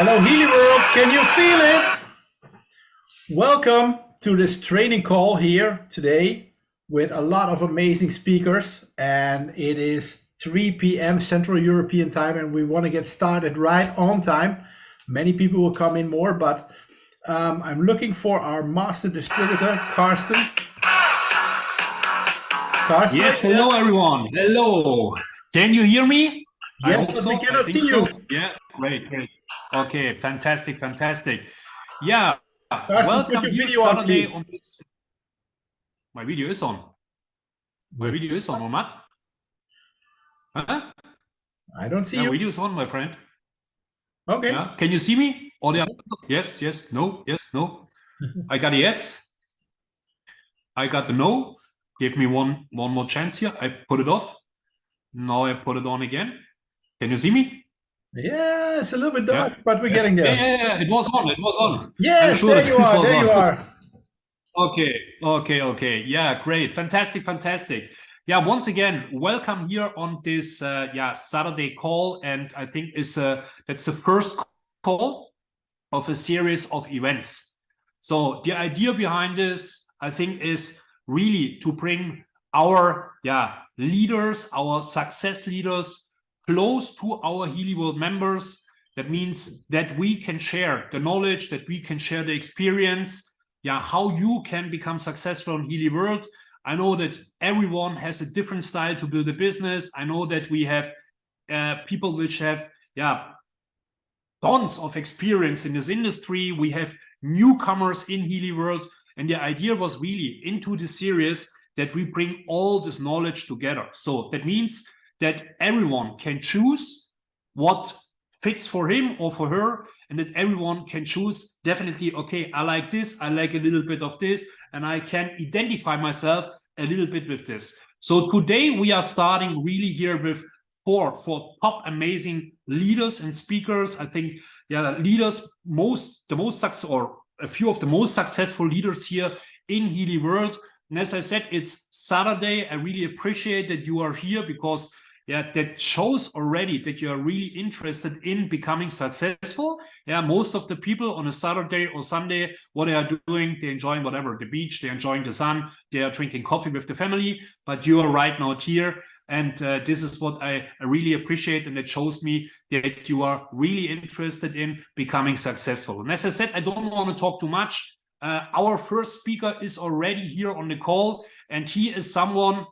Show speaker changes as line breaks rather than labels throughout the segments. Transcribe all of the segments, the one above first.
Hello, Healy World. Can you feel it? Welcome to this training call here today with a lot of amazing speakers. And it is 3 p.m. Central European time, and we want to get started right on time. Many people will come in more, but I'm looking for our master distributor, Karsten.
Karsten? Yes, hello everyone. Hello. Can you hear me?
Yes, I hope so. We cannot see you.
Yeah, great. Okay, fantastic. Yeah,
Karsten,
welcome
put your
here
video
Saturday
on this.
My video is on. My video is on, or not? Huh?
I don't see you.
Video is on, my friend.
Okay.
Yeah. Can you see me? Audio? Yes, no. I got a yes. I got the no. Give me one more chance here. I put it off. Now I put it on again. Can you see me?
Yeah, it's a little bit dark, but we're getting there.
Yeah, it was on.
Yes,
I'm sure
there you are.
Okay. Yeah, great. Fantastic. Yeah, once again, welcome here on this Saturday call. And I think that's the first call of a series of events. So the idea behind this, I think, is really to bring our leaders, our success leaders, close to our Healy World members. That means that we can share the knowledge, that we can share the experience, how you can become successful in Healy World. I know that everyone has a different style to build a business. I know that we have people which have tons of experience in this industry. We have newcomers in Healy World. And the idea was really into the series that we bring all this knowledge together. So that means that everyone can choose what fits for him or for her, and that everyone can choose definitely, okay, I like this, I like a little bit of this, and I can identify myself a little bit with this. So today we are starting really here with four top amazing leaders and speakers. I think leaders, the most successful, or a few of the most successful leaders here in Healy World. And as I said, it's Saturday. I really appreciate that you are here, because that shows already that you are really interested in becoming successful. Most of the people on a Saturday or Sunday, what they are doing, they're enjoying whatever, the beach, they're enjoying the sun, they are drinking coffee with the family, but you are right now here. And this is what I really appreciate, and it shows me that you are really interested in becoming successful. And as I said, I don't want to talk too much. Our first speaker is already here on the call, and he is someone,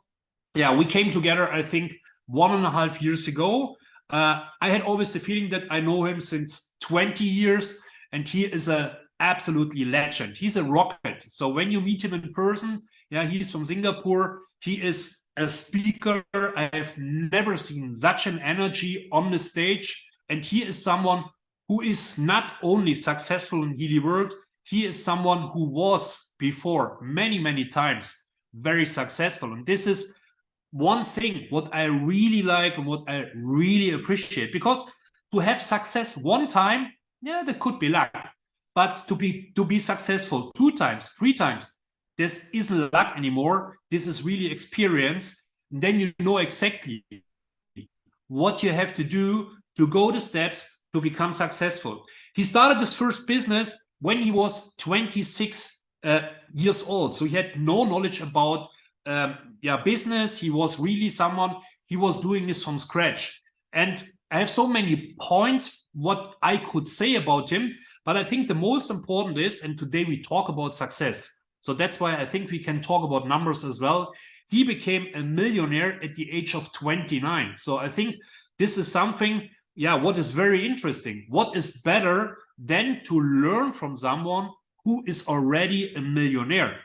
we came together, I think, 1.5 years ago. I had always the feeling that I know him since 20 years, and he is a absolutely legend. He's a rocket. So when you meet him in person, he's from Singapore. He is a speaker. I have never seen such an energy on the stage. And he is someone who is not only successful in Healy World, he is someone who was before many times very successful. And this is one thing what I really like and what I really appreciate, because to have success one time, that could be luck, but to be successful 2 times, 3 times, this isn't luck anymore. This is really experience. And then you know exactly what you have to do to go the steps to become successful. He started his first business when he was 26 years old. So he had no knowledge about business. He was really someone, he was doing this from scratch. And I have so many points what I could say about him, but I think the most important is, and today we talk about success, so that's why I think we can talk about numbers as well. He became a millionaire at the age of 29. So I think this is something, what is very interesting. What is better than to learn from someone who is already a millionaire?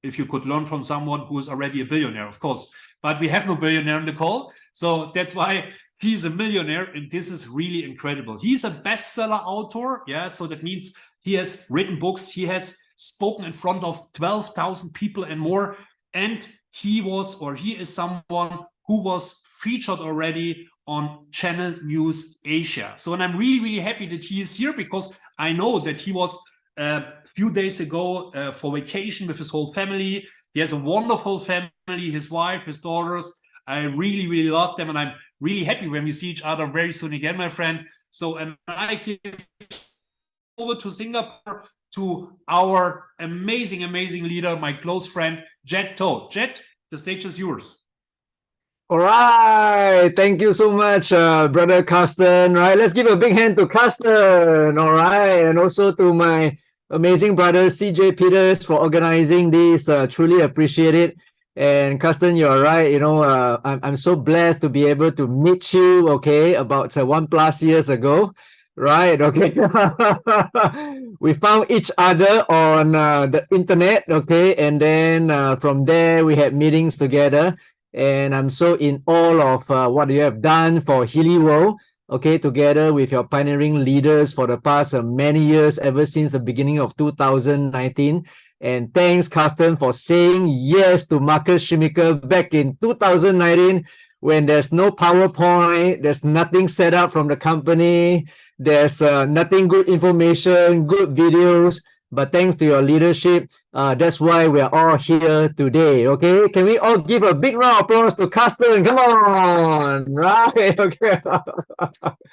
If you could learn from someone who is already a billionaire, of course. But we have no billionaire in the call. So that's why he's a millionaire, and this is really incredible. He's a bestseller author. So that means he has written books. He has spoken in front of 12,000 people and more. And he is someone who was featured already on Channel News Asia. So, and I'm really happy that he is here, because I know that he was a few days ago for vacation with his whole family. He has a wonderful family, his wife, his daughters. I really love them, and I'm really happy when we see each other very soon again, my friend. So, and I give over to Singapore to our amazing, amazing leader, my close friend, Jet Toh. Jet, the stage is yours.
All right. Thank you so much, brother Carsten. Right. Let's give a big hand to Carsten. All right. And also to my amazing brother, CJ Peters, for organizing this. Truly appreciate it. And Carsten, you're right. You know, I'm so blessed to be able to meet you, okay, about 1+ years ago. Right, okay. We found each other on the internet, okay, and then from there we had meetings together. And I'm so in awe of what you have done for Healy World, okay, together with your pioneering leaders for the past many years, ever since the beginning of 2019. And thanks, Carsten, for saying yes to Marcus Schmicker back in 2019 when there's no PowerPoint, there's nothing set up from the company, there's nothing good information, good videos. But thanks to your leadership, that's why we're all here today, okay? Can we all give a big round of applause to Carsten? Come on, right? Okay.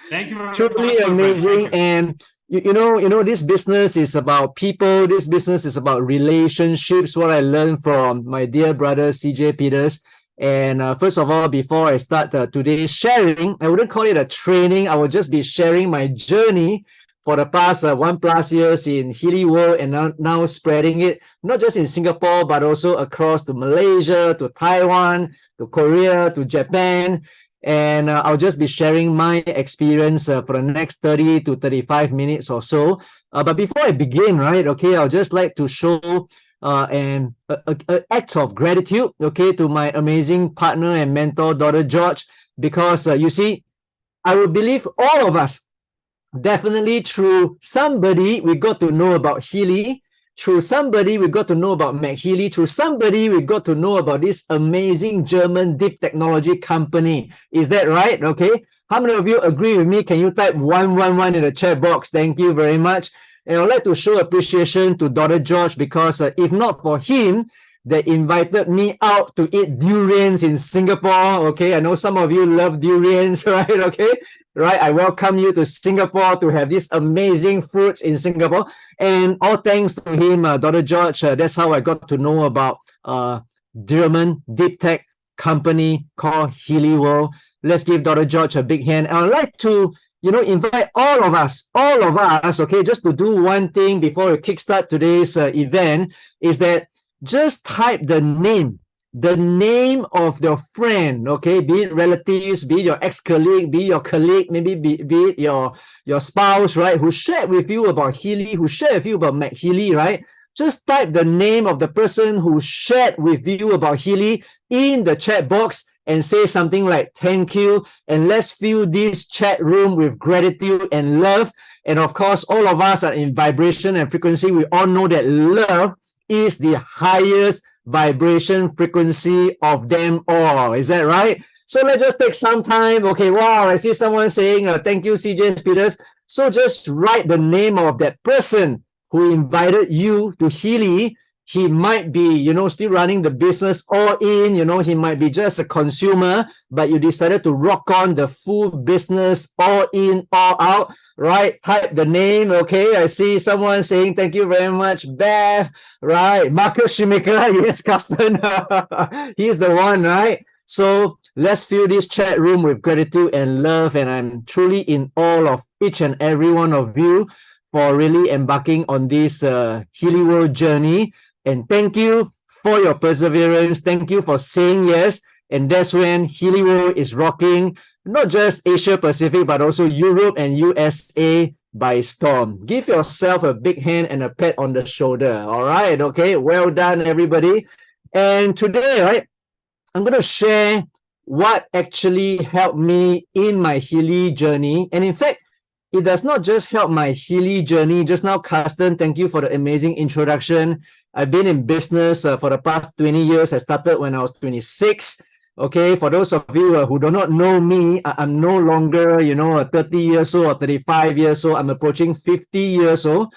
Thank you very much.
Truly amazing. And you know, this business is about people. This business is about relationships, what I learned from my dear brother, CJ Peters. And first of all, before I start today's sharing, I wouldn't call it a training. I would just be sharing my journey for the past 1+ years in Healy World, and now spreading it, not just in Singapore, but also across to Malaysia, to Taiwan, to Korea, to Japan. And I'll just be sharing my experience for the next 30 to 35 minutes or so. But before I begin, right, okay, I'll just like to show an act of gratitude, okay, to my amazing partner and mentor, Dr. George, because you see, I would believe all of us, definitely through somebody we got to know about Healy, through somebody we got to know about McHealy, through somebody we got to know about this amazing German deep technology company. Is that right? Okay. How many of you agree with me? Can you type 111 in the chat box? Thank you very much. And I'd like to show appreciation to Dr. George because if not for him, they invited me out to eat durians in Singapore. Okay, I know some of you love durians, right? Okay, right. I welcome you to Singapore to have these amazing fruits in Singapore. And all thanks to him, Dr. George, that's how I got to know about German deep tech company called Healy World. Let's give Dr. George a big hand. I'd like to, you know, invite all of us, okay, just to do one thing before we kickstart today's event, is that just type the name of your friend, okay, be it relatives, be it your ex-colleague, be it your colleague, maybe be it your spouse, right, who shared with you about Healy, who shared with you about McHealy, right? Just type the name of the person who shared with you about Healy in the chat box and say something like thank you, and let's fill this chat room with gratitude and love. And of course, all of us are in vibration and frequency. We all know that love is the highest vibration frequency of them all. Is that right? So let's just take some time. Okay, wow, I see someone saying thank you, CJ Peters. So just write the name of that person who invited you to Healy. He might be, you know, still running the business all in, you know, he might be just a consumer, but you decided to rock on the full business all in, all out, right? Type the name, okay? I see someone saying thank you very much, Beth, right? Marcus Schmicker, yes, Carsten, he's the one, right? So let's fill this chat room with gratitude and love, and I'm truly in awe of each and every one of you for really embarking on this Healy World journey. And thank you for your perseverance. Thank you for saying yes. And that's when Healy World is rocking not just Asia Pacific, but also Europe and USA by storm. Give yourself a big hand and a pat on the shoulder. All right. Okay. Well done, everybody. And today, right, I'm going to share what actually helped me in my Healy journey. And in fact, it does not just help my Healy journey. Just now, Carsten, thank you for the amazing introduction. I've been in business for the past 20 years. I started when I was 26. Okay, for those of you who do not know me, I'm no longer, you know, 30 years old or 35 years old. I'm approaching 50 years old.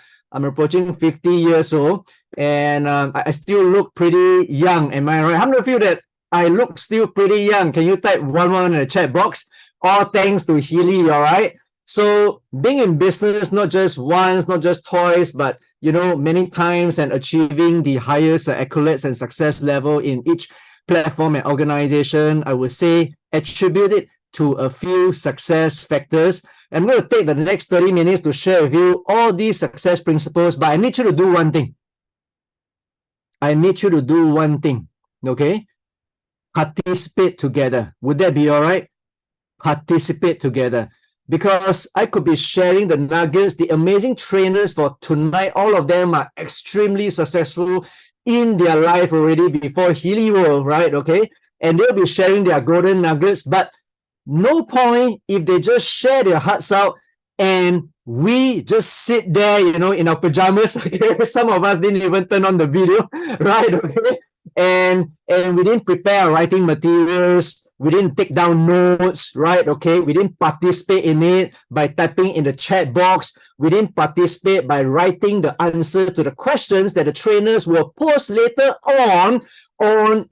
And I still look pretty young. Am I right? How many of you that I look still pretty young? Can you type 1 in the chat box? All thanks to Healy, all right? So being in business, not just once, not just twice, but many times, and achieving the highest accolades and success level in each platform and organization, I would say attribute it to a few success factors. I'm going to take the next 30 minutes to share with you all these success principles, but I need you to do one thing. Okay? Participate together. Would that be all right? Participate together. Because I could be sharing the nuggets, the amazing trainers for tonight. All of them are extremely successful in their life already before Healy World, right? Okay. And they'll be sharing their golden nuggets, but no point if they just share their hearts out and we just sit there, in our pajamas. Some of us didn't even turn on the video, right? Okay. And we didn't prepare our writing materials. We didn't take down notes, right? Okay. We didn't participate in it by typing in the chat box. We didn't participate by writing the answers to the questions that the trainers will post later on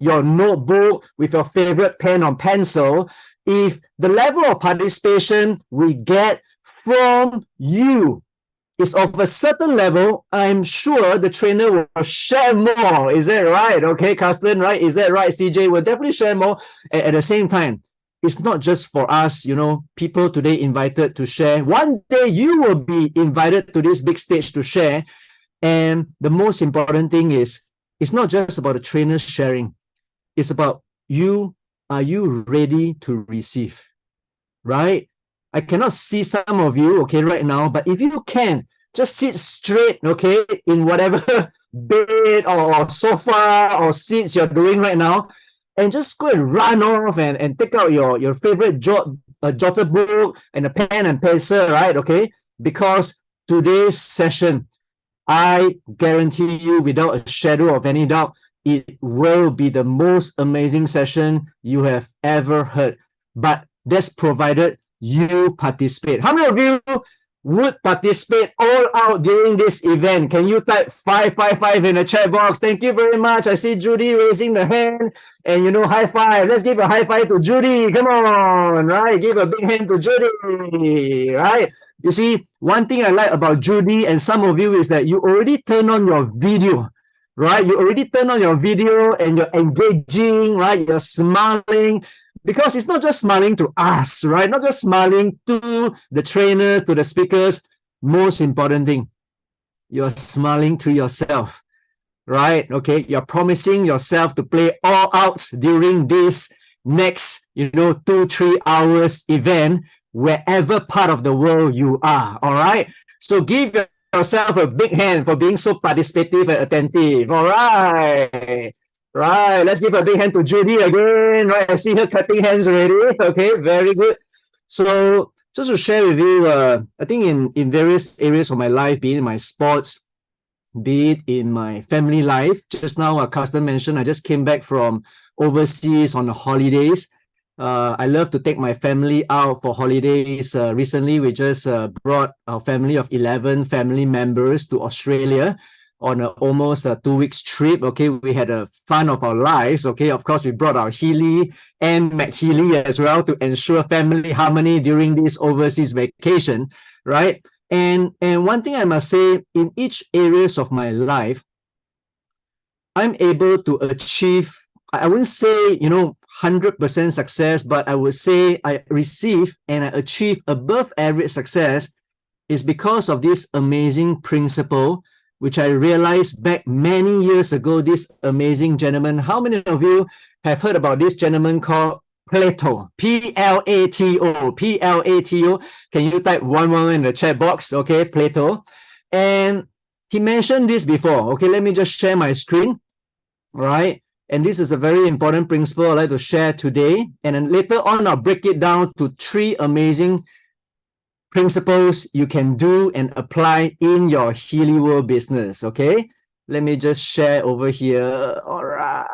your notebook with your favorite pen or pencil. If the level of participation we get from you is of a certain level, I'm sure the trainer will share more. Is that right? Okay, Carsten, right? Is that right? CJ will definitely share more. At the same time, it's not just for us, people today invited to share. One day you will be invited to this big stage to share. And the most important thing is, it's not just about the trainers sharing. It's about you. Are you ready to receive? Right? I cannot see some of you, okay, right now, but if you can, just sit straight, okay, in whatever bed or sofa or seats you're doing right now, and just go and run off and take out your favorite jotted book and a pen and pencil, right, okay? Because today's session, I guarantee you, without a shadow of any doubt, it will be the most amazing session you have ever heard. But that's provided you participate. How many of you would participate all out during this event? Can you type 555 in the chat box? Thank you very much. I see Judy raising the hand, and high five. Let's give a high five to Judy. Come on, right? Give a big hand to Judy, right? You see, one thing I like about Judy and some of you is that you already turn on your video, right? You already turn on your video and you're engaging, right? You're smiling. Because it's not just smiling to us, right? Not just smiling to the trainers, to the speakers. Most important thing, you're smiling to yourself, right? Okay, you're promising yourself to play all out during this next, 2-3 hours event, wherever part of the world you are, all right? So give yourself a big hand for being so participative and attentive, all right? Right, let's give a big hand to Judy again. Right, I see her clapping hands already. Okay, very good. So just to share with you, I think in various areas of my life, be it in my sports, be it in my family life. Just now, Carsten mentioned, I just came back from overseas on the holidays. I love to take my family out for holidays. Recently, we just brought our family of 11 family members to Australia on almost a 2 weeks trip. Okay, we had a fun of our lives. Okay, of course, we brought our Healy and Healy as well to ensure family harmony during this overseas vacation, right? And one thing I must say, in each areas of my life, I'm able to achieve, I wouldn't say, 100% success, but I would say I receive and I achieve above average success is because of this amazing principle, which I realized back many years ago. This amazing gentleman. How many of you have heard about this gentleman called Plato? Plato. Plato. Can you type 111 in the chat box? Okay, Plato. And he mentioned this before. Okay, let me just share my screen. Right. And this is a very important principle I'd like to share today. And then later on, I'll break it down to 3 amazing principles you can do and apply in your Healy World business. Okay, let me just share over here. All right.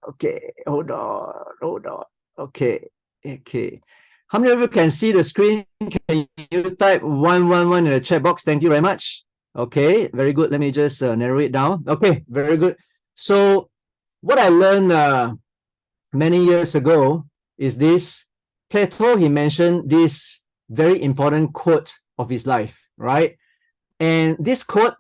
Okay, hold on. Okay. How many of you can see the screen? Can you type 111 in the chat box? Thank you very much. Okay, very good. Let me just narrow it down. Okay, very good. So what I learned many years ago is this. Plato, he mentioned this very important quote of his life, right? And this quote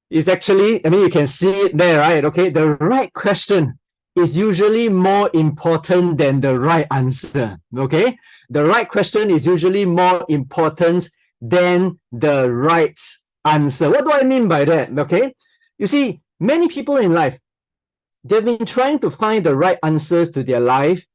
is actually, I mean, you can see it there, right? Okay, the right question is usually more important than the right answer, okay? The right question is usually more important than the right answer. What do I mean by that, okay? You see, many people in life, they've been trying to find the right answers to their life,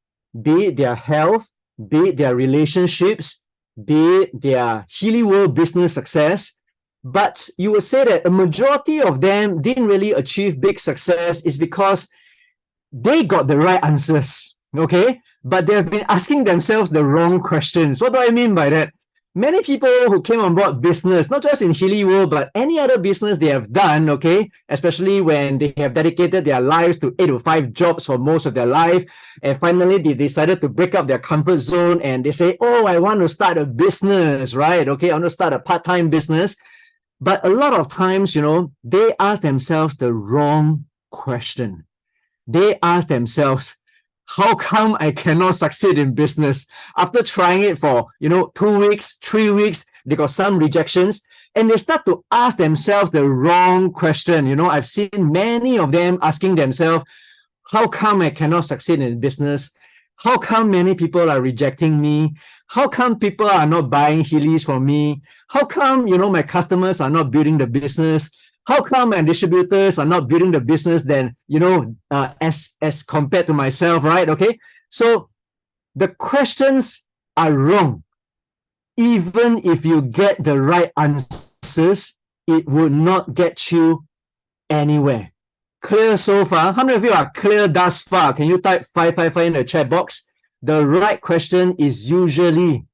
be it their health, be it their relationships, be it their Healy World business success. But you would say that a majority of them didn't really achieve big success is because they got the right answers, okay? But they've been asking themselves the wrong questions. What do I mean by that? Many people who came on board business, not just in Healy World, but any other business they have done, okay, especially when they have dedicated their lives to 8 to 5 jobs for most of their life, and finally they decided to break up their comfort zone and they say, oh, I want to start a business, right? Okay, I want to start a part-time business. But a lot of times, you know, they ask themselves the wrong question. They ask themselves, how come I cannot succeed in business? After trying it for, 2 weeks, 3 weeks, they got some rejections and they start to ask themselves the wrong question. You know, I've seen many of them asking themselves, how come I cannot succeed in business? How come many people are rejecting me? How come people are not buying Healys from me? How come, my customers are not building the business? How come my distributors are not building the business then, as compared to myself, right? Okay. So the questions are wrong. Even if you get the right answers, it would not get you anywhere. Clear so far? How many of you are clear thus far? Can you type 555 in the chat box? The right question is usually,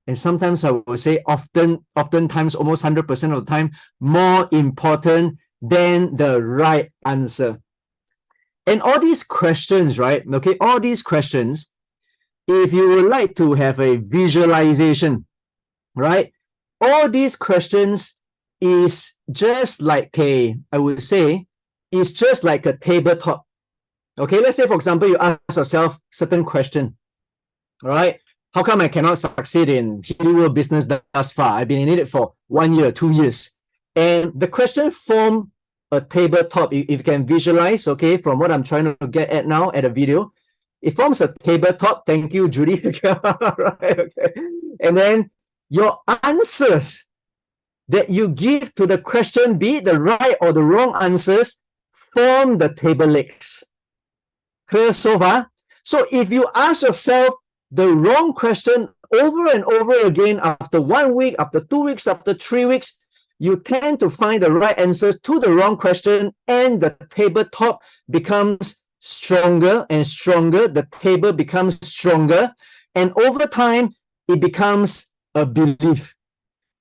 and sometimes I would say oftentimes, almost 100% of the time, more important than the right answer. And all these questions, right? Okay, all these questions, if you would like to have a visualization, right? All these questions is just like it's just like a tabletop. Okay, let's say, for example, you ask yourself certain question, all right? How come I cannot succeed in Healy World business thus far? I've been in it for 1 year, 2 years. And the question form a tabletop. If you can visualize, okay, from what I'm trying to get at now at a video, it forms a tabletop. Thank you, Judy. Right, okay. And then your answers that you give to the question, be it the right or the wrong answers, form the table legs. Clear so far? So if you ask yourself the wrong question over and over again after 1 week, after 2 weeks, after 3 weeks, you tend to find the right answers to the wrong question, and the tabletop becomes stronger and stronger. The table becomes stronger, and over time, it becomes a belief.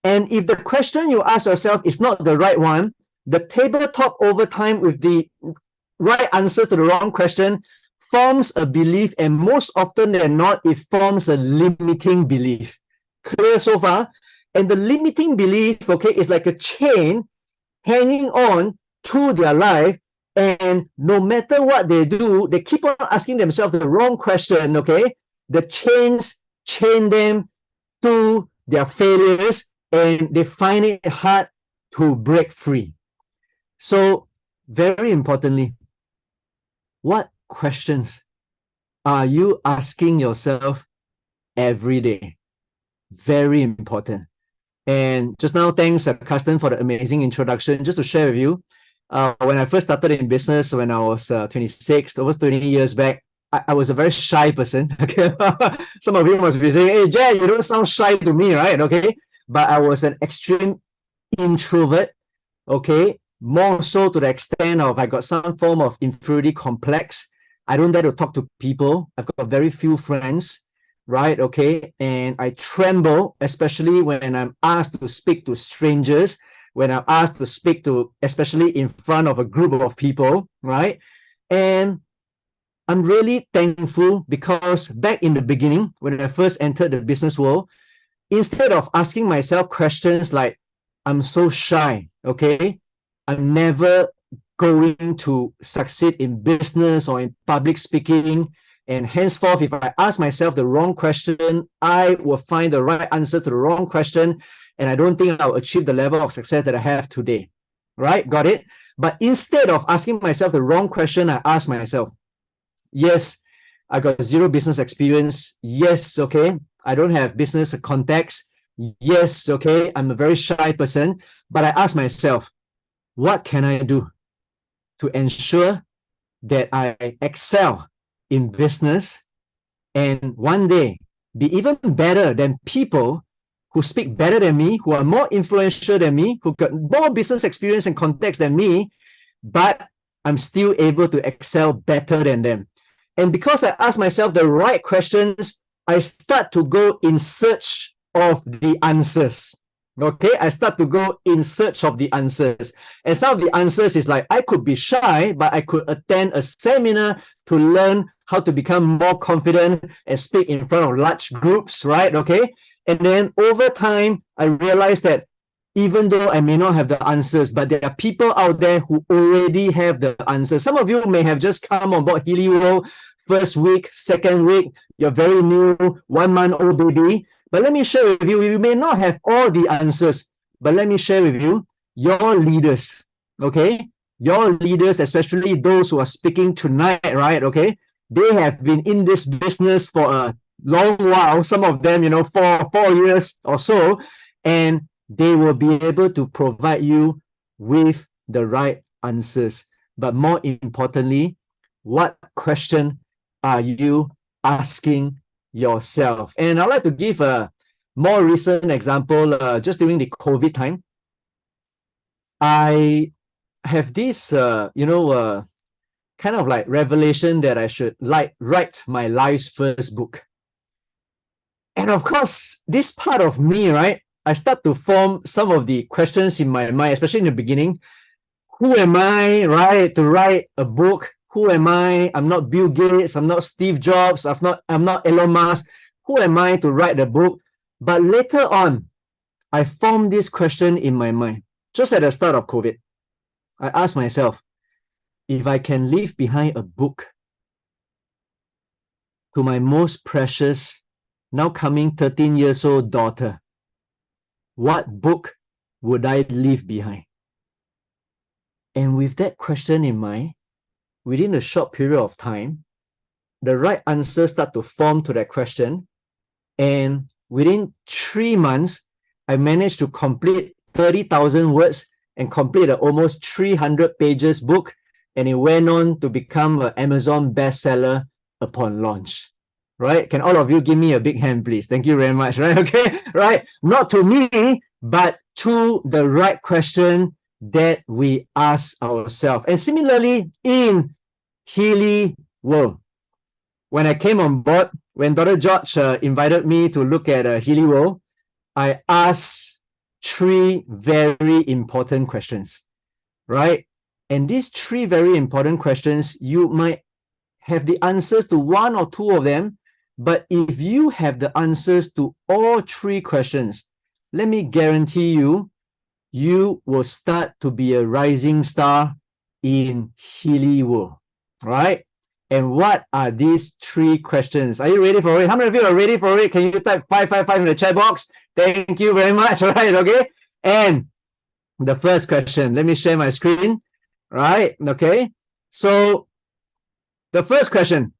And if the question you ask yourself is not the right one, the tabletop over time with the right answers to the wrong question forms a belief, and most often than not, it forms a limiting belief. Clear so far? And the limiting belief, okay, is like a chain hanging on to their life, and no matter what they do, they keep on asking themselves the wrong question, okay? The chains chain them to their failures, and they find it hard to break free. So, very importantly, what questions are you asking yourself every day? Very important. And just now, thanks, Carsten, for the amazing introduction. Just to share with you, when I first started in business, when I was 26, almost 20 years back, I was a very shy person. Okay, some of you must be saying, "Hey, Jay, you don't sound shy to me, right?" Okay, but I was an extreme introvert. Okay, more so to the extent of I got some form of inferiority complex. I don't dare to talk to people. I've got very few friends, right? Okay. And I tremble, especially when I'm asked to speak to strangers, when I'm asked to speak to, especially in front of a group of people, right? And I'm really thankful because back in the beginning, when I first entered the business world, instead of asking myself questions like, I'm so shy, okay? I'm never going to succeed in business or in public speaking. And henceforth, if I ask myself the wrong question, I will find the right answer to the wrong question. And I don't think I'll achieve the level of success that I have today. Right? Got it? But instead of asking myself the wrong question, I ask myself, yes, I got zero business experience. Yes, okay, I don't have business contacts. Yes, okay, I'm a very shy person. But I ask myself, what can I do to ensure that I excel in business and one day be even better than people who speak better than me, who are more influential than me, who got more business experience and contacts than me, but I'm still able to excel better than them. And because I ask myself the right questions, I start to go in search of the answers. Okay, I start to go in search of the answers. And some of the answers is like, I could be shy, but I could attend a seminar to learn how to become more confident and speak in front of large groups, right? Okay. And then over time, I realized that even though I may not have the answers, but there are people out there who already have the answers. Some of you may have just come on board Healy World, first week, second week, you're very new, 1 month old baby. But let me share with you, you may not have all the answers, but let me share with you, your leaders, okay? Your leaders, especially those who are speaking tonight, right? Okay, they have been in this business for a long while, some of them, you know, for 4 years or so, and they will be able to provide you with the right answers. But more importantly, what question are you asking yourself? And I'd like to give a more recent example. Just during the COVID time, I have this, kind of like revelation that I should write my life's first book. And of course, this part of me, right, I start to form some of the questions in my mind, especially in the beginning. Who am I, right, to write a book? Who am I? I'm not Bill Gates. I'm not Steve Jobs. I'm not Elon Musk. Who am I to write a book? But later on, I formed this question in my mind. Just at the start of COVID, I asked myself, if I can leave behind a book to my most precious, now coming 13 years old daughter, what book would I leave behind? And with that question in mind, within a short period of time, the right answer start to form to that question. And within 3 months, I managed to complete 30,000 words and complete an almost 300 pages book. And it went on to become an Amazon bestseller upon launch. Right? Can all of you give me a big hand, please? Thank you very much. Right? Okay. Right? Not to me, but to the right question that we ask ourselves. And similarly, in Healy World, when I came on board, when Dr. George invited me to look at Healy World, I asked 3 very important questions, right? And these 3 very important questions, you might have the answers to 1 or 2 of them, but if you have the answers to all 3 questions, let me guarantee you, you will start to be a rising star in Healy World, right? And what are these 3 questions? Are you ready for it? How many of you are ready for it? Can you type 555 in the chat box? Thank you very much, right? Okay. And the first question, let me share my screen, right? Okay. So the first question,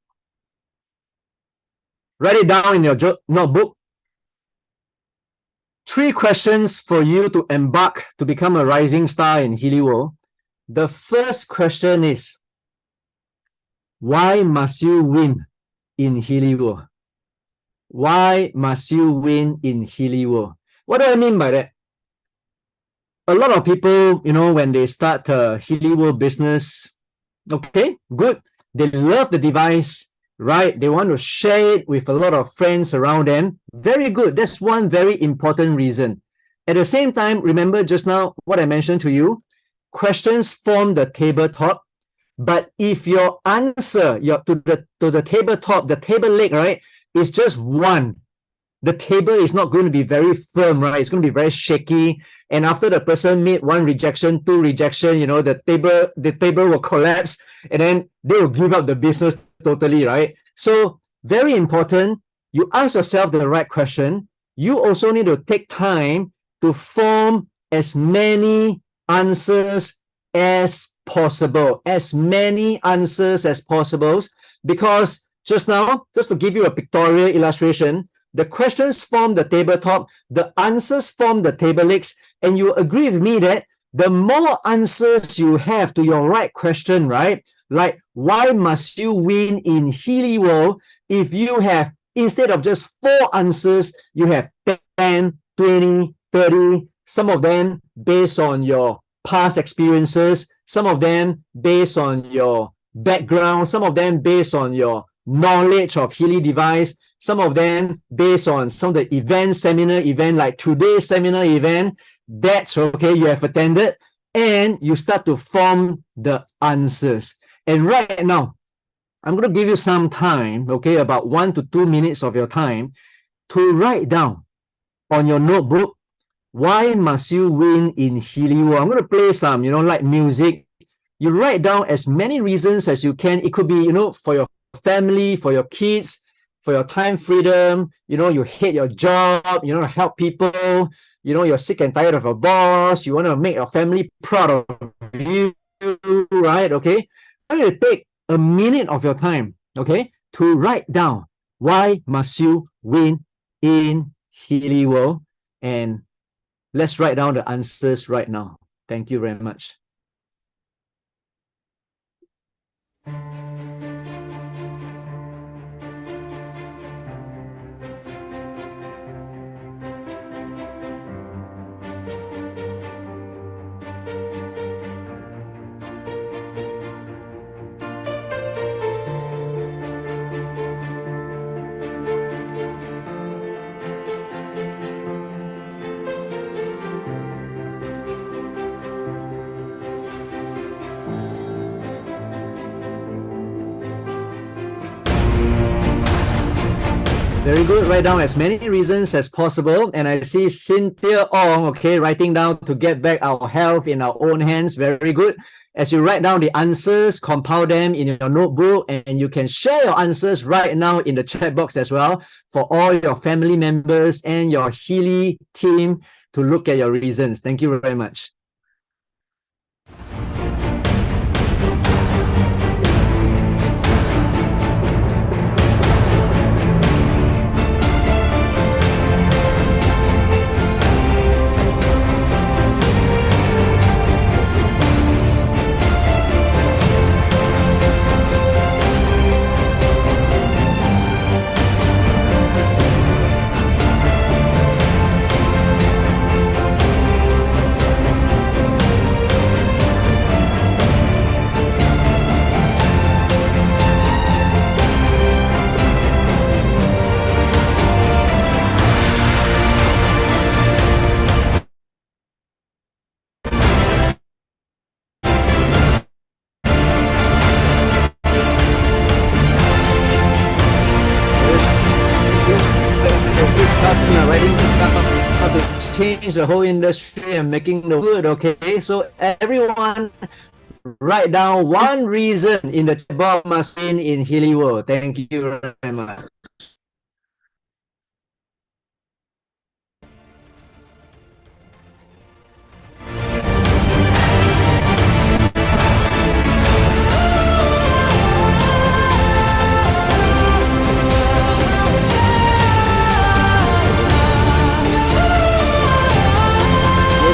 write it down in your notebook. 3 questions for you to embark to become a rising star in Healy World. The first question is, why must you win in Healy World? Why must you win in Healy World? What do I mean by that? A lot of people, you know, when they start a Healy World business, okay, good. They love the device, right? They want to share it with a lot of friends around them. Very good. That's one very important reason. At the same time, remember just now what I mentioned to you, questions form the tabletop. But if your answer to the tabletop, the table leg, right, is just one, the table is not going to be very firm, right? It's going to be very shaky. And after the person made 1 rejection, 2 rejection, you know, the table will collapse and then they will give up the business totally, right? So very important, you ask yourself the right question. You also need to take time to form as many answers as possible, because just now, just to give you a pictorial illustration, the questions form the tabletop, the answers form the table legs, and you agree with me that the more answers you have to your right question, right? Like, why must you win in Healy World? If you have, instead of just 4 answers, you have 10, 20, 30, some of them based on your past experiences, some of them based on your background, some of them based on your knowledge of Healy device, some of them based on some of the seminar event, like today's seminar event, that's okay, you have attended, and you start to form the answers. And right now, I'm going to give you some time, okay, about 1 to 2 minutes of your time to write down on your notebook, why must you win in Healy World? I'm going to play some, like music. You write down as many reasons as you can. It could be, for your family, for your kids, for your time freedom, you hate your job, you want to help people, you're sick and tired of your boss, you want to make your family proud of you, right? Okay. I'm going to take a minute of your time, okay, to write down why must you win in Healy World, and let's write down the answers right now. Thank you very much. Very good. Write down as many reasons as possible. And I see Cynthia Ong, okay, writing down to get back our health in our own hands. Very good. As you write down the answers, compile them in your notebook, and you can share your answers right now in the chat box as well for all your family members and your Healy team to look at your reasons. Thank you very much. Change the whole industry and making the good. Okay, so everyone write down one reason in the box must win in Healy World. Thank you very much.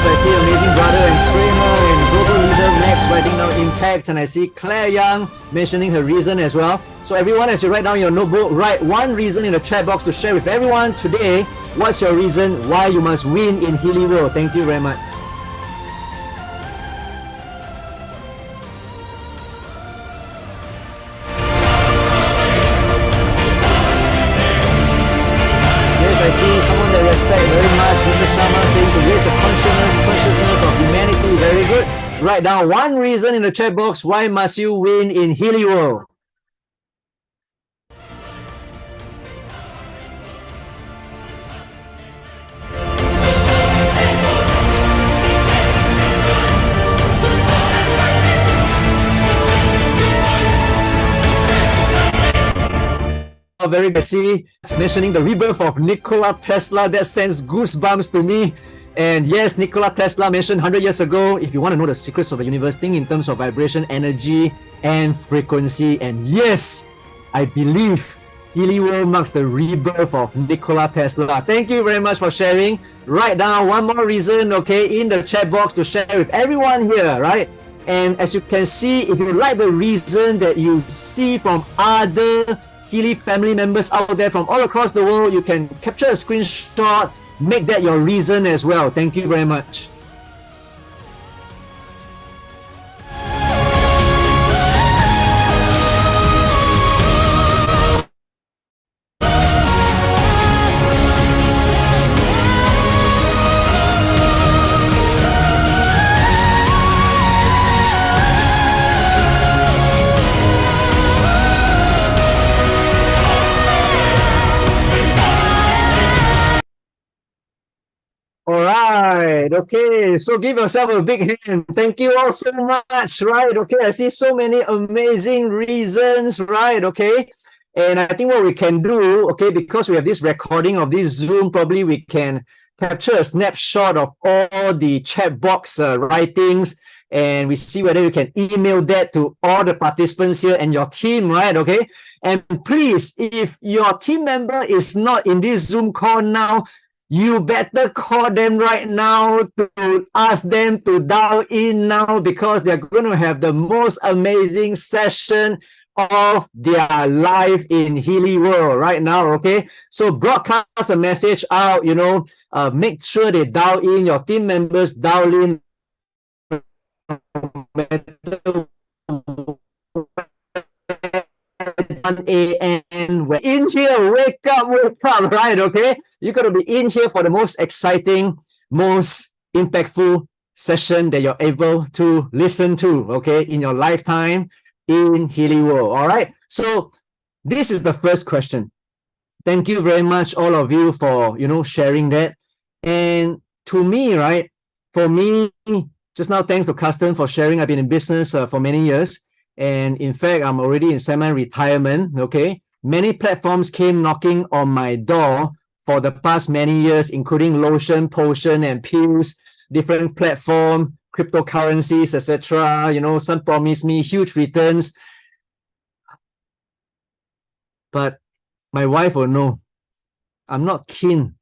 I see amazing brother and trainer and global leader Max writing down impact, and I see Claire Young mentioning her reason as well. So everyone, as you write down your notebook, write one reason in the chat box to share with everyone today. What's your reason why you must win in Healy World? Thank you very much. I see someone that I respect very much, Mr. Sharma, saying to raise the consciousness of humanity. Very good. Write down one reason in the chat box why must you win in Healy World. very good. See, it's mentioning the rebirth of Nikola Tesla. That sends goosebumps to me. And yes, Nikola Tesla mentioned 100 years ago, if you want to know the secrets of the universe, think in terms of vibration, energy, and frequency. And yes, I believe Healy World marks the rebirth of Nikola Tesla. Thank you very much for sharing. Write down one more reason, okay, in the chat box to share with everyone here, right? And as you can see, if you like the reason that you see from other Healy family members out there from all across the world, you can capture a screenshot, make that your reason as well. Thank you very much. All right, okay, so give yourself a big hand. Thank you all so much, right? Okay, I see so many amazing reasons, right? Okay, and I think what we can do, okay, because we have this recording of this Zoom, probably we can capture a snapshot of all the chat box writings, and we see whether you can email that to all the participants here and your team, right? Okay, and please, if your team member is not in this Zoom call now, you better call them right now to ask them to dial in now, because they're going to have the most amazing session of their life in Healy World right now, okay? So broadcast a message out, make sure they dial in, your team members dial in. 1 a.m. We're in here, wake up, right? Okay, you got to be in here for the most exciting, most impactful session that you're able to listen to, okay, in your lifetime in Healy World. All right, so this is the first question. Thank you very much, all of you, for sharing that. And to me, right, for me, just now, thanks to Custom for sharing. I've been in business for many years. And in fact, I'm already in semi-retirement, okay? Many platforms came knocking on my door for the past many years, including lotion, potion, and pills, different platform, cryptocurrencies, etc. Some promise me huge returns. But my wife will know I'm not keen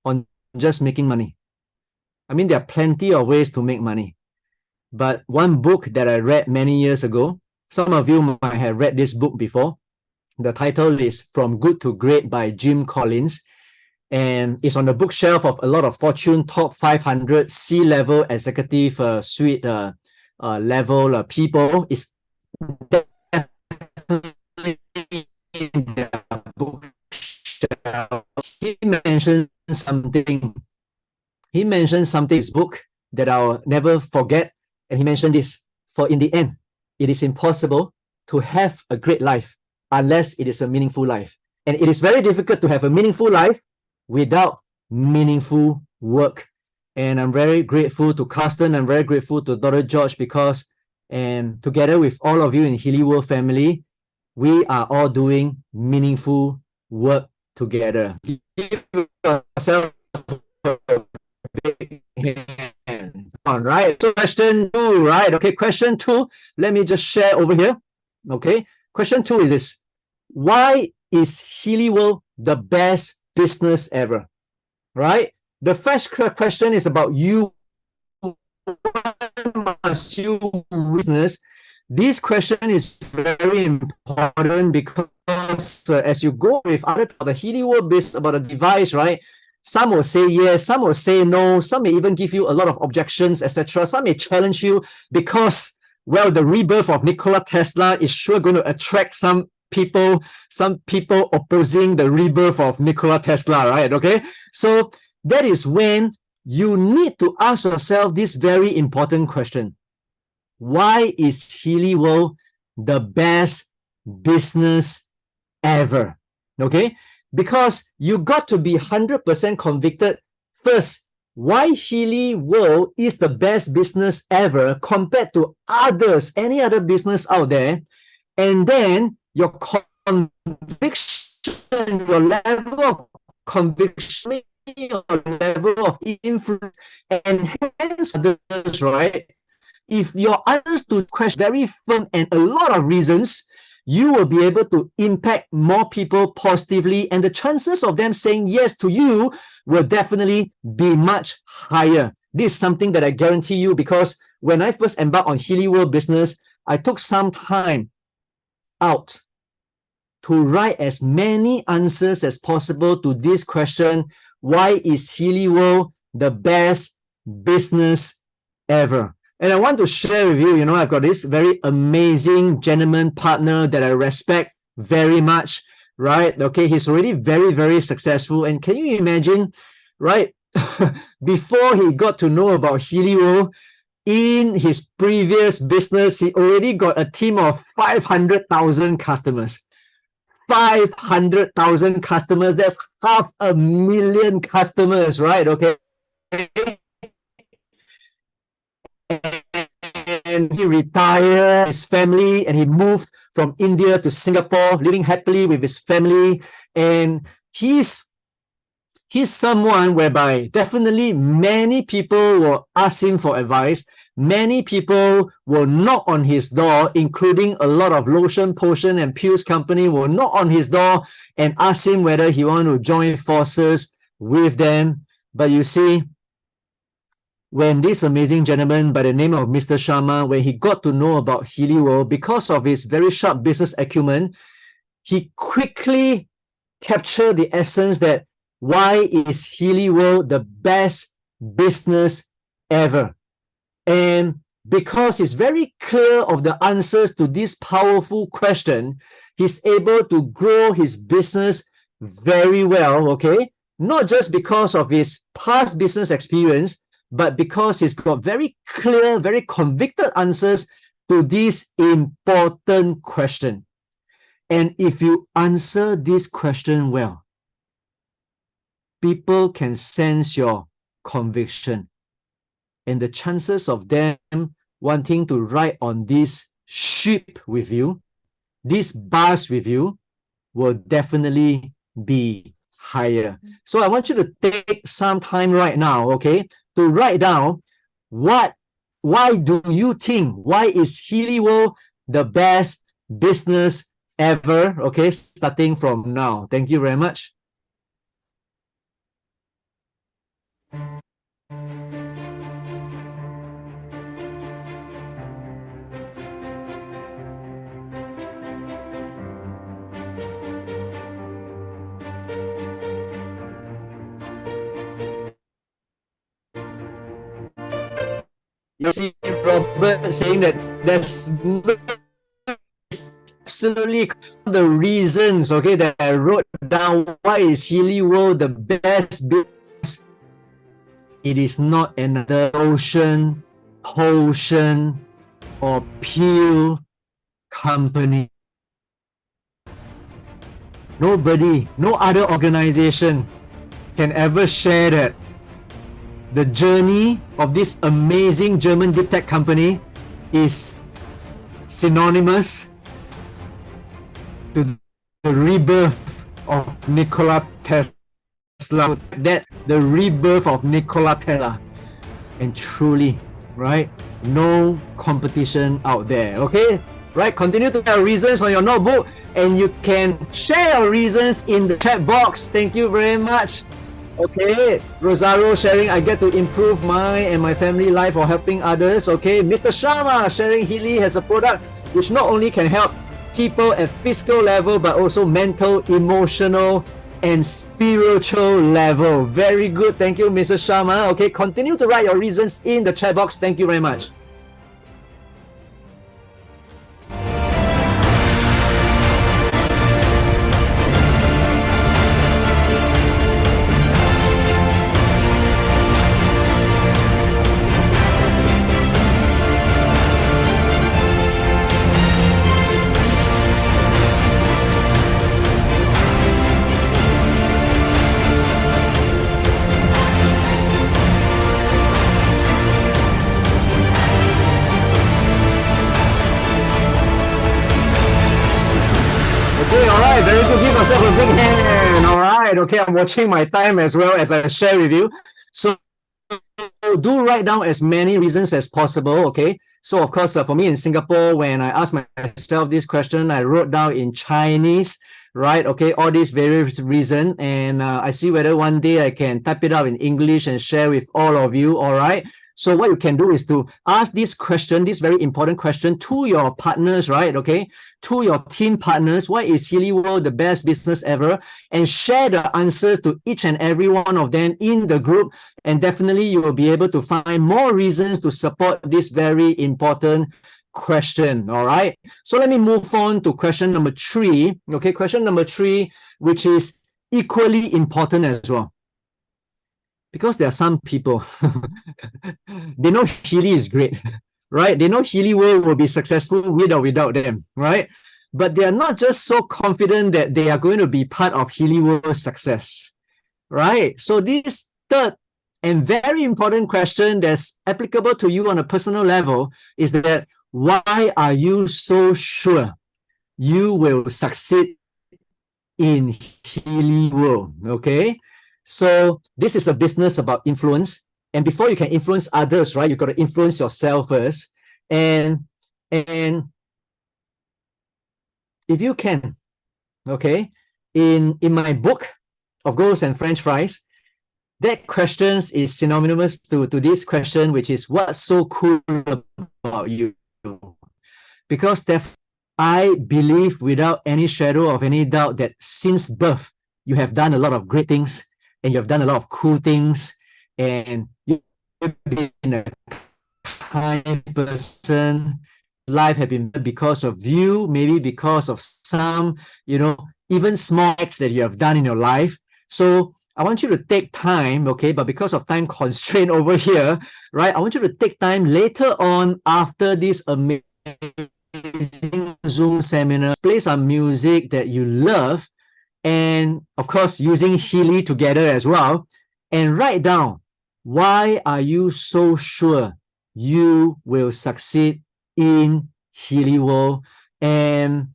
on just making money. I mean, there are plenty of ways to make money. But one book that I read many years ago, some of you might have read this book before. The title is From Good to Great by Jim Collins. And it's on the bookshelf of a lot of Fortune top 500 C-level executive suite level people. It's definitely in the bookshelf. He mentioned something in his book that I'll never forget. And he mentioned this: for in the end, it is impossible to have a great life unless it is a meaningful life. And it is very difficult to have a meaningful life without meaningful work. And I'm very grateful to Carsten. I'm very grateful to Dr. George, because together with all of you in Healy World family, we are all doing meaningful work together. Give yourself a big hand. All right. So question 2, right? Okay, question 2. Let me just share over here. Okay. Question 2 is this: why is Healy World the best business ever? Right? The first question is about you. Why must you business? This question is very important because as you go with other the Healy World business about a device, right? Some will say yes, some will say no, some may even give you a lot of objections, etc. Some may challenge you because, well, the rebirth of Nikola Tesla is sure going to attract some people opposing the rebirth of Nikola Tesla, right? Okay, so that is when you need to ask yourself this very important question: why is Healy World the best business ever? Okay, because you got to be 100% convicted first why Healy World is the best business ever compared to others, any other business out there, and then your conviction, your level of conviction, your level of influence, and hence others, right? If your answers to question very firm and a lot of reasons, you will be able to impact more people positively, and the chances of them saying yes to you will definitely be much higher. This is something that I guarantee you, because when I first embarked on Healy World Business, I took some time out to write as many answers as possible to this question: why is Healy World the best business ever? And I want to share with you, I've got this very amazing gentleman partner that I respect very much, right? Okay, he's already very, very successful. And can you imagine, right? Before he got to know about Healy World, in his previous business, he already got a team of 500,000 customers. 500,000 customers, that's 500,000 customers, right? Okay. And he retired his family and he moved from India to Singapore, living happily with his family. And he's someone whereby definitely many people will ask him for advice. Many people will knock on his door, including a lot of lotion, potion, and pills company will knock on his door and ask him whether he want to join forces with them. But you see, when this amazing gentleman by the name of Mr. Sharma, when he got to know about Healy World, because of his very sharp business acumen, he quickly captured the essence that why is Healy World the best business ever? And because he's very clear of the answers to this powerful question, he's able to grow his business very well, okay? Not just because of his past business experience, but because he's got very clear, very convicted answers to this important question. And if you answer this question well, people can sense your conviction. And the chances of them wanting to ride on this ship with you, this bus with you, will definitely be higher. So I want you to take some time right now, okay, to write down why do you think, why is Healy World the best business ever? Okay, starting from now. Thank you very much. You see Robert saying that there's absolutely the reasons, okay, that I wrote down why is Healy World the best business. It is not another lotion, potion, or pill company. Nobody, no other organization can ever share that the journey of this amazing German deep tech company is synonymous to the rebirth of Nikola Tesla. That the rebirth of Nikola Tesla. And truly, right, no competition out there. Okay, right, continue to share reasons on your notebook, and you can share your reasons in the chat box. Thank you very much. Okay, Rosario sharing, I get to improve my and my family life or helping others. Okay, Mr. Sharma sharing, Healy has a product which not only can help people at physical level, but also mental, emotional, and spiritual level. Very good. Thank you, Mr. Sharma. Okay, continue to write your reasons in the chat box. Thank you very much. yourself a big hand. All right. Okay. I'm watching my time as well as I share with you. So do write down as many reasons as possible. Okay. So of course, for me in Singapore, when I asked myself this question, I wrote down in Chinese, right? Okay. All these various reasons. And I see whether one day I can type it out in English and share with all of you. All right. So what you can do is to ask this question, this very important question to your partners, right? Okay, to your team partners. Why is Healy World the best business ever? And share the answers to each and every one of them in the group. And definitely you will be able to find more reasons to support this very important question. All right. So let me move on to question number 3. Okay, question number 3, which is equally important as well. Because there are some people, they know Healy is great, right? They know Healy World will be successful with or without them, right? But they are not just so confident that they are going to be part of Healy World's success, right? So this third and very important question that's applicable to you on a personal level is that why are you so sure you will succeed in Healy World, okay? So this is a business about influence. And before you can influence others, right, you've got to influence yourself first. And if you can, okay, in my book of Goals and French Fries, that question is synonymous to this question, which is what's so cool about you? Because I believe without any shadow of any doubt that since birth, you have done a lot of great things. And you've done a lot of cool things, and you've been a kind person. Life has been because of you, maybe because of some, even small acts that you have done in your life. So I want you to take time, okay? But because of time constraint over here, right? I want you to take time later on after this amazing Zoom seminar, play some music that you love, and of course, using Healy together as well, and write down, why are you so sure you will succeed in Healy World? And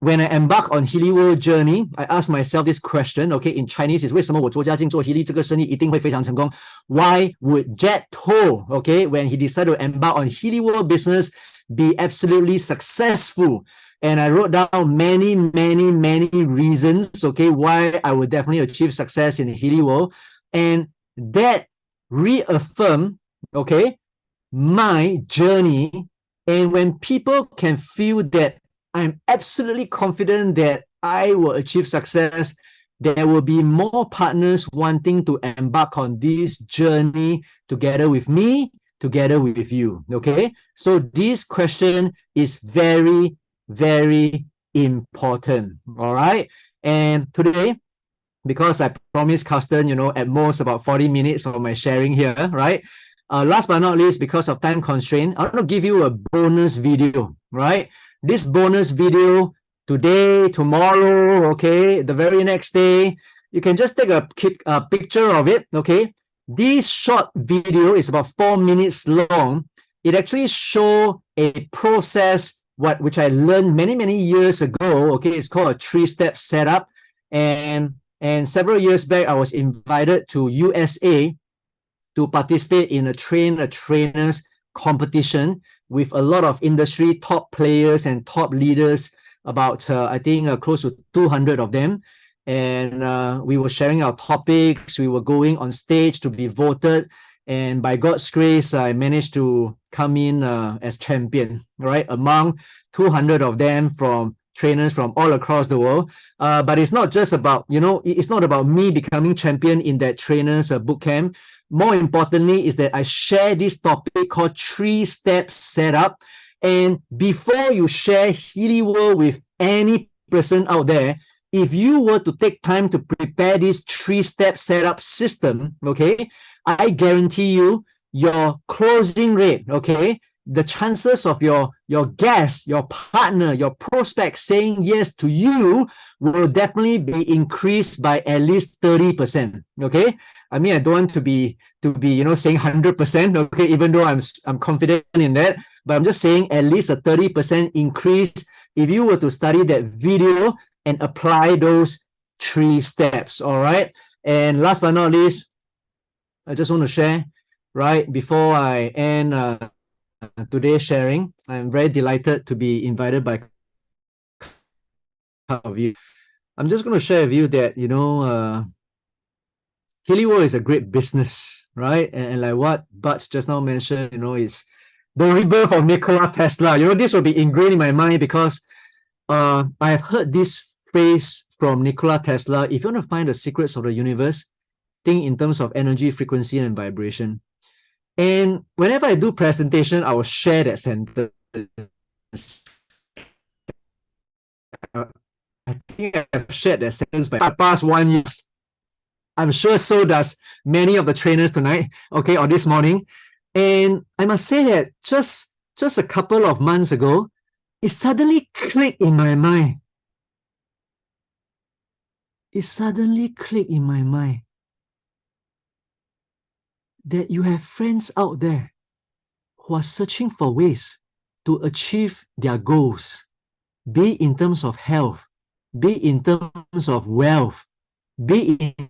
when I embark on Healy World journey, I ask myself this question, okay, in Chinese is 为什么我卓家进做 Healy 这个生意一定会非常成功? Why would Jet To, okay, when he decided to embark on Healy World business, be absolutely successful? And I wrote down many reasons, okay, why I would definitely achieve success in Healy World. And that reaffirmed, okay, my journey. And when people can feel that I'm absolutely confident that I will achieve success, there will be more partners wanting to embark on this journey together with me, together with you, okay? So this question is very important. All right. And today, because I promised Carsten, at most about 40 minutes of my sharing here, right? Last but not least, because of time constraint, I want to give you a bonus video, right? This bonus video today, tomorrow, okay, the very next day, you can just take a picture of it, okay? This short video is about 4 minutes long. It actually shows a process which I learned many years ago. Okay, it's called a 3-step setup. And several years back, I was invited to USA to participate in a trainers competition with a lot of industry top players and top leaders, about I think close to 200 of them. And we were sharing our topics. We were going on stage to be voted. And by God's grace, I managed to come in as champion, right? Among 200 of them from trainers from all across the world. But it's not just about, it's not about me becoming champion in that trainers bootcamp. More importantly is that I share this topic called 3-step setup. And before you share Healy World with any person out there, if you were to take time to prepare this 3-step setup system, okay, I guarantee you your closing rate, okay, the chances of your guest, your partner, your prospect saying yes to you will definitely be increased by at least 30%. Okay. I mean, I don't want to be saying 100%, okay, even though I'm confident in that, but I'm just saying at least a 30% increase if you were to study that video and apply those 3 steps. All right. And last but not least, I just want to share, right, before I end today's sharing, I'm very delighted to be invited by of you. I'm just going to share with you that, Healy World is a great business, right? And like what Butch just now mentioned, is the rebirth of Nikola Tesla. This will be ingrained in my mind because I have heard this phrase from Nikola Tesla. If you want to find the secrets of the universe, think in terms of energy, frequency, and vibration. And whenever I do presentation, I will share that sentence. I think I've shared that sentence by the past 1 year. I'm sure so does many of the trainers tonight, okay, or this morning. And I must say that just a couple of months ago, it suddenly clicked in my mind. It suddenly clicked in my mind that you have friends out there who are searching for ways to achieve their goals, be it in terms of health, be it in terms of wealth, be it in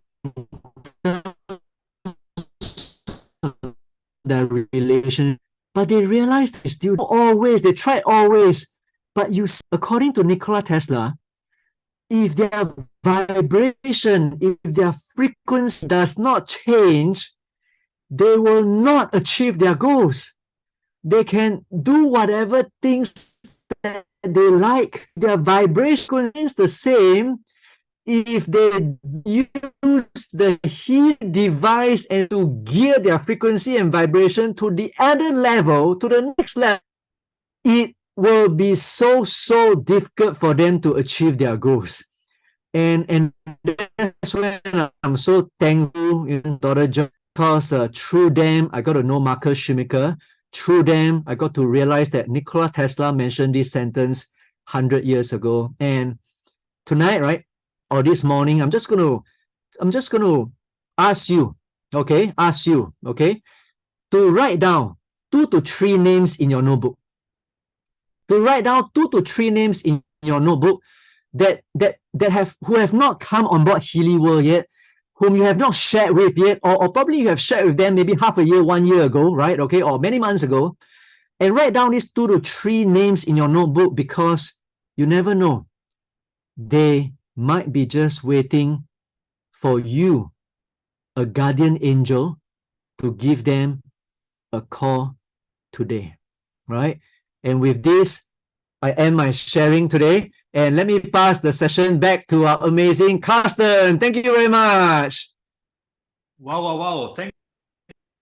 their relation, but they realize they still always, they try always. But according to Nikola Tesla, if their vibration, if their frequency does not change, they will not achieve their goals. They can do whatever things that they like. Their vibration is the same. If they use the Healy device and to gear their frequency and vibration to the other level, to the next level, it will be so difficult for them to achieve their goals. And that's when I'm so thankful, Dr. John, because through them, I got to know Marcus Schumacher. Through them, I got to realize that Nikola Tesla mentioned this sentence 100 years ago. And tonight, right, or this morning, I'm just going to ask you, okay, to write down 2 to 3 names in your notebook. To write down 2 to 3 names in your notebook who have not come on board Healy World yet, whom you have not shared with yet, or probably you have shared with them maybe half a year, 1 year ago, right? Okay, or many months ago. And write down these 2 to 3 names in your notebook because you never know. They might be just waiting for you, a guardian angel, to give them a call today, right? And with this, I end my sharing today. And let me pass the session back to our amazing Carsten. Thank you very much.
Wow. Thank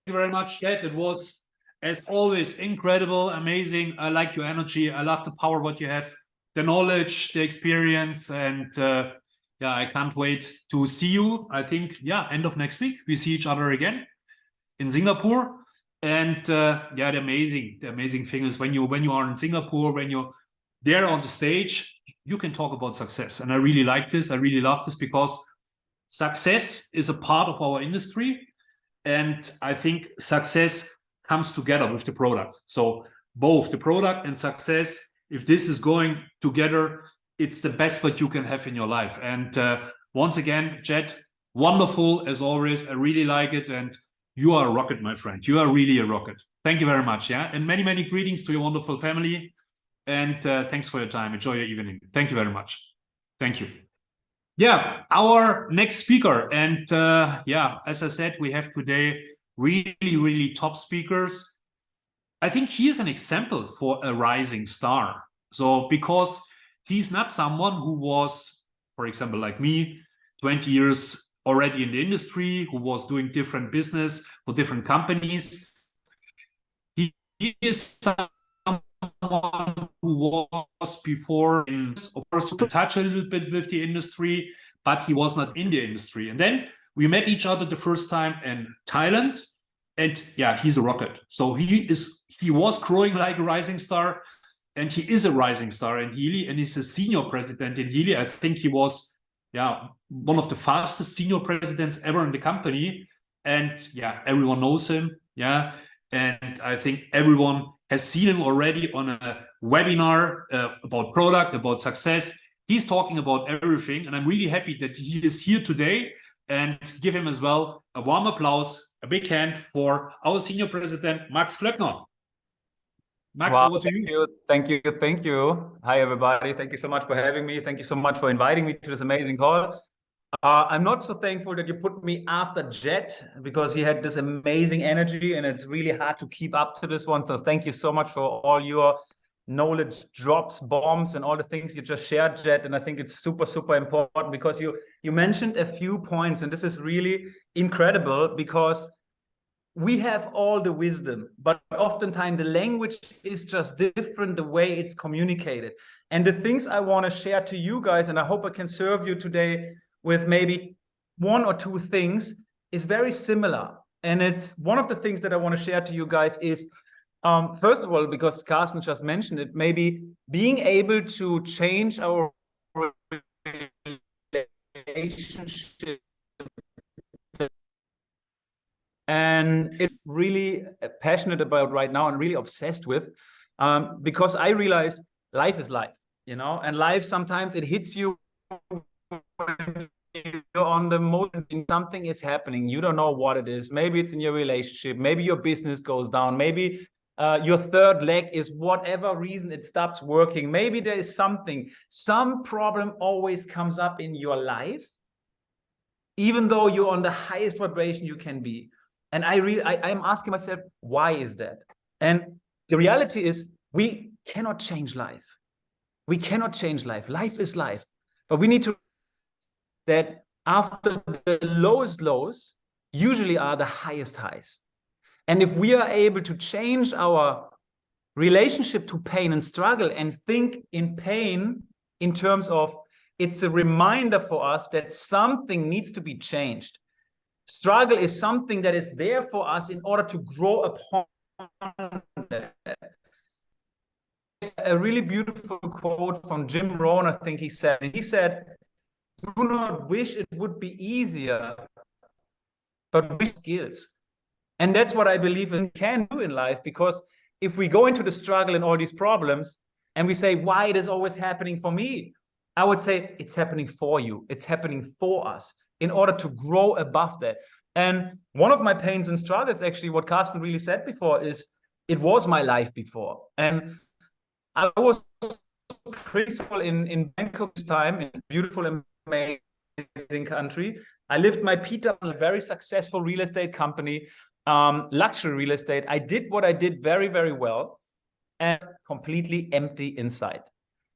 you very much, Ted. It was, as always, incredible, amazing. I like your energy. I love the power, what you have, the knowledge, the experience. And I can't wait to see you. I think, end of next week, we see each other again in Singapore. And the amazing thing is when you are in Singapore, when you're there on the stage, you can talk about success. And I really like this. I really love this because success is a part of our industry. And I think success comes together with the product. So both the product and success, if this is going together, it's the best what you can have in your life. And once again, Jet, wonderful as always. I really like it. And you are a rocket, my friend. You are really a rocket. Thank you very much. Yeah. And many greetings to your wonderful family. And thanks for your time. Enjoy your evening. Thank you very much. Thank you. Yeah, our next speaker. And as I said, we have today really top speakers. I think he is an example for a rising star. So because he's not someone who was, for example, like me, 20 years already in the industry, who was doing different business for different companies. He is someone who was before of course to touch a little bit with the industry, but he was not in the industry. And then we met each other the first time in Thailand, and he's a rocket. So he was growing like a rising star, and he is a rising star in Healy, and he's a senior president in Healy. I think he was one of the fastest senior presidents ever in the company, and everyone knows him. And I think everyone has seen him already on a webinar about product, about success. He's talking about everything, and I'm really happy that he is here today, and give him as well a warm applause, a big hand for our senior president, Max Klöckner. Max,
wow,
over to you.
Thank you. Thank you. Hi, everybody. Thank you so much for having me. Thank you so much for inviting me to this amazing call. I'm not so thankful that you put me after Jet, because he had this amazing energy and it's really hard to keep up to this one. So thank you so much for all your knowledge drops, bombs, and all the things you just shared, Jet. And I think it's super, super important, because you mentioned a few points, and this is really incredible, because we have all the wisdom, but oftentimes the language is just different, the way it's communicated. And the things I want to share to you guys, and I hope I can serve you today with maybe one or two things, is very similar. And it's one of the things that I want to share to you guys is, first of all, because Carsten just mentioned it, maybe being able to change our relationship. And it's really passionate about right now and really obsessed with, because I realize life is life, and life sometimes it hits you when you're on the moment something is happening. You don't know what it is. Maybe it's in your relationship. Maybe your business goes down. Maybe your third leg is whatever reason it stops working. Maybe there is some problem always comes up in your life, even though you're on the highest vibration you can be. And I'm asking myself, why is that? And the reality is, we cannot change life. We cannot change life. Life is life. But we need to that after the lowest lows usually are the highest highs. And if we are able to change our relationship to pain and struggle, and think in pain in terms of it's a reminder for us that something needs to be changed. Struggle is something that is there for us in order to grow upon that. A really beautiful quote from Jim Rohn, I think he said, do not wish it would be easier, but wish skills. And that's what I believe we can do in life, because if we go into the struggle and all these problems and we say, why it is always happening for me? I would say it's happening for you. It's happening for us, in order to grow above that. And one of my pains and struggles, actually, what Carsten really said before, is it was my life before. And I was principal in Bangkok this time, in a beautiful, amazing country. I lived my Peter in a very successful real estate company, luxury real estate. I did what I did very, very well, and completely empty inside.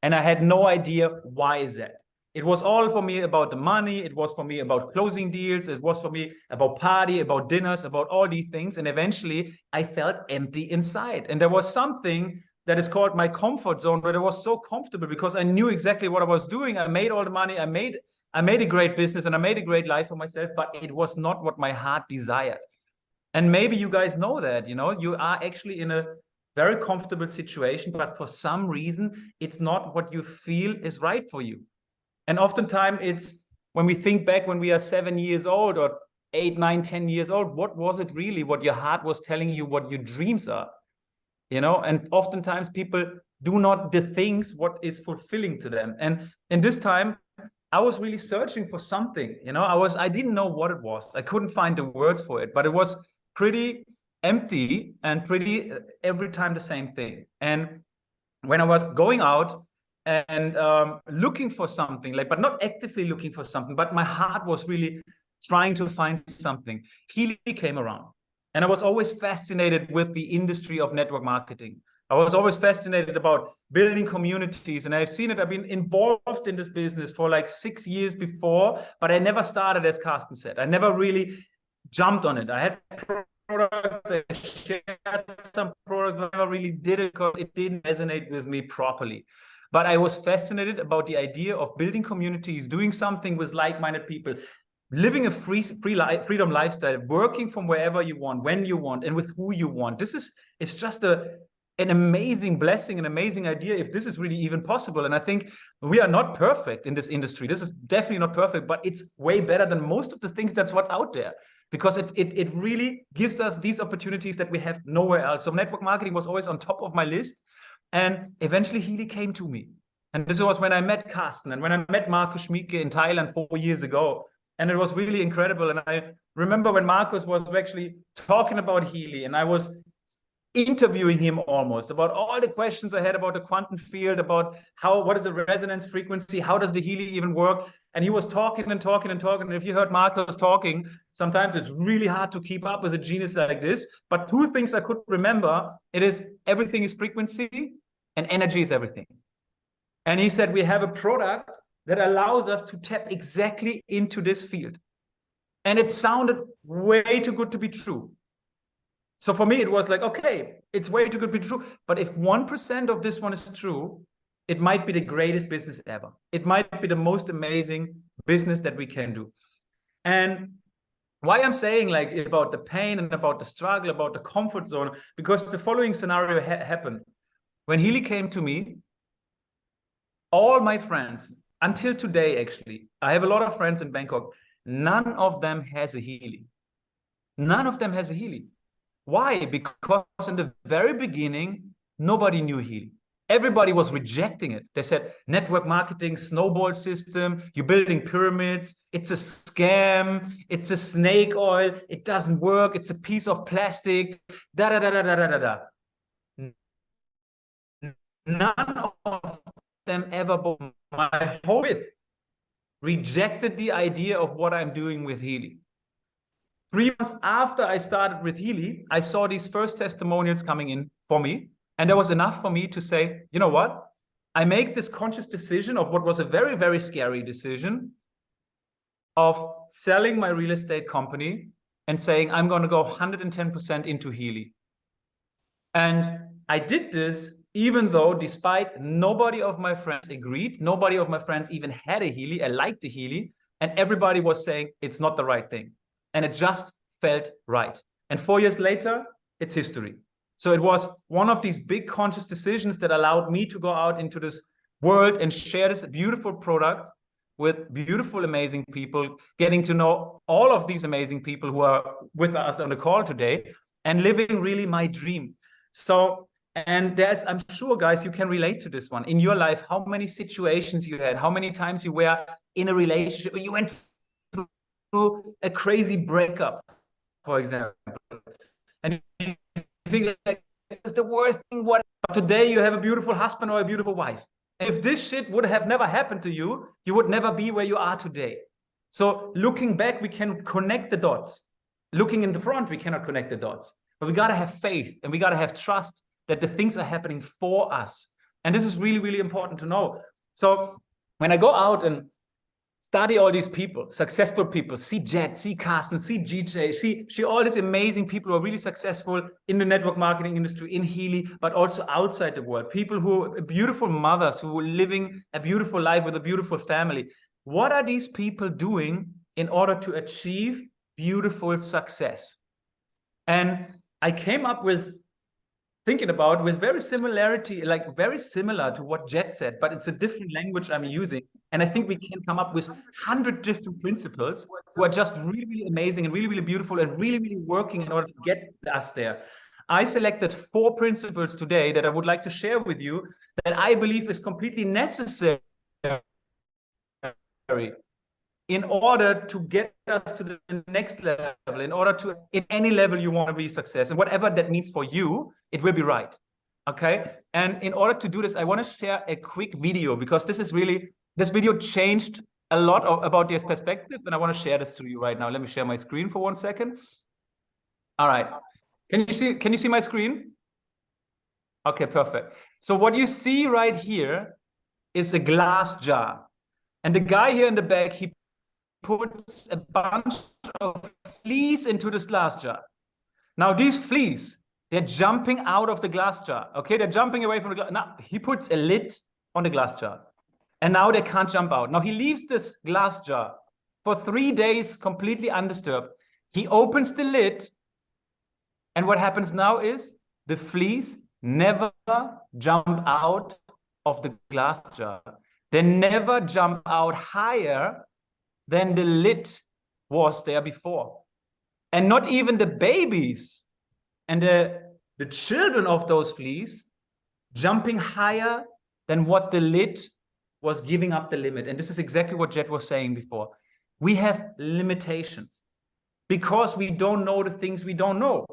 And I had no idea why is that. It was all for me about the money. It was for me about closing deals. It was for me about party, about dinners, about all these things. And eventually I felt empty inside. And there was something that is called my comfort zone, but it was so comfortable because I knew exactly what I was doing. I made all the money. I made a great business and I made a great life for myself, but it was not what my heart desired. And maybe you guys know that, you are actually in a very comfortable situation, but for some reason, it's not what you feel is right for you. And oftentimes it's when we think back when we are 7 years old or 8, 9, 10 years old, what was it really, what your heart was telling you, what your dreams are, and oftentimes people do not the things what is fulfilling to them. And in this time, I was really searching for something, I didn't know what it was. I couldn't find the words for it, but it was pretty empty and pretty every time the same thing. And when I was going out and looking for something, but not actively looking for something, but my heart was really trying to find something, Healy came around. And I was always fascinated with the industry of network marketing. I was always fascinated about building communities, and I've seen it. I've been involved in this business for like 6 years before, but I never started, as Carsten said. I never really jumped on it. I had products, I shared some products, but I never really did it because it didn't resonate with me properly. But I was fascinated about the idea of building communities, doing something with like-minded people, living a freedom lifestyle, working from wherever you want, when you want, and with who you want. It's just an amazing blessing, an amazing idea, if this is really even possible. And I think we are not perfect in this industry. This is definitely not perfect, but it's way better than most of the things that's what's out there, because it really gives us these opportunities that we have nowhere else. So network marketing was always on top of my list. And eventually Healy came to me. And this was when I met Carsten and when I met Markus Schmiedke in Thailand 4 years ago. And it was really incredible. And I remember when Markus was actually talking about Healy, and I was interviewing him almost about all the questions I had about the quantum field, about what is the resonance frequency, how does the Healy even work? And he was talking and talking and talking. And if you heard Markus talking, sometimes it's really hard to keep up with a genius like this. But two things I could remember, it is everything is frequency and energy is everything. And he said, we have a product that allows us to tap exactly into this field. And it sounded way too good to be true. So for me, it was like, okay, it's way too good to be true. But if 1% of this one is true, it might be the greatest business ever. It might be the most amazing business that we can do. And why I'm saying like about the pain and about the struggle, about the comfort zone, because the following scenario happened. When Healy came to me, all my friends, until today, actually, I have a lot of friends in Bangkok, none of them has a Healy. None of them has a Healy. Why? Because in the very beginning, nobody knew Healy. Everybody was rejecting it. They said, network marketing, snowball system, you're building pyramids, it's a scam, it's a snake oil, it doesn't work, it's a piece of plastic, da-da-da-da-da-da-da. None of them ever bought my whole with, rejected the idea of what I'm doing with Healy. 3 months after I started with Healy, I saw these first testimonials coming in for me. And that was enough for me to say, you know what? I make this conscious decision of what was a very, very scary decision of selling my real estate company and saying, I'm going to go 110% into Healy. And I did this even though, despite nobody of my friends agreed, nobody of my friends even had a Healy, I liked the Healy, and everybody was saying it's not the right thing. And it just felt right. And 4 years later, it's history. So it was one of these big conscious decisions that allowed me to go out into this world and share this beautiful product with beautiful, amazing people, getting to know all of these amazing people who are with us on the call today and living really my dream. So, and I'm sure, guys, you can relate to this one. In your life, how many situations you had, how many times you were in a relationship, you went through a crazy breakup, for example, and you think like, it's the worst thing. But today you have a beautiful husband or a beautiful wife. And if this shit would have never happened to you, you would never be where you are today. So looking back, we can connect the dots. Looking in the front, we cannot connect the dots. But we got to have faith and we got to have trust that the things are happening for us. And this is really, really important to know. So when I go out and study all these people, successful people, see Jet, see Carsten, see GJ, see all these amazing people who are really successful in the network marketing industry, in Healy, but also outside the world. People who are beautiful mothers who are living a beautiful life with a beautiful family. What are these people doing in order to achieve beautiful success? And I came up with thinking about with very similarity, like very similar to what Jet said, but it's a different language I'm using. And I think we can come up with 100 different principles who are just really, really amazing and really, really beautiful and really, really working in order to get us there. I selected 4 principles today that I would like to share with you that I believe is completely necessary in order to get us to the next level, in order to, in any level you want to be success, and whatever that means for you, it will be right. Okay. And in order to do this, I want to share a quick video because this video changed a lot about this perspective. And I want to share this to you right now. Let me share my screen for 1 second. All right. Can you see my screen? Okay, perfect. So what you see right here is a glass jar. And the guy here in the back, he puts a bunch of fleas into this glass jar. Now these fleas, they're jumping out of the glass jar. Okay, they're jumping away from the glass. Now he puts a lid on the glass jar. And now they can't jump out. Now he leaves this glass jar for 3 days completely undisturbed. He opens the lid. And what happens now is the fleas never jump out of the glass jar. They never jump out higher than the lid was there before. And not even the babies and the children of those fleas jumping higher than what the lid was giving up the limit. And this is exactly what Jet was saying before. We have limitations because we don't know the things we don't know.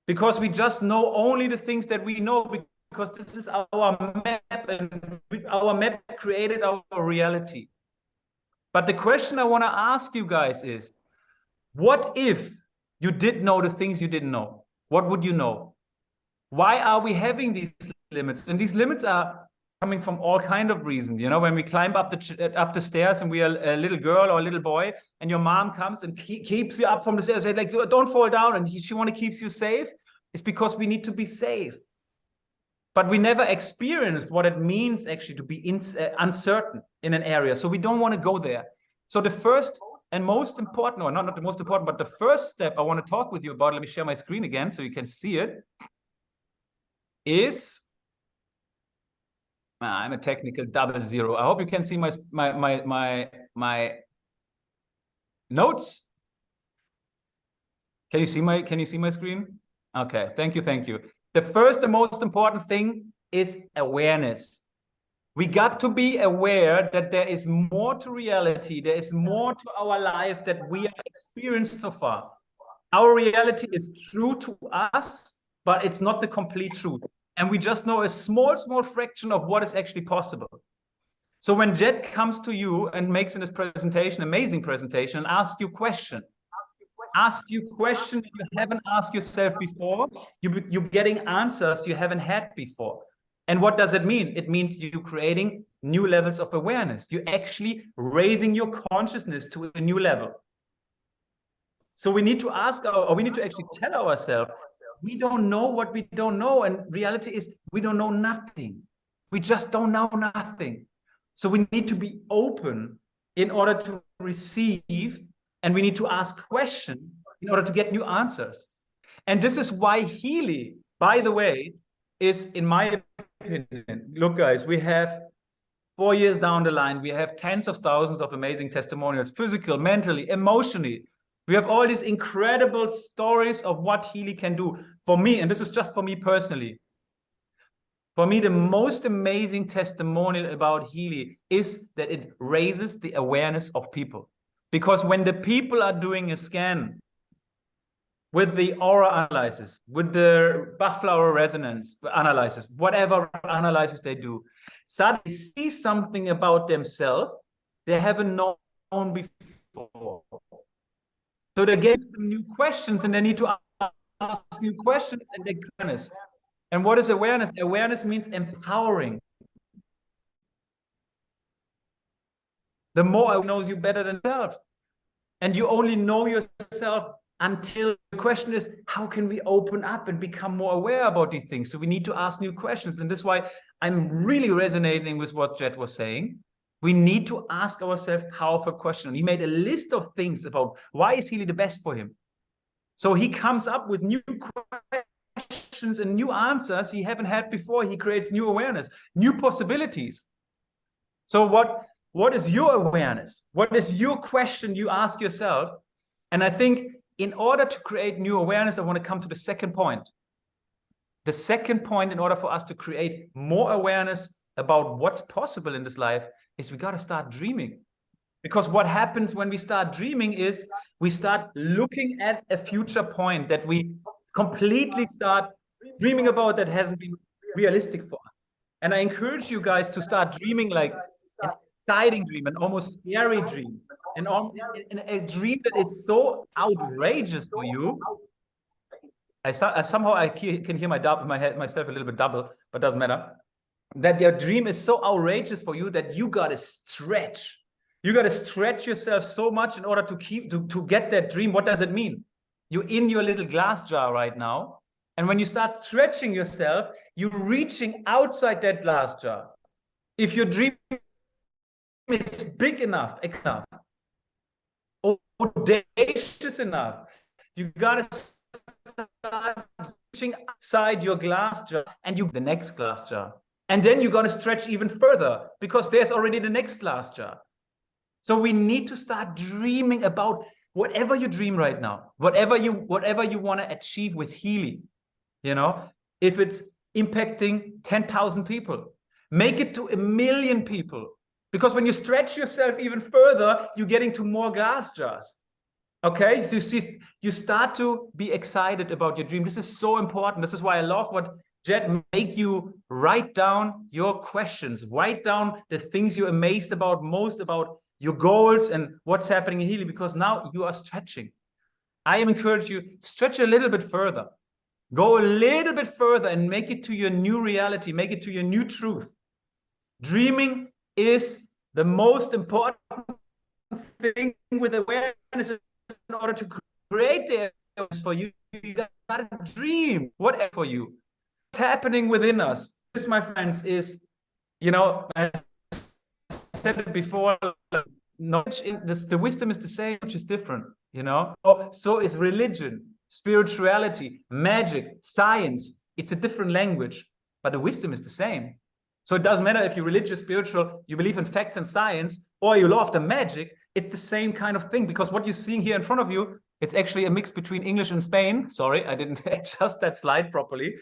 Because we just know only the things that we know, because this is our map, and our map created our reality. But the question I want to ask you guys is, what if you did know the things you didn't know? What would you know? Why are we having these limits? And these limits are coming from all kinds of reasons. You know, when we climb up the stairs and we are a little girl or a little boy, and your mom comes and keeps you up from the stairs, like, don't fall down, and she want to keep you safe, it's because we need to be safe. But we never experienced what it means actually to be uncertain in an area. So we don't want to go there. So the first and most important, or not the most important, but the first step I want to talk with you about, let me share my screen again so you can see it, is, I'm a technical 00. I hope you can see my notes. Can you see my screen? Okay, thank you. The first and most important thing is awareness. We got to be aware that there is more to reality. There is more to our life that we have experienced so far. Our reality is true to us, but it's not the complete truth. And we just know a small fraction of what is actually possible. So when Jet comes to you and makes in this presentation, amazing presentation, and asks you question you haven't asked yourself before, you're getting answers you haven't had before. And what does it mean? It means you're creating new levels of awareness. You're actually raising your consciousness to a new level. So we need to we need to actually tell ourselves, we don't know what we don't know. And reality is we don't know nothing. We just don't know nothing. So we need to be open in order to receive, and we need to ask questions in order to get new answers. And this is why Healy, by the way, is, in my opinion, look guys, we have 4 years down the line, we have tens of thousands of amazing testimonials, physical, mentally, emotionally. We have all these incredible stories of what Healy can do. For me, and this is just for me personally, for me, the most amazing testimonial about Healy is that it raises the awareness of people. Because when the people are doing a scan with the aura analysis, with the Bach-Flower resonance analysis, whatever analysis they do, suddenly see something about themselves they haven't known before. So they get them new questions, and they need to ask new questions, and they awareness. And what is awareness? Awareness means empowering. The more I knows you better than yourself. And you only know yourself until the question is, how can we open up and become more aware about these things? So we need to ask new questions. And this is why I'm really resonating with what Jet was saying. We need to ask ourselves powerful questions. He made a list of things about why is Healy the best for him. So he comes up with new questions and new answers he haven't had before. He creates new awareness, new possibilities. So what is your awareness? What is your question you ask yourself? And I think in order to create new awareness, I want to come to the second point. The second point, in order for us to create more awareness about what's possible in this life, is we got to start dreaming. Because what happens when we start dreaming is we start looking at a future point that we completely start dreaming about that hasn't been realistic for us. And I encourage you guys to start dreaming like an exciting dream, an almost scary dream, and a dream that is so outrageous for you. Somehow I can hear myself a little bit double, but doesn't matter. That your dream is so outrageous for you that you got to stretch. You got to stretch yourself so much in order to get that dream. What does it mean? You're in your little glass jar right now. And when you start stretching yourself, you're reaching outside that glass jar. If your dream is big enough, audacious enough, you got to start reaching outside your glass jar and the next glass jar. And then you're going to stretch even further because there's already the next glass jar. So we need to start dreaming about whatever you dream right now, whatever you want to achieve with Healy. You know, if it's impacting 10,000 people, Make it to 1 million people. Because when you stretch yourself even further, you're getting to more glass jars. Okay, so you start to be excited about your dream. This is so important. This is why I love what Jet make you write down your questions, write down the things you're amazed about most about your goals and what's happening in Healy, because now you are stretching. I encourage you, stretch a little bit further. Go a little bit further and make it to your new reality, make it to your new truth. Dreaming is the most important thing with awareness. In order to create the awareness for you, you gotta dream whatever for you. What's happening within us, this, my friends, is, you know, I said it before, knowledge the wisdom is the same, which is different, you know. So is religion, spirituality, magic, science. It's a different language, but the wisdom is the same. So it doesn't matter if you're religious, spiritual, you believe in facts and science, or you love the magic. It's the same kind of thing, because what you're seeing here in front of you, it's actually a mix between English and Spain. Sorry, I didn't adjust that slide properly.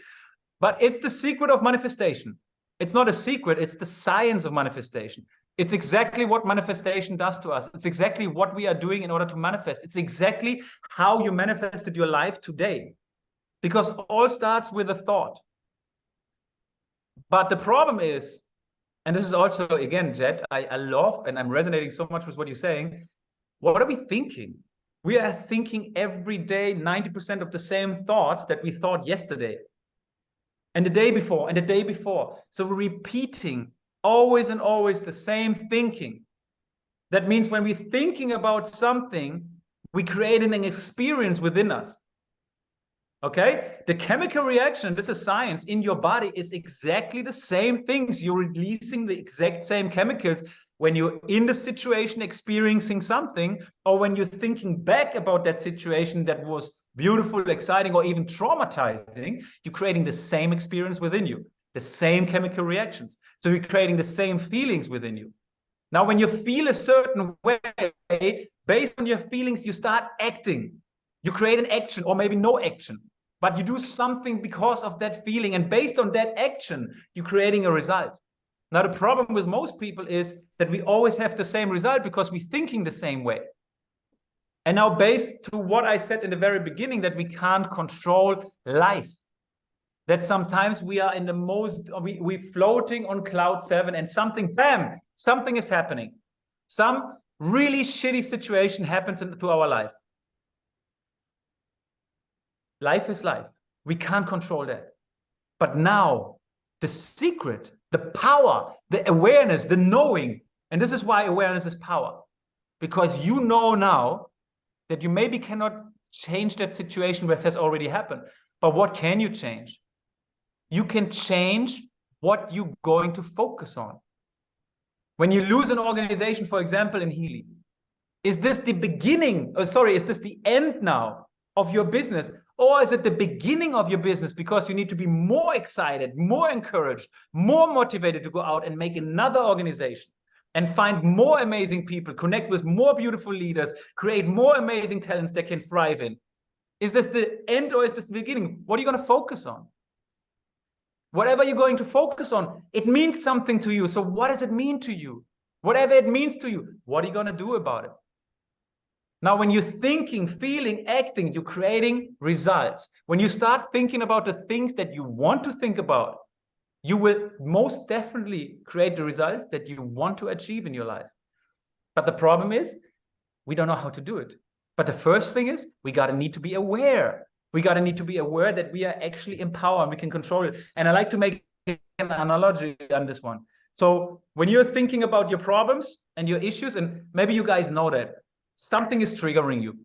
But it's the secret of manifestation. It's not a secret, it's the science of manifestation. It's exactly what manifestation does to us. It's exactly what we are doing in order to manifest. It's exactly how you manifested your life today. Because all starts with a thought. But the problem is, and this is also, again, Jet, I love, and I'm resonating so much with what you're saying. What are we thinking? We are thinking every day 90% of the same thoughts that we thought yesterday, and the day before, and the day before. So we're repeating always and always the same thinking. That means when we're thinking about something, we create an experience within us. Okay, the chemical reaction, this is science, in your body is exactly the same things. You're releasing the exact same chemicals when you're in the situation experiencing something, or when you're thinking back about that situation that was beautiful, exciting, or even traumatizing. You're creating the same experience within you, the same chemical reactions. So you're creating the same feelings within you. Now, when you feel a certain way, based on your feelings, you start acting. You create an action, or maybe no action. But you do something because of that feeling, and based on that action, you're creating a result. Now, the problem with most people is that we always have the same result because we're thinking the same way. And now, based to what I said in the very beginning, that we can't control life, that sometimes we are in the most, we're floating on cloud 7, and something, bam, something is happening. Some really shitty situation happens into our life. Life is life. We can't control that. But now, the secret, the power, the awareness, the knowing, and this is why awareness is power. Because you know now that you maybe cannot change that situation that has already happened. But what can you change? You can change what you're going to focus on. When you lose an organization, for example, in Healy, is this the beginning, is this the end now of your business? Or is it the beginning of your business because you need to be more excited, more encouraged, more motivated to go out and make another organization and find more amazing people, connect with more beautiful leaders, create more amazing talents that can thrive in? Is this the end, or is this the beginning? What are you going to focus on? Whatever you're going to focus on, it means something to you. So what does it mean to you? Whatever it means to you, what are you going to do about it? Now, when you're thinking, feeling, acting, you're creating results. When you start thinking about the things that you want to think about, you will most definitely create the results that you want to achieve in your life. But the problem is, we don't know how to do it. But the first thing is, we need to be aware. We need to be aware that we are actually in power and we can control it. And I like to make an analogy on this one. So when you're thinking about your problems and your issues, and maybe you guys know that, something is triggering you.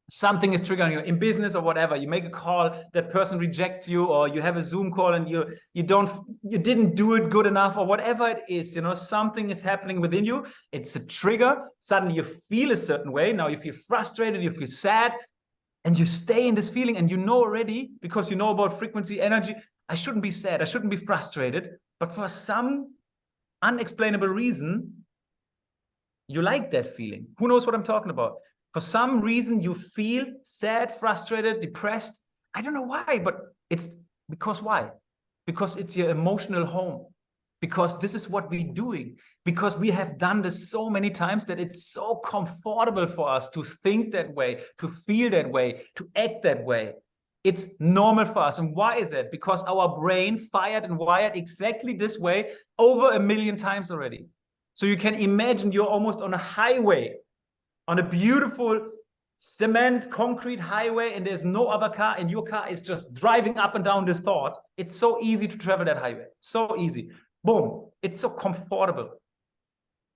Something is triggering you in business or whatever. You make a call, that person rejects you, or you have a Zoom call and you didn't do it good enough, or whatever it is, you know, something is happening within you. It's a trigger. Suddenly you feel a certain way. Now you feel frustrated, you feel sad, and you stay in this feeling, and you know already, because you know about frequency, energy, I shouldn't be sad, I shouldn't be frustrated, but for some unexplainable reason, you like that feeling. Who knows what I'm talking about? For some reason, you feel sad, frustrated, depressed. I don't know why, but it's because why? Because it's your emotional home. because this is what we're doing, because we have done this so many times that it's so comfortable for us to think that way, to feel that way, to act that way. It's normal for us. And why is that? Because our brain fired and wired exactly this way over 1 million times already. So you can imagine you're almost on a highway, on a beautiful cement, concrete highway, and there's no other car, and your car is just driving up and down this thought. It's so easy to travel that highway. So easy. Boom. It's so comfortable.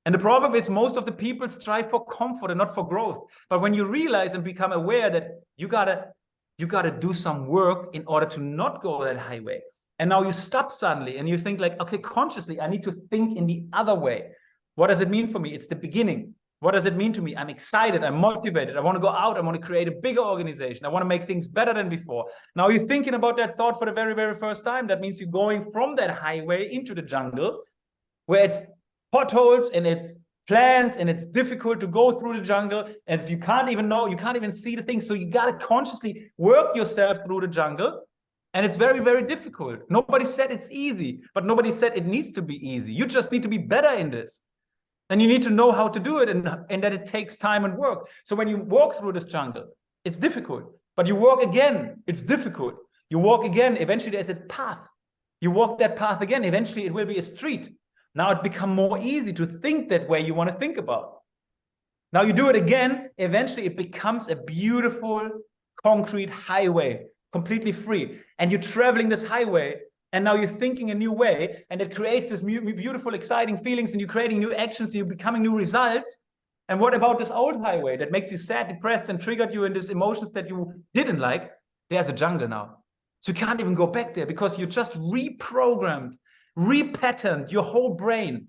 And the problem is most of the people strive for comfort and not for growth. But when you realize and become aware that you gotta do some work in order to not go that highway. And now you stop suddenly and you think like, okay, consciously, I need to think in the other way. What does it mean for me? It's the beginning. What does it mean to me? I'm excited. I'm motivated. I want to go out. I want to create a bigger organization. I want to make things better than before. Now you're thinking about that thought for the very, very first time. That means you're going from that highway into the jungle where it's potholes and it's plants and it's difficult to go through the jungle as you can't even see the things. So you got to consciously work yourself through the jungle. And it's very, very difficult. Nobody said it's easy, but nobody said it needs to be easy. You just need to be better in this. And you need to know how to do it and that it takes time and work. So when you walk through this jungle, it's difficult. But you walk again, it's difficult. You walk again, eventually there's a path. You walk that path again, eventually it will be a street. Now it becomes more easy to think that way you want to think about. Now you do it again, eventually it becomes a beautiful concrete highway, completely free. And you're traveling this highway, and now you're thinking a new way, and it creates this beautiful, exciting feelings, and you're creating new actions, and you're becoming new results. And what about this old highway that makes you sad, depressed, and triggered you in these emotions that you didn't like? There's a jungle now. So you can't even go back there because you just reprogrammed, repatterned your whole brain.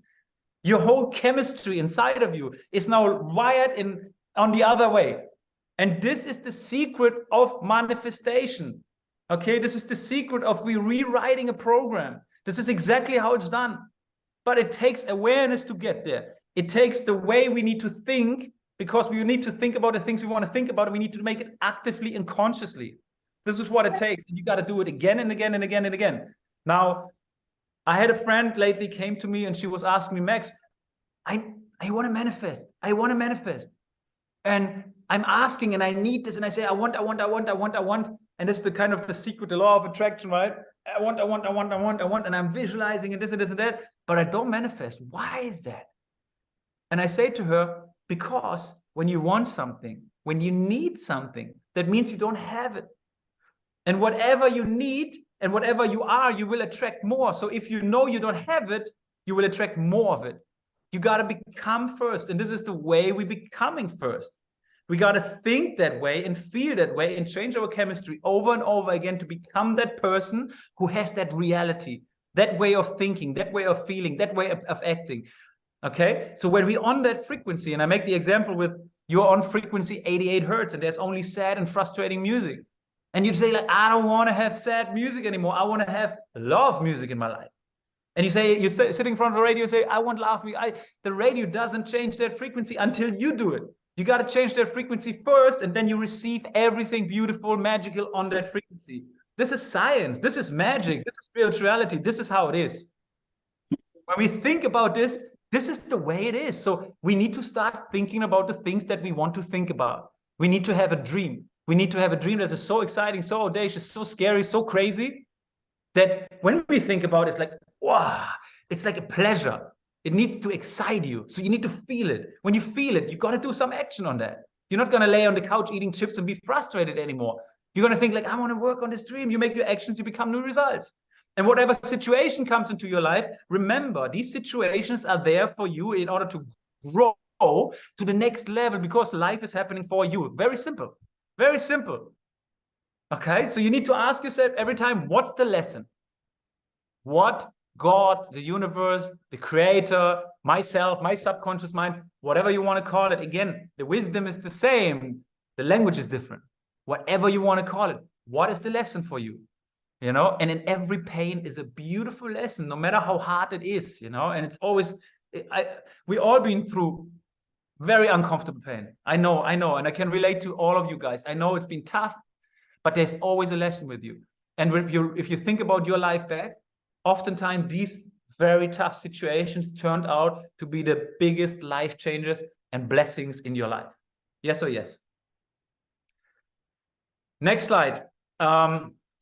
Your whole chemistry inside of you is now wired on the other way. And this is the secret of manifestation. Okay, this is the secret of rewriting a program. This is exactly how it's done. But it takes awareness to get there. It takes the way we need to think, because we need to think about the things we want to think about, and we need to make it actively and consciously. This is what it takes. And you got to do it again and again and again and again. Now, I had a friend lately came to me and she was asking me, Max, I want to manifest. I want to manifest. And I'm asking and I need this. And I say, I want. And it's the kind of the secret, the law of attraction, right? I want. And I'm visualizing and this and this and that, but I don't manifest. Why is that? And I say to her, because when you want something, when you need something, that means you don't have it. And whatever you need and whatever you are, you will attract more. So if you know you don't have it, you will attract more of it. You got to become first. And this is the way we're becoming first. We got to think that way and feel that way and change our chemistry over and over again to become that person who has that reality, that way of thinking, that way of feeling, that way of acting. Okay? So when we're on that frequency, and I make the example with you're on frequency 88 hertz and there's only sad and frustrating music. And you'd say like, I don't want to have sad music anymore. I want to have love music in my life. And you say, you're sitting in front of the radio and say, I want love music. The radio doesn't change that frequency until you do it. You got to change that frequency first, and then you receive everything beautiful, magical on that frequency. This is science. This is magic. This is spirituality. This is how it is. When we think about this, this is the way it is. So we need to start thinking about the things that we want to think about. We need to have a dream. We need to have a dream that is so exciting, so audacious, so scary, so crazy, that when we think about it, it's like, wow, it's like a pleasure. It needs to excite you. So you need to feel it. When you feel it, you got to do some action on that. You're not going to lay on the couch eating chips and be frustrated anymore. You're going to think like, I want to work on this dream. You make your actions, you become new results. And whatever situation comes into your life, remember, these situations are there for you in order to grow to the next level, because life is happening for you. Very simple. Very simple. Okay, so you need to ask yourself every time, what's the lesson? What God, the universe, the creator, myself, my subconscious mind, whatever you want to call it. Again, the wisdom is the same. The language is different. Whatever you want to call it. What is the lesson for you? You know, and in every pain is a beautiful lesson, no matter how hard it is, you know, and it's always, we all been through very uncomfortable pain. I know, and I can relate to all of you guys. I know it's been tough, but there's always a lesson with you. And if you think about your life back, oftentimes these very tough situations turned out to be the biggest life changes and blessings in your life. Yes or yes? Next slide.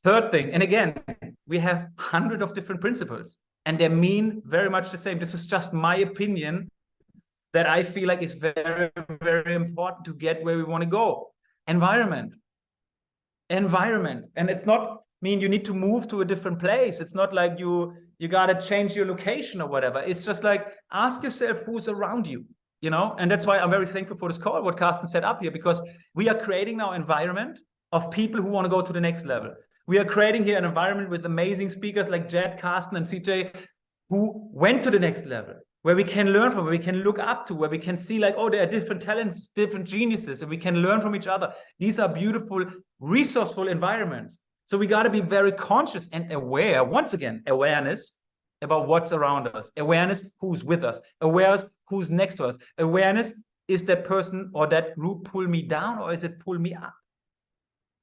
Third thing, and again, we have hundreds of different principles, and they mean very much the same. This is just my opinion that I feel like is very, very important to get where we want to go. Environment. And it's not mean you need to move to a different place. It's not like you got to change your location or whatever. It's just like, ask yourself who's around you, you know? And that's why I'm very thankful for this call, what Carsten set up here, because we are creating now an environment of people who want to go to the next level. We are creating here an environment with amazing speakers like Jed, Carsten, and CJ, who went to the next level, where we can learn from, where we can look up to, where we can see like, oh, there are different talents, different geniuses, and we can learn from each other. These are beautiful, resourceful environments. So we got to be very conscious and aware, once again, awareness about what's around us, awareness who's with us, awareness who's next to us, awareness, is that person or that group pull me down or is it pull me up?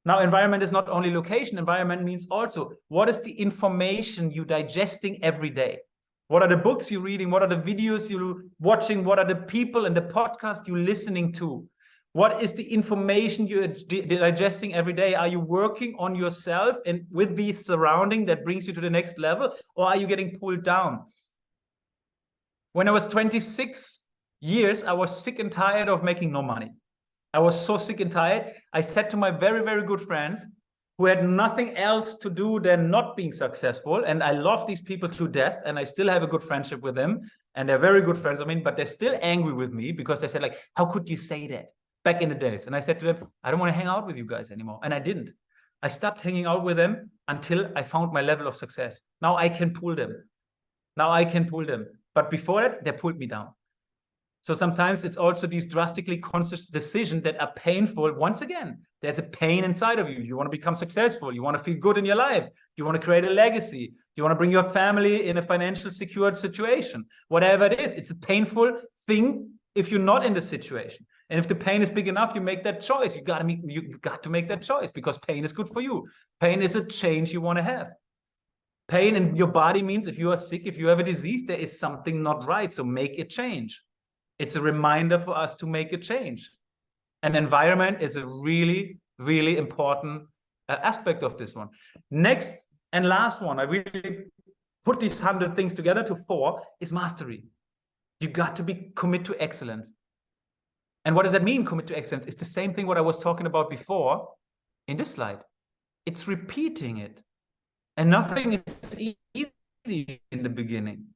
Now, environment is not only location. Environment means also, what is the information you digesting every day? What are the books you're reading? What are the videos you're watching? What are the people and the podcast you're listening to? What is the information you're digesting every day? Are you working on yourself and with the surrounding that brings you to the next level? Or are you getting pulled down? When I was 26 years, I was sick and tired of making no money. I was so sick and tired. I said to my very, very good friends who had nothing else to do than not being successful. And I love these people to death. And I still have a good friendship with them. And they're very good friends of mine, but they're still angry with me because they said like, how could you say that back in the days? And I said to them, I don't want to hang out with you guys anymore. And I didn't. I stopped hanging out with them until I found my level of success. Now I can pull them. But before that, they pulled me down. So sometimes it's also these drastically conscious decisions that are painful. Once again, there's a pain inside of you. You want to become successful. You want to feel good in your life. You want to create a legacy. You want to bring your family in a financial secured situation. Whatever it is, it's a painful thing if you're not in the situation. And if the pain is big enough, you make that choice. You got to make that choice because pain is good for you. Pain is a change you want to have. Pain in your body means if you are sick, if you have a disease, there is something not right. So make a change. It's a reminder for us to make a change. And environment is a really, really important aspect of this one. Next and last one, I really put these 100 things together to 4, is mastery. You got to be commit to excellence. And what does that mean, commit to excellence? It's the same thing what I was talking about before in this slide. It's repeating it. And nothing is easy in the beginning.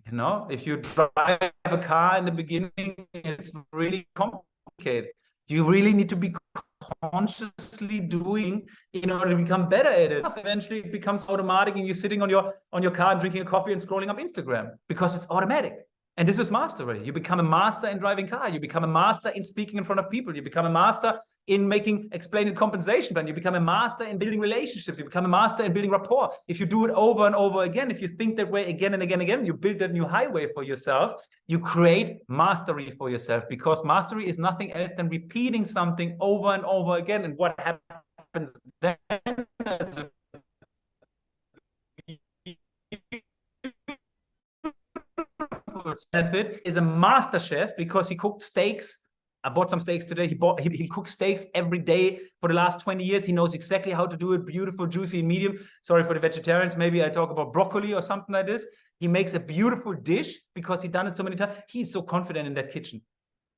You know, if you drive a car in the beginning, it's really complicated. You really need to be consciously doing in order to become better at it. Eventually, it becomes automatic, and you're sitting on your car and drinking a coffee and scrolling up Instagram because it's automatic. And this is mastery. You become a master in driving car. You become a master in speaking in front of people. You become a master in explaining compensation plan. You become a master in building relationships. You become a master in building rapport. If you do it over and over again, if you think that way again and again and again, you build that new highway for yourself. You create mastery for yourself, because mastery is nothing else than repeating something over and over again. And what happens then benefit is a master chef, because he cooked steaks. I bought some steaks today. He cooks steaks every day for the last 20 years. He knows exactly how to do it. Beautiful, juicy, and medium. Sorry for the vegetarians. Maybe I talk about broccoli or something like this. He makes a beautiful dish because he's done it so many times. He's so confident in that kitchen.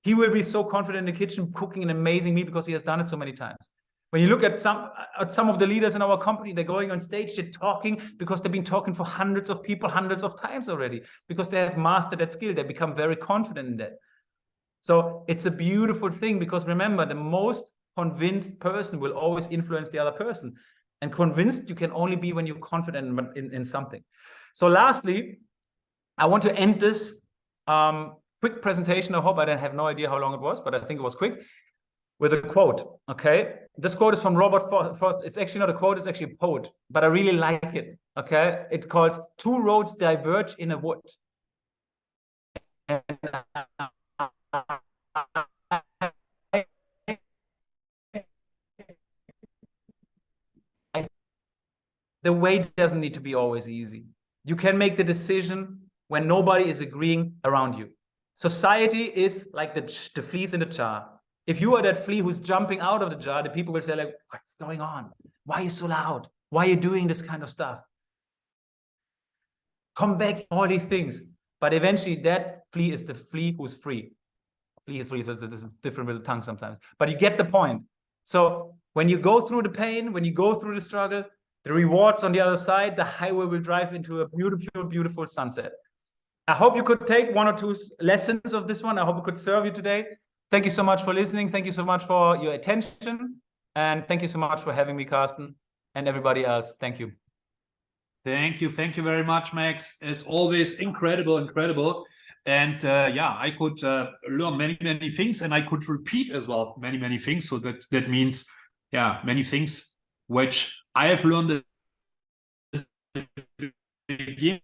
He will be so confident in the kitchen cooking an amazing meal because he has done it so many times. When you look at some of the leaders in our company, they're going on stage, they're talking because they've been talking for hundreds of people, hundreds of times already, because they have mastered that skill. They become very confident in that. So it's a beautiful thing, because remember, the most convinced person will always influence the other person. And convinced you can only be when you're confident in something. So lastly, I want to end this quick presentation. I hope I have no idea how long it was, but I think it was quick, with a quote. Okay, this quote is from Robert Frost. It's actually not a quote, it's actually a poet, but I really like it. Okay, it calls "Two roads diverge in a wood." And the way doesn't need to be always easy. You can make the decision when nobody is agreeing around you. Society is like the fleas in the jar. If you are that flea who's jumping out of the jar, the people will say like, what's going on? Why are you so loud? Why are you doing this kind of stuff? Come back, all these things. But eventually that flea is the flea who's free. Flea is free, so there's a different with the tongue sometimes. But you get the point. So when you go through the pain, when you go through the struggle, the rewards on the other side, the highway will drive into a beautiful, beautiful sunset. I hope you could take 1 or 2 lessons of this one. I hope it could serve you today. Thank you so much for listening. Thank you so much for your attention. And thank you so much for having me, Carsten, and everybody else. Thank you.
Thank you very much, Max. As always, incredible. And yeah, I could learn many things, and I could repeat as well many things. So that means, yeah, many things which I have learned at the beginning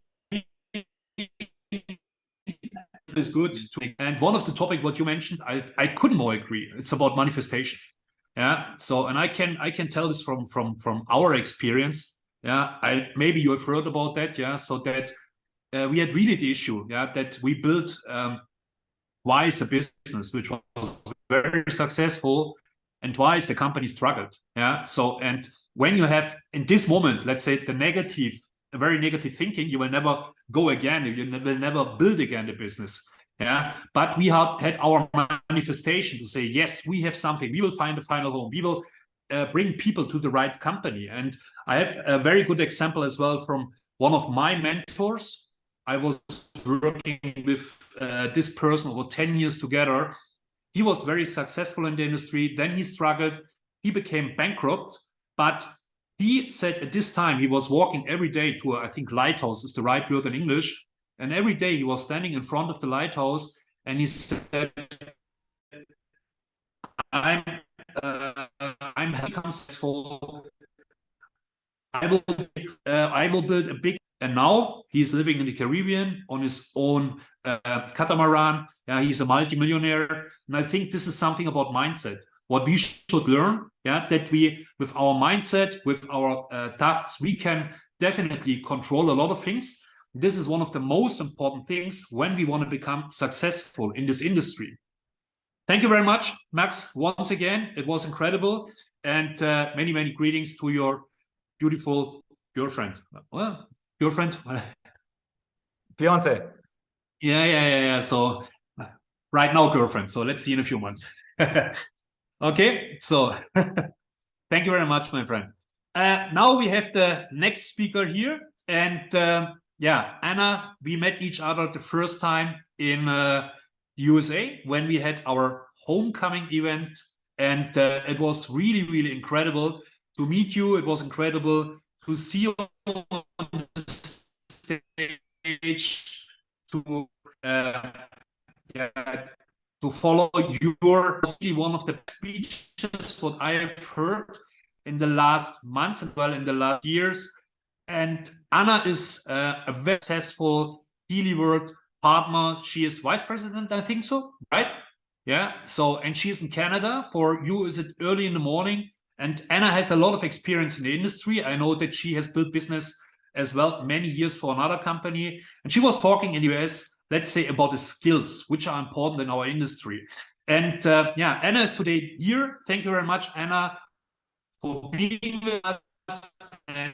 is good. And one of the topic what you mentioned, I couldn't more agree. It's about manifestation. Yeah. So, and I can tell this from our experience. Yeah, maybe you have heard about that. Yeah, so that we had really the issue. Yeah, that we built Wise a business which was very successful, and Wise the company struggled. Yeah, so and when you have in this moment, let's say a very negative thinking, you will never go again. You will never build again the business. Yeah, but we had our manifestation to say yes, we have something. We will find a final home. We will bring people to the right company. And I have a very good example as well from one of my mentors. I was working with this person over 10 years together. He was very successful in the industry. Then he struggled. He became bankrupt. But he said at this time, he was walking every day to, I think lighthouse is the right word in English. And every day he was standing in front of the lighthouse and he said, I'm successful. I will build a big. And now he's living in the Caribbean on his own catamaran. Yeah, he's a multimillionaire. And I think this is something about mindset. What we should learn, yeah, that we, with our mindset, with our tasks, we can definitely control a lot of things. This is one of the most important things when we want to become successful in this industry. Thank you very much, Max. Once again, it was incredible. And many greetings to your beautiful girlfriend. Well, girlfriend?
Fiance.
Yeah. So right now, girlfriend. So let's see in a few months. Okay, so thank you very much, my friend. Now we have the next speaker here. And yeah, Anna, we met each other the first time in USA when we had our homecoming event. And it was really incredible to meet you. It was incredible to see you on the stage, to follow your one of the speeches what I have heard in the last months as well in the last years. And Anna is a very successful Healy World partner. She is vice president, I think so, right? Yeah. So, and she is in Canada. For you, is it early in the morning? And Anna has a lot of experience in the industry. I know that she has built business as well many years for another company. And she was talking in the US, let's say, about the skills which are important in our industry. And yeah, Anna is today here. Thank you very much, Anna, for being with us. And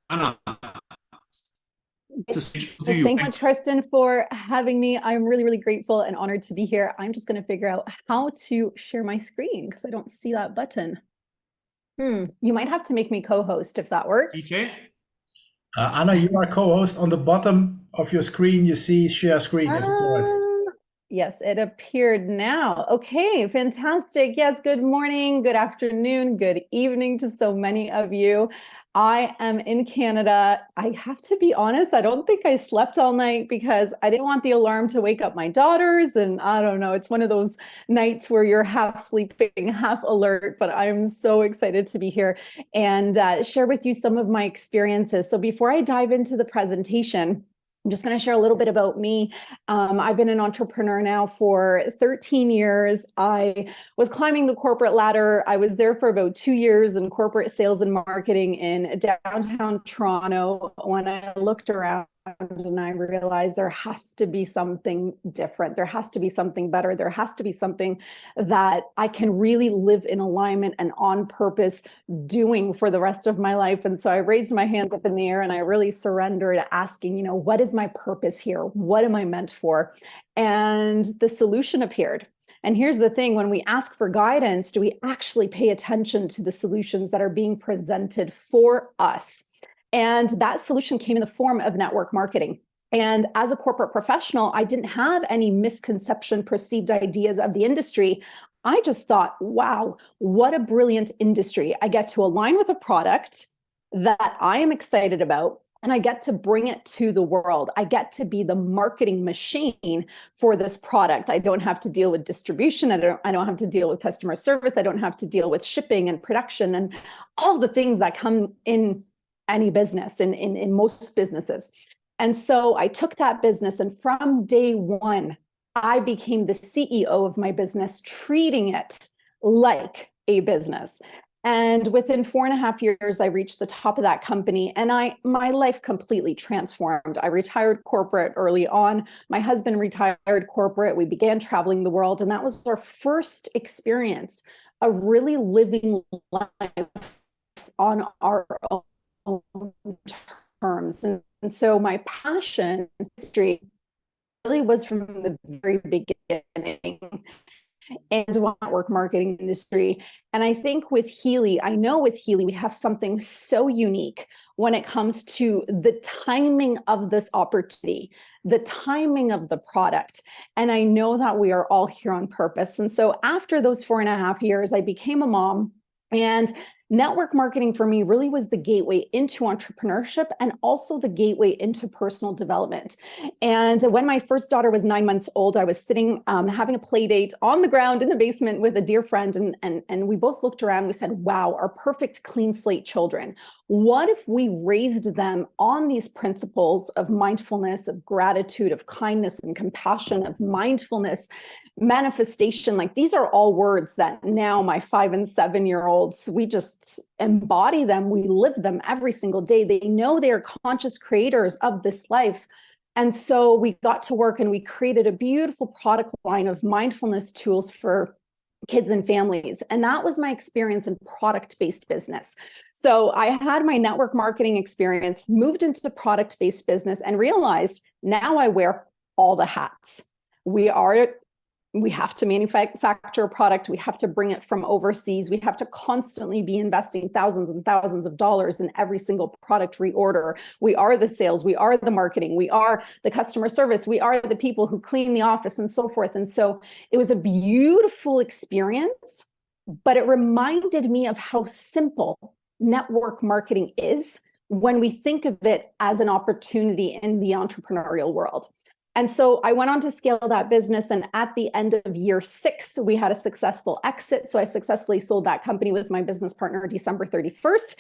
Anna,
Thank you much, Carsten, for having me. I'm really grateful and honored to be here. I'm just going to figure out how to share my screen because I don't see that button. You might have to make me co-host if that works.
Okay.
Anna, you are co-host. On the bottom of your screen, you see share screen.
Yes, it appeared now. Okay, fantastic. Yes, good morning, good afternoon, good evening to so many of you. I am in Canada. I have to be honest, I don't think I slept all night because I didn't want the alarm to wake up my daughters. And I don't know, it's one of those nights where you're half sleeping, half alert, but I'm so excited to be here and share with you some of my experiences. So before I dive into the presentation, I'm just going to share a little bit about me. I've been an entrepreneur now for 13 years. I was climbing the corporate ladder. I was there for about 2 years in corporate sales and marketing in downtown Toronto. When I looked around, and I realized there has to be something different. There has to be something better. There has to be something that I can really live in alignment and on purpose doing for the rest of my life. And so I raised my hands up in the air and I really surrendered, asking, what is my purpose here? What am I meant for? And the solution appeared. And here's the thing, when we ask for guidance, do we actually pay attention to the solutions that are being presented for us? And that solution came in the form of network marketing. And as a corporate professional, I didn't have any misconception, perceived ideas of the industry. I just thought, wow, what a brilliant industry. I get to align with a product that I am excited about, and I get to bring it to the world. I get to be the marketing machine for this product. I don't have to deal with distribution. I don't have to deal with customer service. I don't have to deal with shipping and production and all the things that come in any business, in most businesses. And so I took that business, and from day one, I became the CEO of my business, treating it like a business. And within 4.5 years, I reached the top of that company, and my life completely transformed. I retired corporate early on. My husband retired corporate. We began traveling the world, and that was our first experience of really living life on our own terms. And so my passion history really was from the very beginning and network marketing industry. And I think with Healy, we have something so unique when it comes to the timing of this opportunity, the timing of the product. And I know that we are all here on purpose. And so after those 4.5 years, I became a mom, and network marketing for me really was the gateway into entrepreneurship and also the gateway into personal development. And when my first daughter was 9 months old, I was sitting having a play date on the ground in the basement with a dear friend. And we both looked around. We said, wow, our perfect clean slate children. What if we raised them on these principles of mindfulness, of gratitude, of kindness and compassion, of mindfulness, manifestation? Like, these are all words that now my 5 and 7-year-olds, we just embody them. We live them every single day. They know they are conscious creators of this life. And so we got to work and we created a beautiful product line of mindfulness tools for kids and families. And that was my experience in product-based business. So I had my network marketing experience, moved into product-based business, and realized now I wear all the hats. We have to manufacture a product. We have to bring it from overseas. We have to constantly be investing thousands and thousands of dollars in every single product reorder. We are the sales. We are the marketing. We are the customer service. We are the people who clean the office and so forth. And so it was a beautiful experience, but it reminded me of how simple network marketing is when we think of it as an opportunity in the entrepreneurial world. And so I went on to scale that business. And at the end of year 6, we had a successful exit. So I successfully sold that company with my business partner December 31st.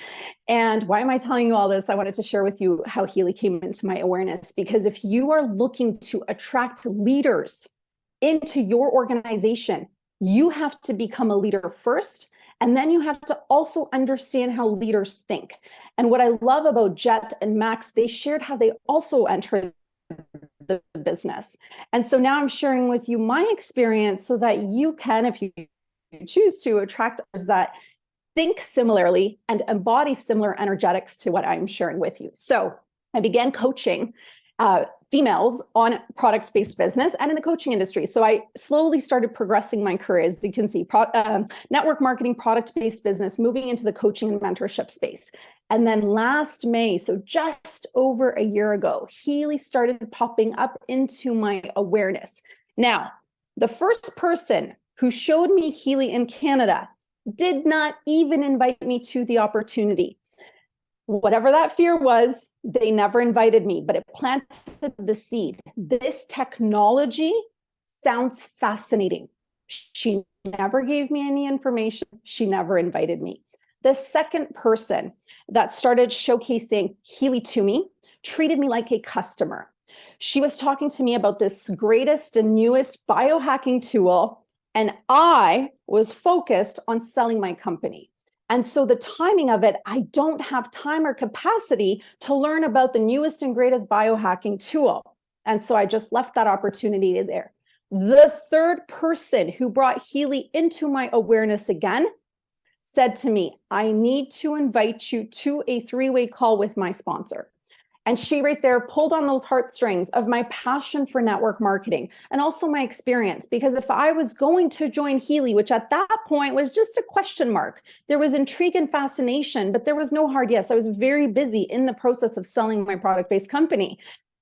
And why am I telling you all this? I wanted to share with you how Healy came into my awareness, because if you are looking to attract leaders into your organization, you have to become a leader first. And then you have to also understand how leaders think. And what I love about Jet and Max, they shared how they also entered the business. And so now I'm sharing with you my experience so that you can, if you choose to, attract others that think similarly and embody similar energetics to what I'm sharing with you. So I began coaching females on product-based business and in the coaching industry. So I slowly started progressing my career, as you can see, network marketing, product-based business, moving into the coaching and mentorship space. And then last May, so just over a year ago, Healy started popping up into my awareness. Now, the first person who showed me Healy in Canada did not even invite me to the opportunity. Whatever that fear was, they never invited me, but it planted the seed. This technology sounds fascinating. She never gave me any information. She never invited me. The second person that started showcasing Healy to me treated me like a customer. She was talking to me about this greatest and newest biohacking tool, and I was focused on selling my company. And so the timing of it, I don't have time or capacity to learn about the newest and greatest biohacking tool. And so I just left that opportunity there. The third person who brought Healy into my awareness again said to me, I need to invite you to a 3-way call with my sponsor. And she right there pulled on those heartstrings of my passion for network marketing and also my experience. Because if I was going to join Healy, which at that point was just a question mark, there was intrigue and fascination, but there was no hard yes. I was very busy in the process of selling my product-based company.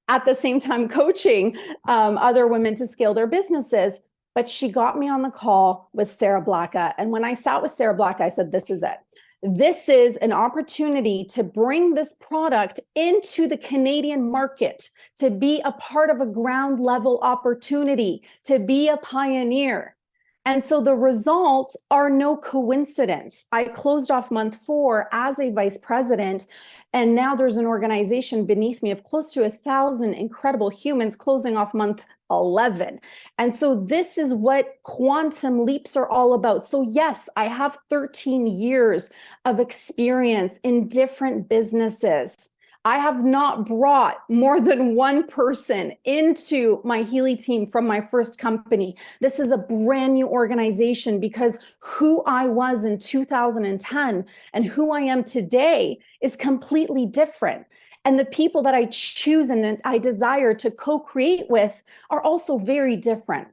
At the same time, coaching other women to scale their businesses. But she got me on the call with Sarah Blacka. And when I sat with Sarah Blacka, I said, this is it. This is an opportunity to bring this product into the Canadian market, to be a part of a ground level opportunity, to be a pioneer. And so the results are no coincidence. I closed off month 4 as a vice president, and now there's an organization beneath me of close to 1,000 incredible humans closing off month 11. And so this is what quantum leaps are all about. So yes, I have 13 years of experience in different businesses. I have not brought more than one person into my Healy team from my first company. This is a brand new organization because who I was in 2010 and who I am today is completely different. And the people that I choose and I desire to co-create with are also very different.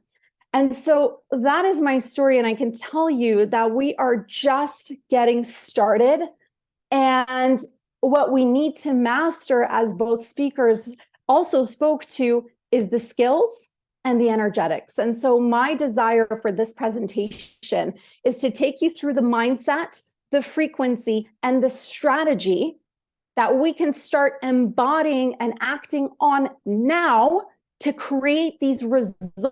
And so that is my story. And I can tell you that we are just getting started. And what we need to master, as both speakers also spoke to, is the skills and the energetics. And so my desire for this presentation is to take you through the mindset, the frequency, and the strategy that we can start embodying and acting on now to create these results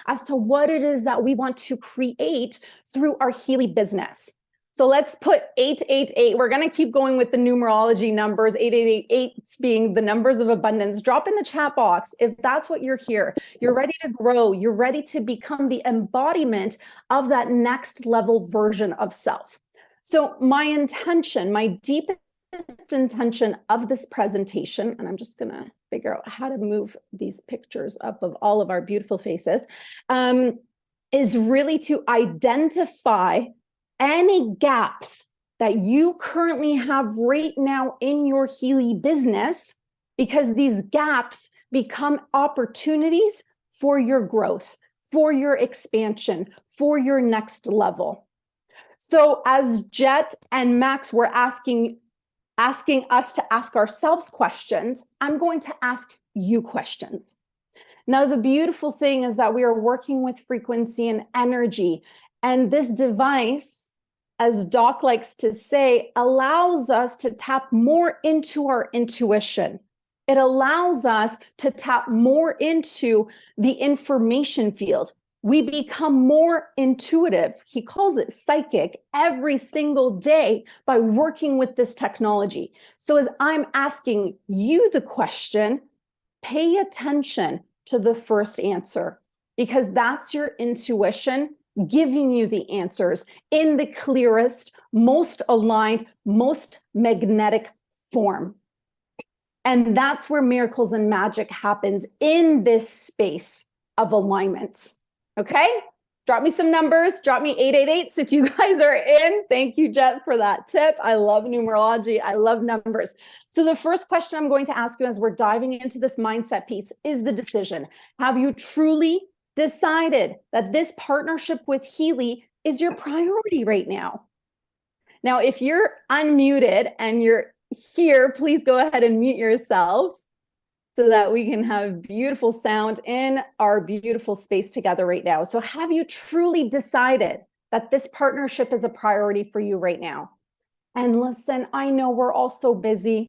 as to what it is that we want to create through our Healy business. So let's put 888. We're going to keep going with the numerology numbers, 888 being the numbers of abundance. Drop in the chat box if that's what you're here. You're ready to grow. You're ready to become the embodiment of that next level version of self. So my intention, my deepest intention of this presentation, and I'm just going to figure out how to move these pictures up of all of our beautiful faces, is really to identify any gaps that you currently have right now in your Healy business, because these gaps become opportunities for your growth, for your expansion, for your next level. So as Jet and Max were asking us to ask ourselves questions, I'm going to ask you questions. Now, the beautiful thing is that we are working with frequency and energy, and this device, as Doc likes to say, allows us to tap more into our intuition. It allows us to tap more into the information field. We become more intuitive. He calls it psychic every single day by working with this technology. So as I'm asking you the question, pay attention to the first answer, because that's your intuition giving you the answers in the clearest, most aligned, most magnetic form. And that's where miracles and magic happens, in this space of alignment. Okay, drop me some numbers, drop me 888s if you guys are in. Thank you, Jet, for that tip. I love numerology. I love numbers. So the first question I'm going to ask you as we're diving into this mindset piece is the decision. Have you truly decided that this partnership with Healy is your priority right now? Now, if you're unmuted and you're here, please go ahead and mute yourself, so that we can have beautiful sound in our beautiful space together right now. So have you truly decided that this partnership is a priority for you right now? And listen, I know we're all so busy.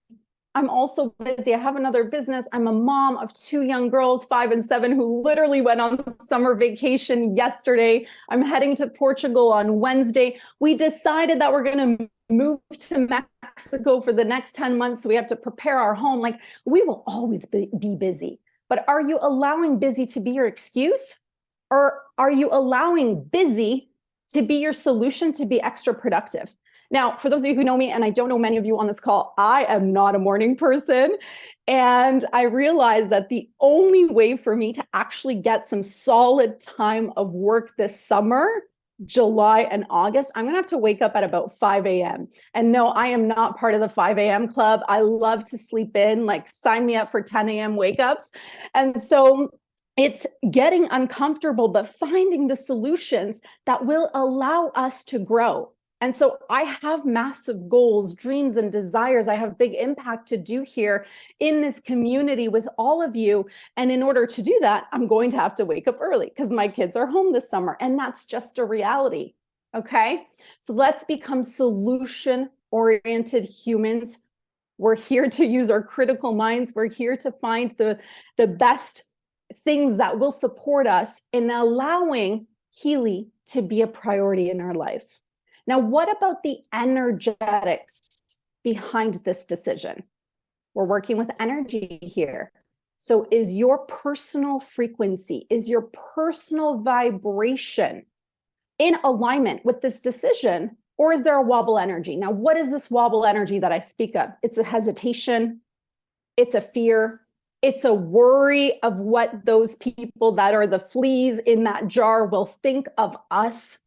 I'm also busy. I have another business. I'm a mom of 2 young girls, 5 and 7, who literally went on summer vacation yesterday. I'm heading to Portugal on Wednesday. We decided that we're going to move to Mexico for the next 10 months. So we have to prepare our home. Like, we will always be busy. But are you allowing busy to be your excuse? Or are you allowing busy to be your solution to be extra productive? Now, for those of you who know me, and I don't know many of you on this call, I am not a morning person. And I realized that the only way for me to actually get some solid time of work this summer, July and August, I'm going to have to wake up at about 5 a.m. And no, I am not part of the 5 a.m. club. I love to sleep in, like sign me up for 10 a.m. wake ups. And so it's getting uncomfortable, but finding the solutions that will allow us to grow. And so I have massive goals, dreams, and desires. I have big impact to do here in this community with all of you. And in order to do that, I'm going to have to wake up early because my kids are home this summer. And that's just a reality. Okay. So let's become solution-oriented humans. We're here to use our critical minds. We're here to find the best things that will support us in allowing Healy to be a priority in our life. Now, what about the energetics behind this decision? We're working with energy here. So is your personal frequency, is your personal vibration in alignment with this decision, or is there a wobble energy? Now, what is this wobble energy that I speak of? It's a hesitation, it's a fear, it's a worry of what those people that are the fleas in that jar will think of us.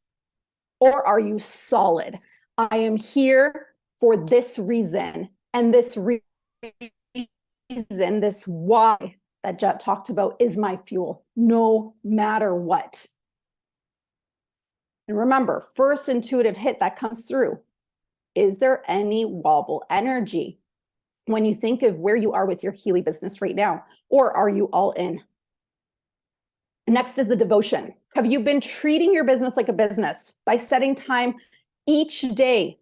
Or are you solid? I am here for this reason, and this reason, this why that Jet talked about is my fuel, no matter what. And remember, first intuitive hit that comes through, is there any wobble energy when you think of where you are with your Healy business right now, or are you all in? Next is the devotion. Have you been treating your business like a business by setting time each day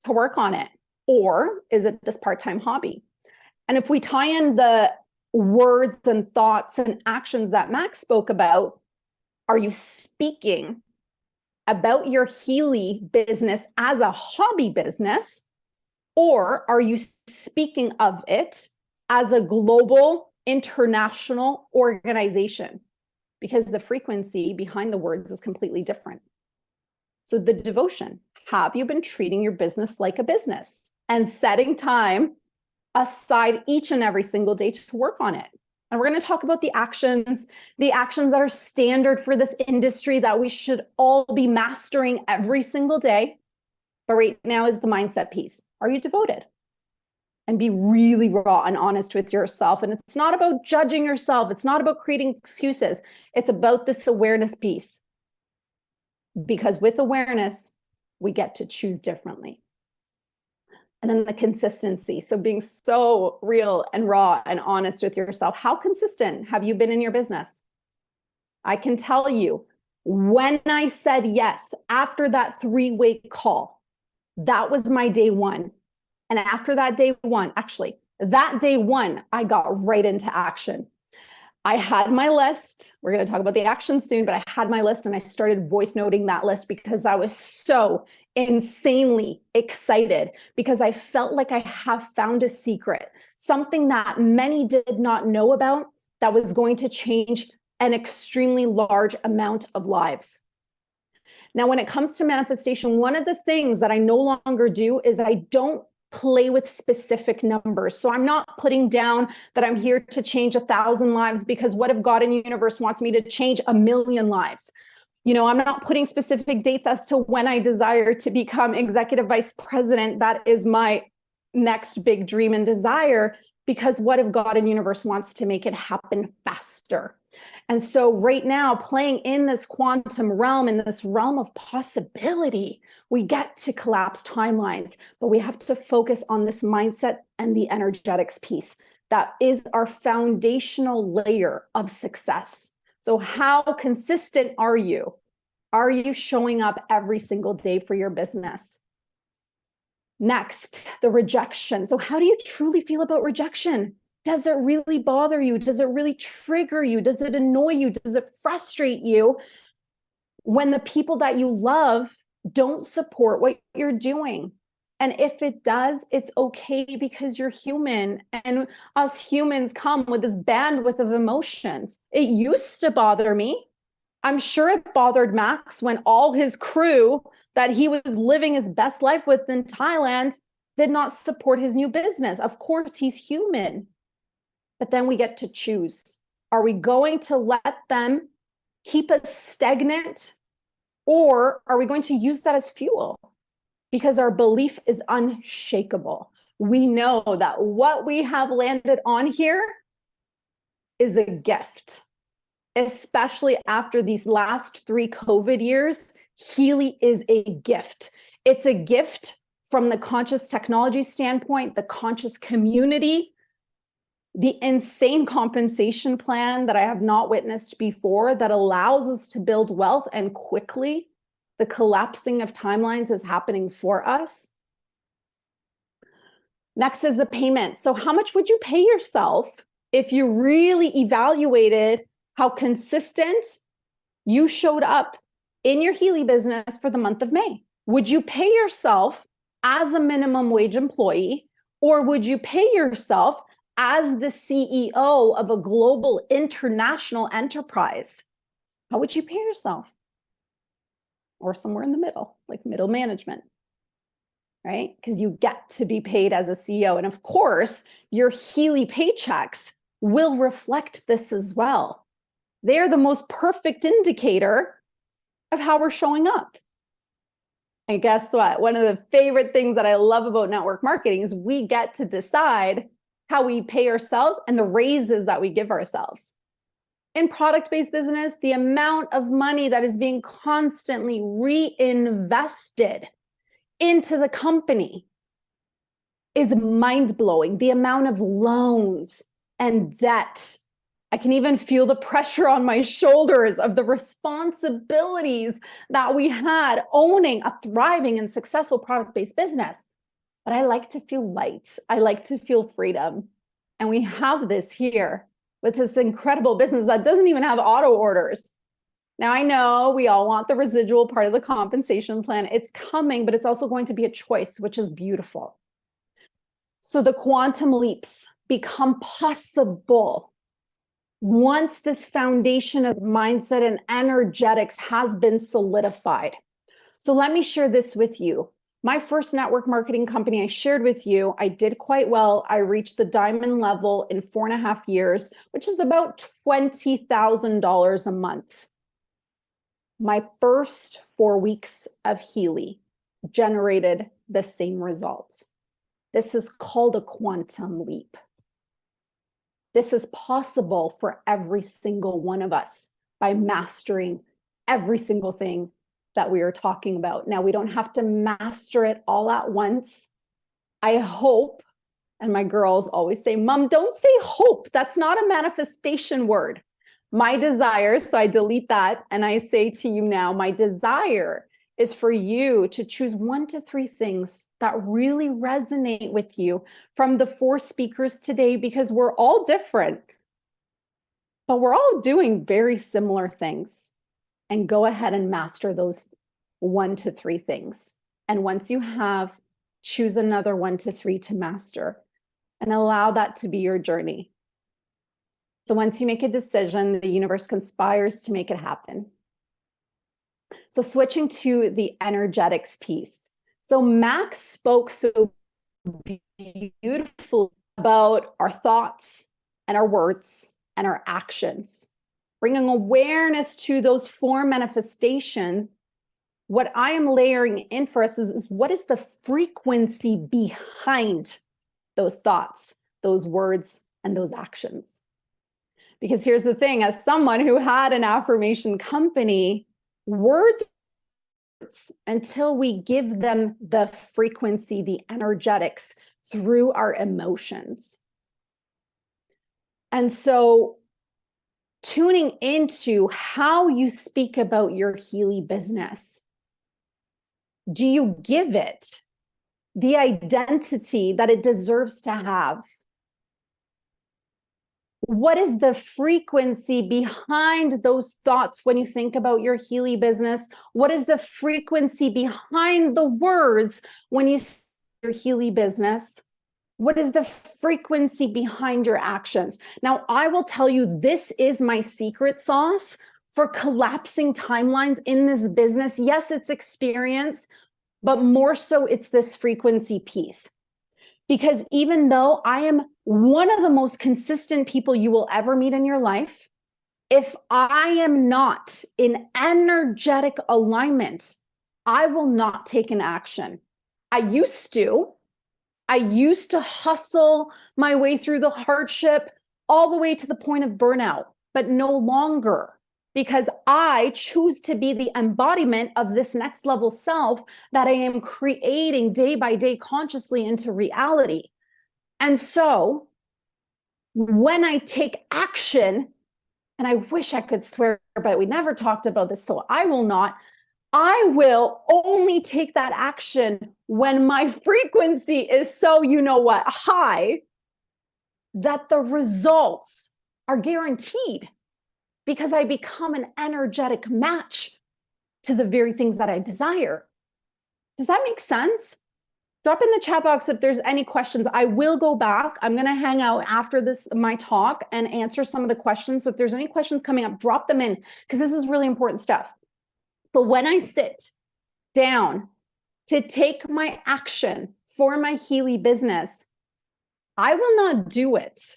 to work on it? Or is it this part-time hobby? And if we tie in the words and thoughts and actions that Max spoke about, are you speaking about your Healy business as a hobby business? Or are you speaking of it as a global, international organization? Because the frequency behind the words is completely different. So the devotion, have you been treating your business like a business and setting time aside each and every single day to work on it? And we're going to talk about the actions that are standard for this industry that we should all be mastering every single day. But right now is the mindset piece. Are you devoted? And be really raw and honest with yourself. And it's not about judging yourself. It's not about creating excuses. It's about this awareness piece. Because with awareness, we get to choose differently. And then the consistency. So being so real and raw and honest with yourself. How consistent have you been in your business? I can tell you, when I said yes after that 3-way call, that was my day one. And after that day one, actually, that day one, I got right into action. I had my list. We're going to talk about the action soon, but I had my list and I started voice noting that list because I was so insanely excited because I felt like I have found a secret, something that many did not know about that was going to change an extremely large amount of lives. Now, when it comes to manifestation, one of the things that I no longer do is I don't play with specific numbers. So I'm not putting down that I'm here to change 1,000 lives because what if God and universe wants me to change 1,000,000 lives? You know, I'm not putting specific dates as to when I desire to become executive vice president. That is my next big dream and desire, because what if God and universe wants to make it happen faster? And so right now, playing in this quantum realm, in this realm of possibility, we get to collapse timelines, but we have to focus on this mindset and the energetics piece. That is our foundational layer of success. So how consistent are you? Are you showing up every single day for your business? Next, the rejection. So how do you truly feel about rejection? Does it really bother you? Does it really trigger you? Does it annoy you? Does it frustrate you when the people that you love don't support what you're doing? And if it does, it's okay, because you're human, and us humans come with this bandwidth of emotions. It used to bother me. I'm sure it bothered Max when all his crew that he was living his best life with in Thailand did not support his new business. Of course, he's human. But then we get to choose. Are we going to let them keep us stagnant, or are we going to use that as fuel? Because our belief is unshakable. We know that what we have landed on here is a gift, especially after these last 3 COVID years. Healy is a gift. It's a gift from the conscious technology standpoint, the conscious community, the insane compensation plan that I have not witnessed before that allows us to build wealth and quickly. The collapsing of timelines is happening for us. Next is the payment. So how much would you pay yourself if you really evaluated how consistent you showed up in your Healy business for the month of May? Would you pay yourself as a minimum wage employee, or would you pay yourself as the CEO of a global international enterprise? How would you pay yourself? Or somewhere in the middle, like middle management, right? Because you get to be paid as a CEO. And of course, your Healy paychecks will reflect this as well. They're the most perfect indicator of how we're showing up. And guess what? One of the favorite things that I love about network marketing is we get to decide how we pay ourselves and the raises that we give ourselves. In product-based business, the amount of money that is being constantly reinvested into the company is mind-blowing. The amount of loans and debt. I can even feel the pressure on my shoulders of the responsibilities that we had owning a thriving and successful product-based business. But I like to feel light. I like to feel freedom. And we have this here with this incredible business that doesn't even have auto orders. Now, I know we all want the residual part of the compensation plan. It's coming, but it's also going to be a choice, which is beautiful. So the quantum leaps become possible once this foundation of mindset and energetics has been solidified. So let me share this with you. My first network marketing company I shared with you, I did quite well. I reached the diamond level in 4.5 years, which is about $20,000 a month. My first 4 weeks of Healy generated the same results. This is called a quantum leap. This is possible for every single one of us by mastering every single thing that we are talking about. Now, we don't have to master it all at once. I hope, and my girls always say, Mom, don't say hope. That's not a manifestation word. My desire, so I delete that and I say to you now, my desire is for you to choose 1 to 3 things that really resonate with you from the 4 speakers today, because we're all different, but we're all doing very similar things. And go ahead and master those 1 to 3 things. And once you have, choose another 1 to 3 to master and allow that to be your journey. So once you make a decision, the universe conspires to make it happen. So switching to the energetics piece. So Max spoke so beautifully about our thoughts and our words and our actions, bringing awareness to those 4 manifestations. What I am layering in for us is what is the frequency behind those thoughts, those words, and those actions? Because here's the thing, as someone who had an affirmation company, words, until we give them the frequency, the energetics through our emotions. And so tuning into how you speak about your Healy business. Do you give it the identity that it deserves to have? What is the frequency behind those thoughts when you think about your Healy business? What is the frequency behind the words when you say your Healy business? What is the frequency behind your actions? Now, I will tell you, this is my secret sauce for collapsing timelines in this business. Yes, it's experience, but more so it's this frequency piece. Because even though I am one of the most consistent people you will ever meet in your life, if I am not in energetic alignment, I will not take an action. I used to hustle my way through the hardship all the way to the point of burnout, but no longer, because I choose to be the embodiment of this next level self that I am creating day by day consciously into reality. And so when I take action, and I wish I could swear, but we never talked about this, so I will not. I will only take that action when my frequency is so, you know what, high, that the results are guaranteed, because I become an energetic match to the very things that I desire. Does that make sense? Drop in the chat box if there's any questions. I will go back. I'm going to hang out after this, my talk, and answer some of the questions. So if there's any questions coming up, drop them in, because this is really important stuff. But when I sit down to take my action for my Healy business, I will not do it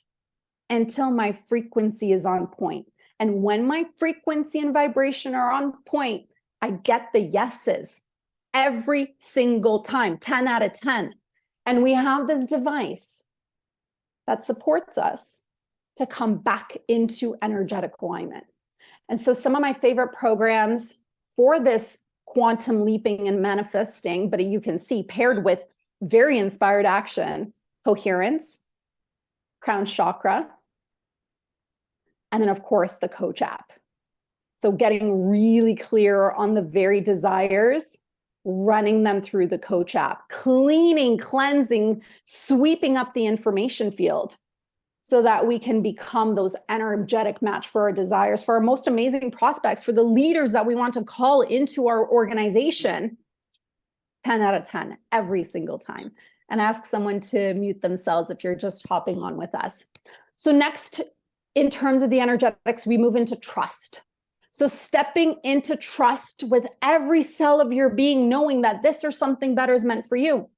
until my frequency is on point. And when my frequency and vibration are on point, I get the yeses every single time, 10 out of 10. And we have this device that supports us to come back into energetic alignment. And so some of my favorite programs for this quantum leaping and manifesting, but you can see paired with very inspired action, coherence, crown chakra, and then of course the coach app. So getting really clear on the very desires, running them through the coach app, cleaning, cleansing, sweeping up the information field so that we can become those energetic match for our desires, for our most amazing prospects, for the leaders that we want to call into our organization. 10 out of 10 every single time. And ask someone to mute themselves if you're just hopping on with us. So next, in terms of the energetics, we move into trust. So stepping into trust with every cell of your being, knowing that this or something better is meant for you.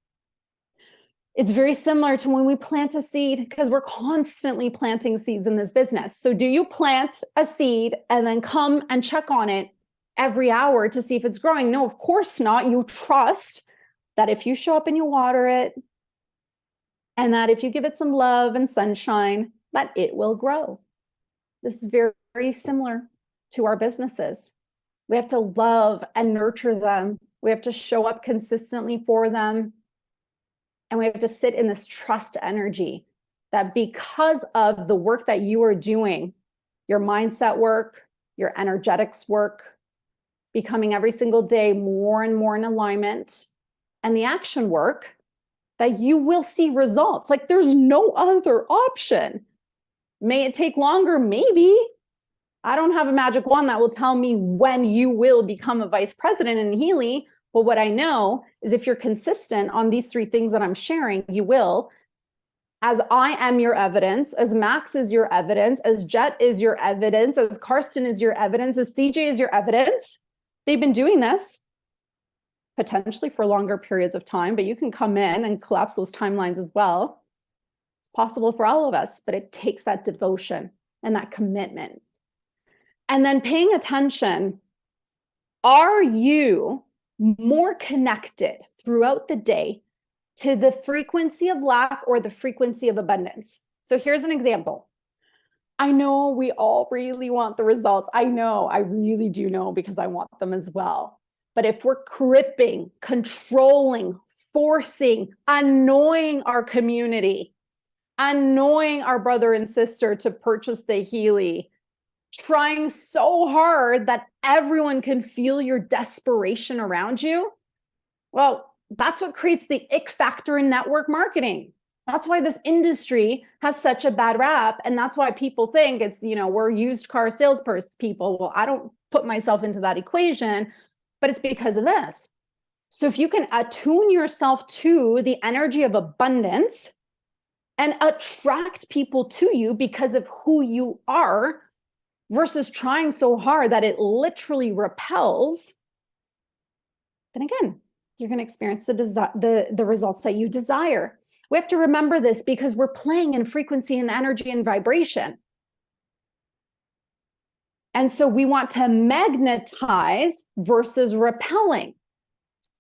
It's very similar to when we plant a seed, because we're constantly planting seeds in this business. So do you plant a seed and then come and check on it every hour to see if it's growing? No, of course not. You trust that if you show up and you water it, and that if you give it some love and sunshine, that it will grow. This is very, very similar to our businesses. We have to love and nurture them. We have to show up consistently for them. And we have to sit in this trust energy that because of the work that you are doing, your mindset work, your energetics work, becoming every single day more and more in alignment, and the action work, that you will see results. Like there's no other option. May it take longer? Maybe. I don't have a magic wand that will tell me when you will become a vice president in Healy. But what I know is if you're consistent on these three things that I'm sharing, you will. As I am your evidence, as Max is your evidence, as Jet is your evidence, as Karsten is your evidence, as CJ is your evidence. They've been doing this potentially for longer periods of time, but you can come in and collapse those timelines as well. It's possible for all of us, but it takes that devotion and that commitment. And then paying attention, are you more connected throughout the day to the frequency of lack or the frequency of abundance? So here's an example. I know we all really want the results. I know, I really do know, because I want them as well. But if we're gripping, controlling, forcing, annoying our community, annoying our brother and sister to purchase the Healy, trying so hard that everyone can feel your desperation around you, well, that's what creates the ick factor in network marketing. That's why this industry has such a bad rap. And that's why people think it's, we're used car salesperson people. Well, I don't put myself into that equation, but it's because of this. So if you can attune yourself to the energy of abundance and attract people to you because of who you are, versus trying so hard that it literally repels, then again, you're going to experience the results that you desire. We have to remember this because we're playing in frequency and energy and vibration. And so we want to magnetize versus repelling.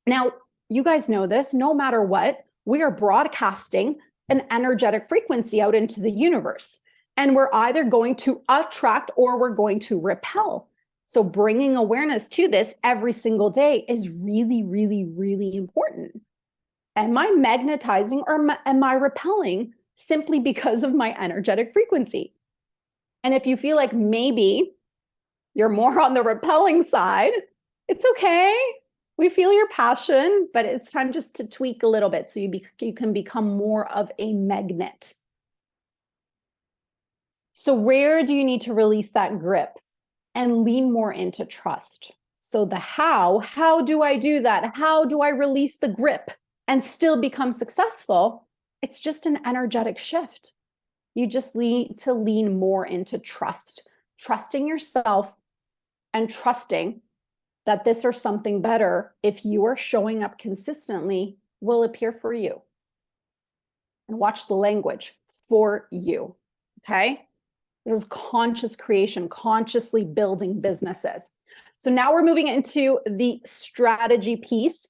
Now, you guys know this, no matter what, we are broadcasting an energetic frequency out into the universe. And we're either going to attract or we're going to repel. So bringing awareness to this every single day is really, really, really important. Am I magnetizing or am I repelling simply because of my energetic frequency? And if you feel like maybe you're more on the repelling side, it's okay. We feel your passion, but it's time just to tweak a little bit so you can become more of a magnet. So where do you need to release that grip and lean more into trust? So the how do I do that? How do I release the grip and still become successful? It's just an energetic shift. You just need to lean more into trust, trusting yourself and trusting that this or something better, if you are showing up consistently, will appear for you. And watch the language, for you, okay? This is conscious creation, consciously building businesses. So now we're moving into the strategy piece.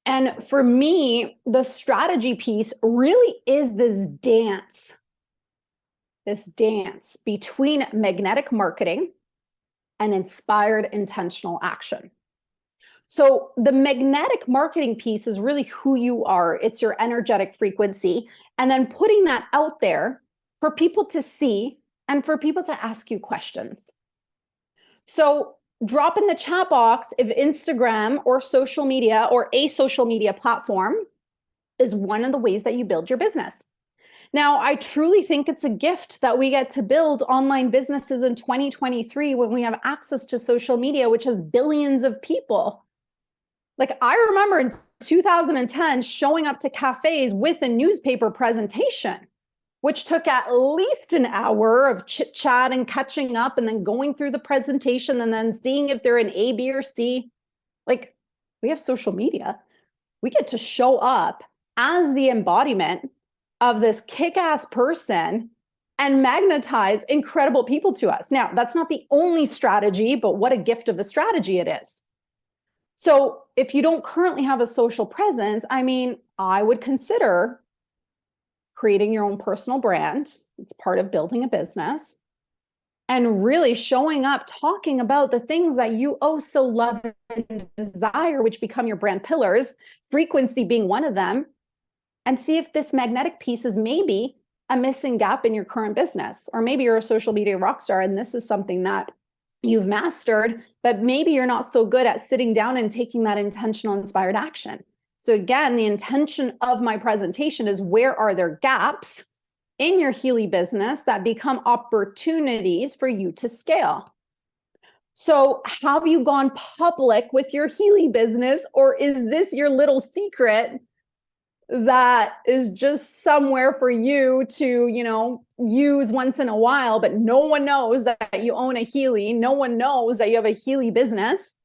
And for me, the strategy piece really is this dance between magnetic marketing and inspired intentional action. So the magnetic marketing piece is really who you are. It's your energetic frequency. And then putting that out there for people to see and for people to ask you questions. So drop in the chat box if Instagram or social media or a social media platform is one of the ways that you build your business. Now, I truly think it's a gift that we get to build online businesses in 2023 when we have access to social media, which has billions of people. Like I remember in 2010 showing up to cafes with a newspaper presentation, which took at least an hour of chit chat and catching up and then going through the presentation and then seeing if they're an A, B, or C. Like we have social media. We get to show up as the embodiment of this kick-ass person and magnetize incredible people to us. Now, that's not the only strategy, but what a gift of a strategy it is. So if you don't currently have a social presence, I mean, I would consider creating your own personal brand. It's part of building a business. And really showing up, talking about the things that you so love and desire, which become your brand pillars, frequency being one of them, and see if this magnetic piece is maybe a missing gap in your current business. Or maybe you're a social media rock star and this is something that you've mastered, but maybe you're not so good at sitting down and taking that intentional, inspired action. So again, the intention of my presentation is where are there gaps in your Healy business that become opportunities for you to scale? So have you gone public with your Healy business, or is this your little secret that is just somewhere for you to, use once in a while, but no one knows that you own a Healy. No one knows that you have a Healy business.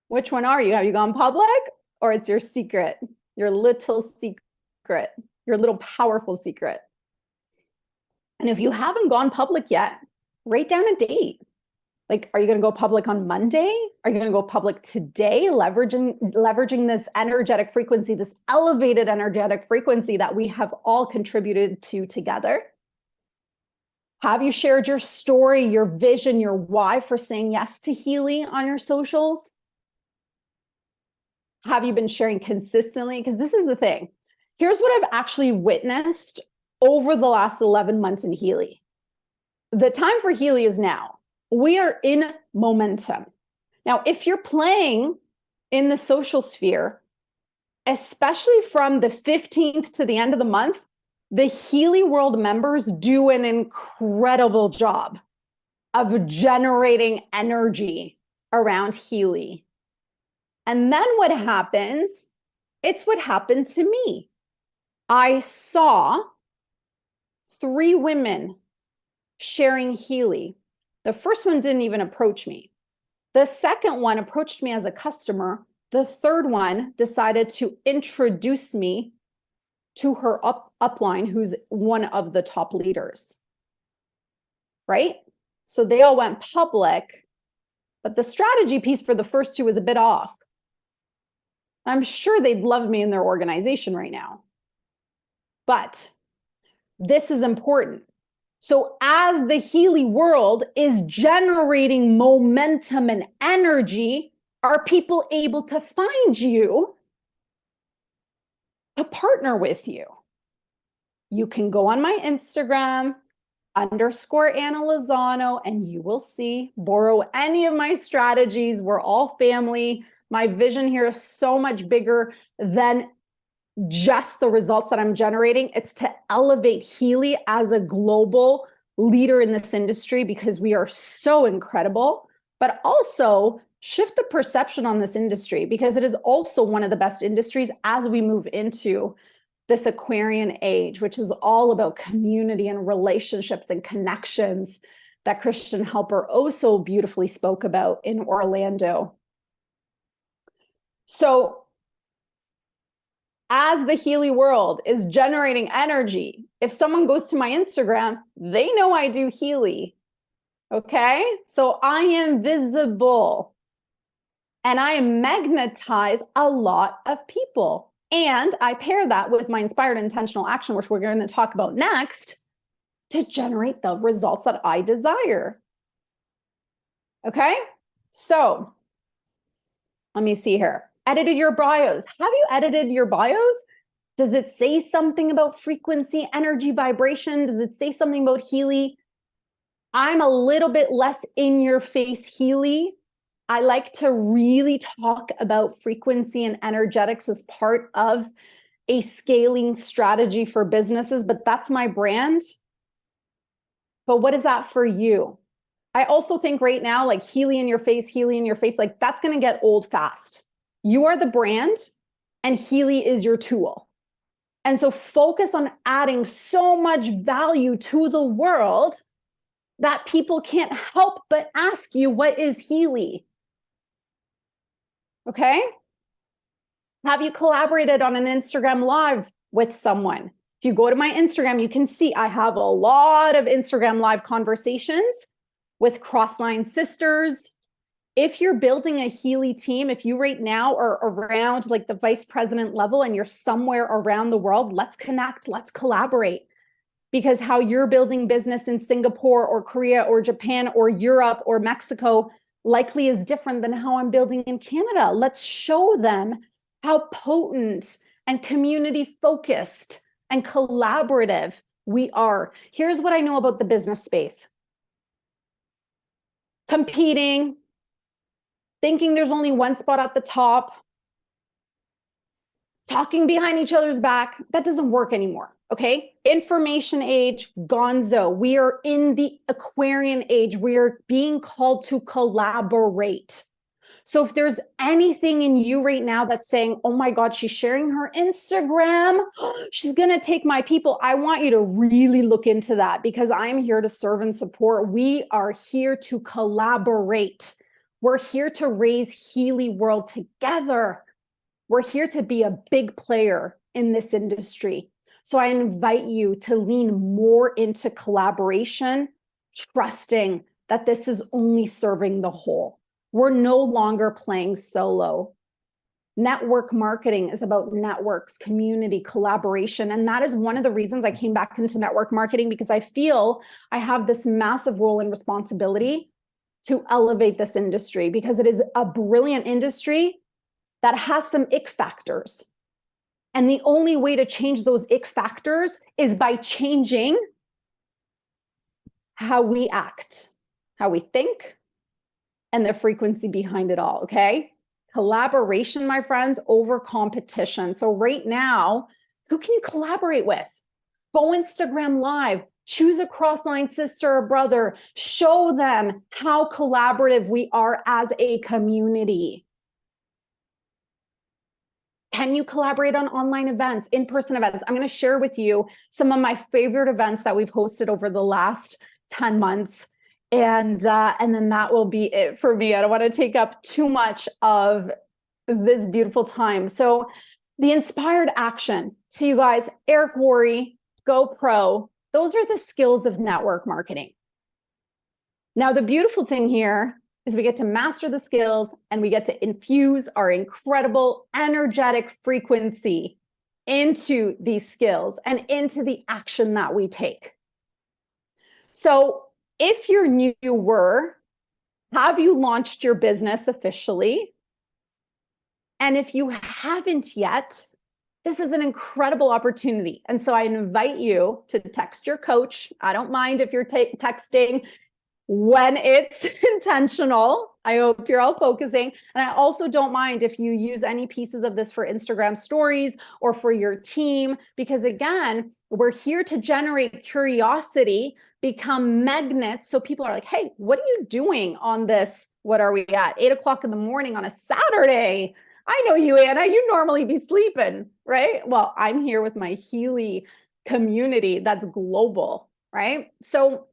Which one are you? Have you gone public, or it's your secret, your little secret, your little powerful secret? And if you haven't gone public yet, write down a date. Like, are you going to go public on Monday? Are you going to go public today, leveraging this energetic frequency, this elevated energetic frequency that we have all contributed to together? Have you shared your story, your vision, your why for saying yes to Healy on your socials? Have you been sharing consistently? Because this is the thing. Here's what I've actually witnessed over the last 11 months in Healy. The time for Healy is now. We are in momentum. Now, if you're playing in the social sphere, especially from the 15th to the end of the month, the Healy World members do an incredible job of generating energy around Healy. And then what happens? It's what happened to me. I saw 3 women sharing Healy. The first one didn't even approach me. The second one approached me as a customer. The third one decided to introduce me to her upline, who's one of the top leaders, right? So they all went public, but the strategy piece for the first two was a bit off. I'm sure they'd love me in their organization right now. But this is important. So as the Healy world is generating momentum and energy, are people able to find you to partner with you? You can go on my Instagram, _Anna Lozano, and you will see, borrow any of my strategies. We're all family. My vision here is so much bigger than just the results that I'm generating. It's to elevate Healy as a global leader in this industry because we are so incredible, but also shift the perception on this industry because it is also one of the best industries as we move into this Aquarian age, which is all about community and relationships and connections that Christian Helper oh so beautifully spoke about in Orlando. So as the Healy world is generating energy, if someone goes to my Instagram, they know I do Healy. Okay? So I am visible and I magnetize a lot of people. And I pair that with my inspired intentional action, which we're going to talk about next, to generate the results that I desire. Okay? So let me see here. Edited your bios. Have you edited your bios? Does it say something about frequency, energy, vibration? Does it say something about Healy? I'm a little bit less in your face Healy. I like to really talk about frequency and energetics as part of a scaling strategy for businesses, but that's my brand. But what is that for you? I also think right now, like Healy in your face, like that's going to get old fast. You are the brand and Healy is your tool. And so focus on adding so much value to the world that people can't help but ask you, what is Healy? Okay? Have you collaborated on an Instagram live with someone? If you go to my Instagram, you can see I have a lot of Instagram live conversations with Crossline Sisters. If you're building a Healy team, if you right now are around like the vice president level and you're somewhere around the world, let's connect, let's collaborate. Because how you're building business in Singapore or Korea or Japan or Europe or Mexico likely is different than how I'm building in Canada. Let's show them how potent and community focused and collaborative we are. Here's what I know about the business space. Competing, thinking there's only one spot at the top, talking behind each other's back, that doesn't work anymore, okay? Information age, gonzo. We are in the Aquarian age. We are being called to collaborate. So if there's anything in you right now that's saying, oh my God, she's sharing her Instagram, she's gonna take my people, I want you to really look into that because I'm here to serve and support. We are here to collaborate. We're here to raise Healy world together. We're here to be a big player in this industry. So I invite you to lean more into collaboration, trusting that this is only serving the whole. We're no longer playing solo. Network marketing is about networks, community, collaboration. And that is one of the reasons I came back into network marketing, because I feel I have this massive role and responsibility to elevate this industry, because it is a brilliant industry that has some ick factors. And the only way to change those ick factors is by changing how we act, how we think, and the frequency behind it all, okay? Collaboration, my friends, over competition. So right now, who can you collaborate with? Go Instagram Live, choose a Crossline sister or brother, show them how collaborative we are as a community. Can you collaborate on online events, in-person events? I'm going to share with you some of my favorite events that we've hosted over the last 10 months. And then that will be it for me. I don't want to take up too much of this beautiful time. So the inspired action. So you guys, Eric Worre, GoPro, those are the skills of network marketing. Now, the beautiful thing here is we get to master the skills and we get to infuse our incredible energetic frequency into these skills and into the action that we take. So if you're newer, have you launched your business officially? And if you haven't yet, this is an incredible opportunity. And so I invite you to text your coach. I don't mind if you're texting when it's intentional. I hope you're all focusing. And I also don't mind if you use any pieces of this for Instagram stories or for your team, because again, we're here to generate curiosity, become magnets. So people are like, hey, what are you doing on this? What are we at? 8 o'clock in the morning on a Saturday? I know you, Anna, you normally be sleeping, right? Well, I'm here with my Healy community that's global, right? So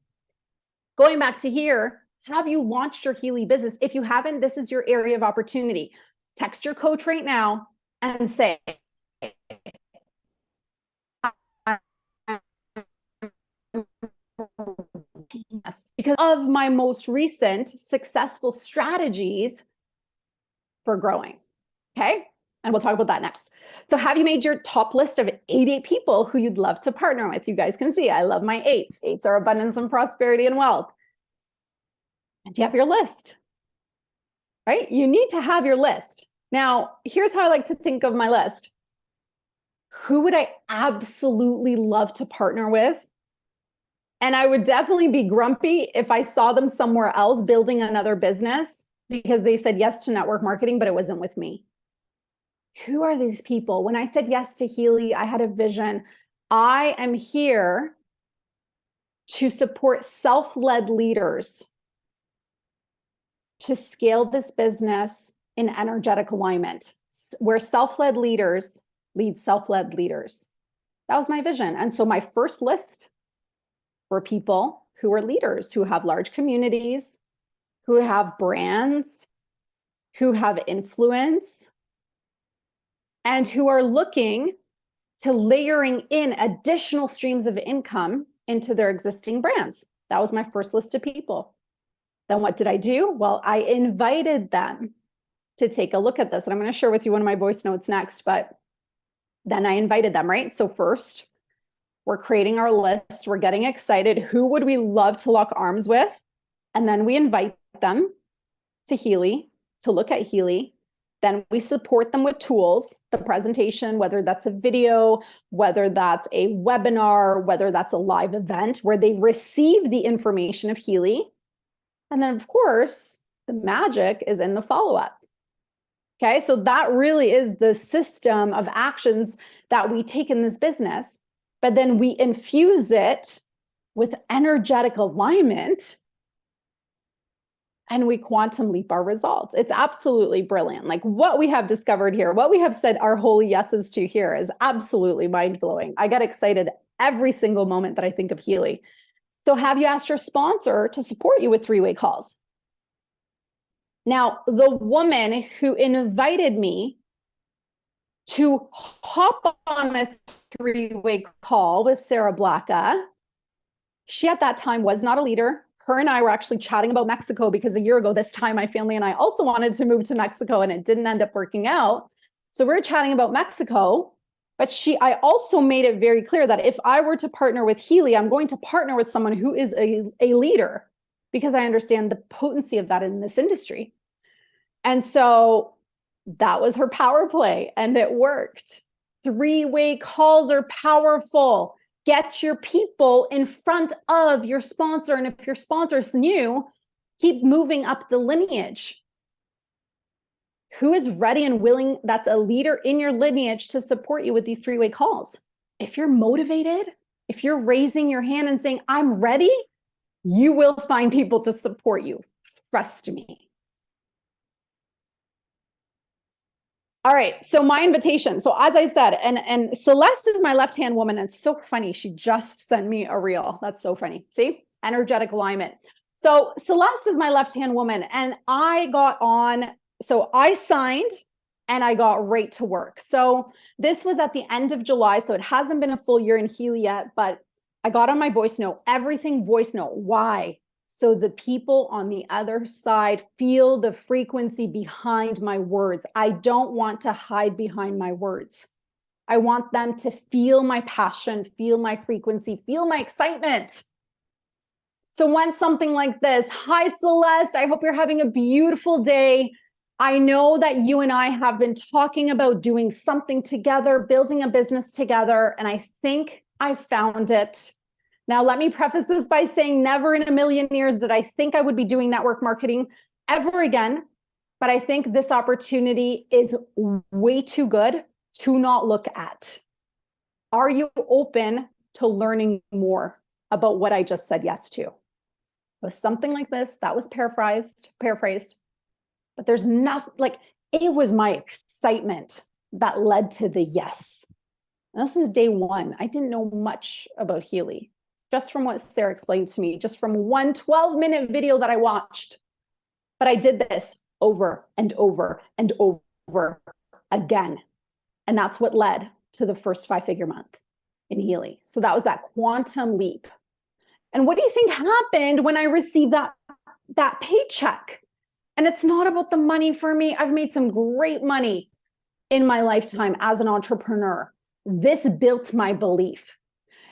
going back to here, have you launched your Healy business? If you haven't, this is your area of opportunity. Text your coach right now and say, yes, because of my most recent successful strategies for growing. Okay. And we'll talk about that next. So have you made your top list of 88 people who you'd love to partner with? You guys can see, I love my eights. Eights are abundance and prosperity and wealth. And you have your list, right? You need to have your list. Now, here's how I like to think of my list. Who would I absolutely love to partner with? And I would definitely be grumpy if I saw them somewhere else building another business because they said yes to network marketing, but it wasn't with me. Who are these people? When I said yes to Healy, I had a vision. I am here to support self-led leaders to scale this business in energetic alignment, where self-led leaders lead self-led leaders. That was my vision. And so my first list were people who are leaders, who have large communities, who have brands, who have influence, and who are looking to layering in additional streams of income into their existing brands. That was my first list of people. Then what did I do? Well, I invited them to take a look at this. And I'm going to share with you one of my voice notes next, but then I invited them, right? So first, we're creating our list. We're getting excited. Who would we love to lock arms with? And then we invite them to Healy to look at Healy. Then we support them with tools, the presentation, whether that's a video, whether that's a webinar, whether that's a live event where they receive the information of Healy. And then, of course, the magic is in the follow-up. Okay, so that really is the system of actions that we take in this business, but then we infuse it with energetic alignment and we quantum leap our results. It's absolutely brilliant. Like what we have discovered here, what we have said our holy yeses to here is absolutely mind-blowing. I get excited every single moment that I think of Healy. So have you asked your sponsor to support you with three-way calls? Now, the woman who invited me to hop on a three-way call with Sarah Blacka, she at that time was not a leader. Her and I were actually chatting about Mexico because a year ago this time, my family and I also wanted to move to Mexico and it didn't end up working out. So we were chatting about Mexico, but I also made it very clear that if I were to partner with Healy, I'm going to partner with someone who is a leader because I understand the potency of that in this industry. And so that was her power play and it worked. Three-way calls are powerful. Get your people in front of your sponsor. And if your sponsor is new, keep moving up the lineage. Who is ready and willing, that's a leader in your lineage to support you with these three-way calls? If you're motivated, if you're raising your hand and saying, I'm ready, you will find people to support you. Trust me. All right, so my invitation. So as I said, and Celeste is my left-hand woman. And it's so funny. She just sent me a reel. That's so funny. See, energetic alignment. So Celeste is my left-hand woman, and I got on, so I signed and I got right to work. So this was at the end of July, so it hasn't been a full year in Healy yet, but I got on my voice note, everything voice note. Why? So the people on the other side feel the frequency behind my words. I don't want to hide behind my words. I want them to feel my passion, feel my frequency, feel my excitement. So when something like this, hi Celeste, I hope you're having a beautiful day. I know that you and I have been talking about doing something together, building a business together, and I think I found it. Now, let me preface this by saying never in a million years did I think I would be doing network marketing ever again, but I think this opportunity is way too good to not look at. Are you open to learning more about what I just said yes to? It was something like this, that was paraphrased, but there's nothing, like, it was my excitement that led to the yes. And this is day one. I didn't know much about Healy, just from what Sarah explained to me, just from one 12-minute video that I watched. But I did this over and over and over again. And that's what led to the first 5-figure month in Healy. So that was that quantum leap. And what do you think happened when I received that paycheck? And it's not about the money for me. I've made some great money in my lifetime as an entrepreneur. This built my belief.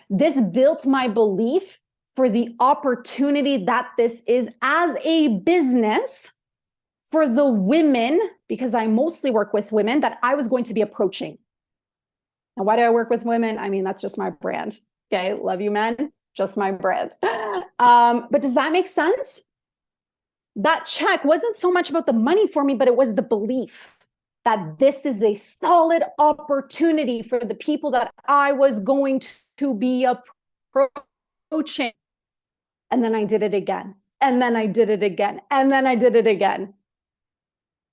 This built my belief for the opportunity that this is as a business for the women, because I mostly work with women, that I was going to be approaching. And why do I work with women? I mean, that's just my brand. Okay, love you, men. Just my brand. But does that make sense? That check wasn't so much about the money for me, but it was the belief that this is a solid opportunity for the people that I was going to be approaching. And then I did it again. And then I did it again. And then I did it again.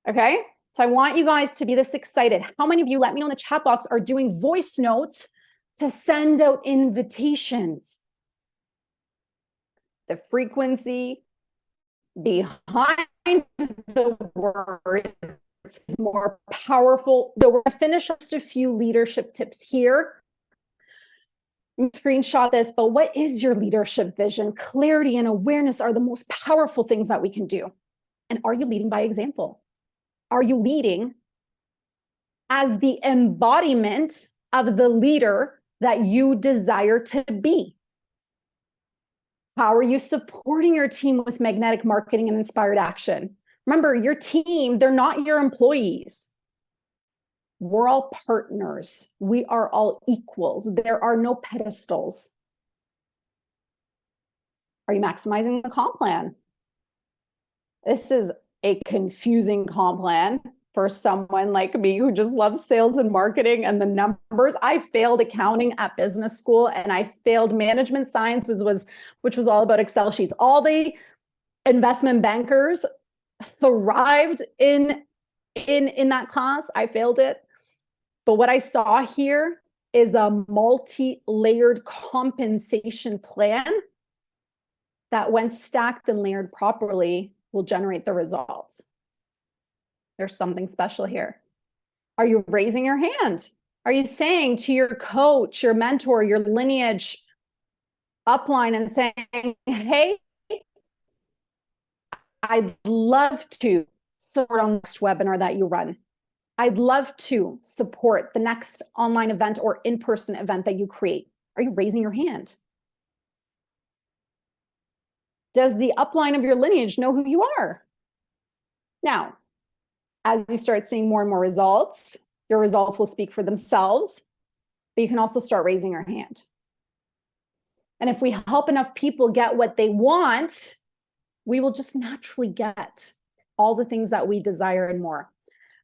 Okay? So I want you guys to be this excited. How many of you, let me know in the chat box, are doing voice notes to send out invitations? The frequency behind the words is more powerful. So we're going to finish just a few leadership tips here. Screenshot this, but what is your leadership vision? Clarity and awareness are the most powerful things that we can do. And are you leading by example? Are you leading as the embodiment of the leader that you desire to be? How are you supporting your team with magnetic marketing and inspired action? Remember, your team, they're not your employees. We're all partners. We are all equals. There are no pedestals. Are you maximizing the comp plan? This is a confusing comp plan for someone like me who just loves sales and marketing and the numbers. I failed accounting at business school, and I failed management science, which was all about Excel sheets. All the investment bankers thrived in that class. I failed it. But what I saw here is a multi-layered compensation plan that, when stacked and layered properly, will generate the results. There's something special here. Are you raising your hand? Are you saying to your coach, your mentor, your lineage upline and saying, hey, I'd love to support on the next webinar that you run. I'd love to support the next online event or in-person event that you create. Are you raising your hand? Does the upline of your lineage know who you are? Now, as you start seeing more and more results, your results will speak for themselves, but you can also start raising your hand. And if we help enough people get what they want, we will just naturally get all the things that we desire and more.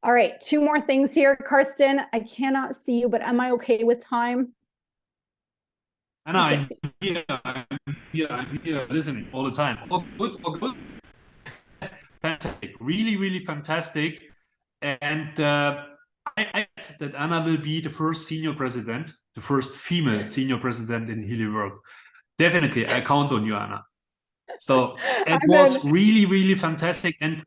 All right, 2 more things here. Karsten, I cannot see you, but am I okay with time?
And I'm here listening all the time. All good, all good. Fantastic, really, really fantastic. And I bet that Anna will be the first senior president, the first female senior president in Healy World. Definitely, I count on you, Anna. So it
I
was
mean,
really, really fantastic. And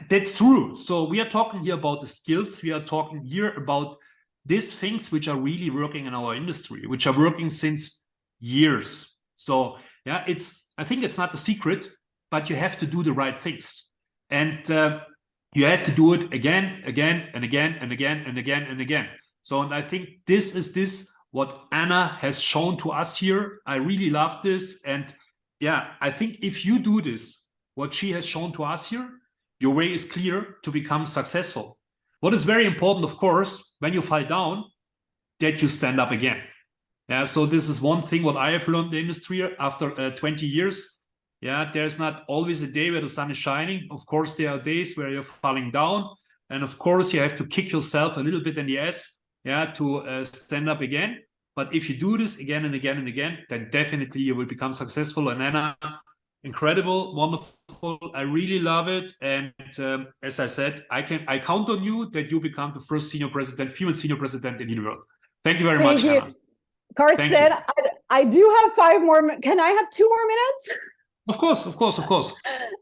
that's true. So we are talking here about the skills. We are talking here about these things which are really working in our industry, which are working since years. So yeah, I think it's not a secret, but you have to do the right things. And you have to do it again, again, and again, and again, and again, and again. So, and I think this is what Anna has shown to us here. I really love this. And yeah, I think if you do this, what she has shown to us here, your way is clear to become successful. What is very important, of course, when you fall down, that you stand up again. Yeah, so this is one thing what I have learned in the industry after 20 years. Yeah, there's not always a day where the sun is shining. Of course, there are days where you're falling down. And of course, you have to kick yourself a little bit in the ass, yeah, to stand up again. But if you do this again and again and again, then definitely you will become successful. And Anna, incredible, wonderful. I really love it. And as I said, I count on you that you become the first female senior president in the world. Thank you very much,
thank you.
Anna.
Karsten, I do have 5 more. Can I have 2 more minutes?
Of course, of course, of course.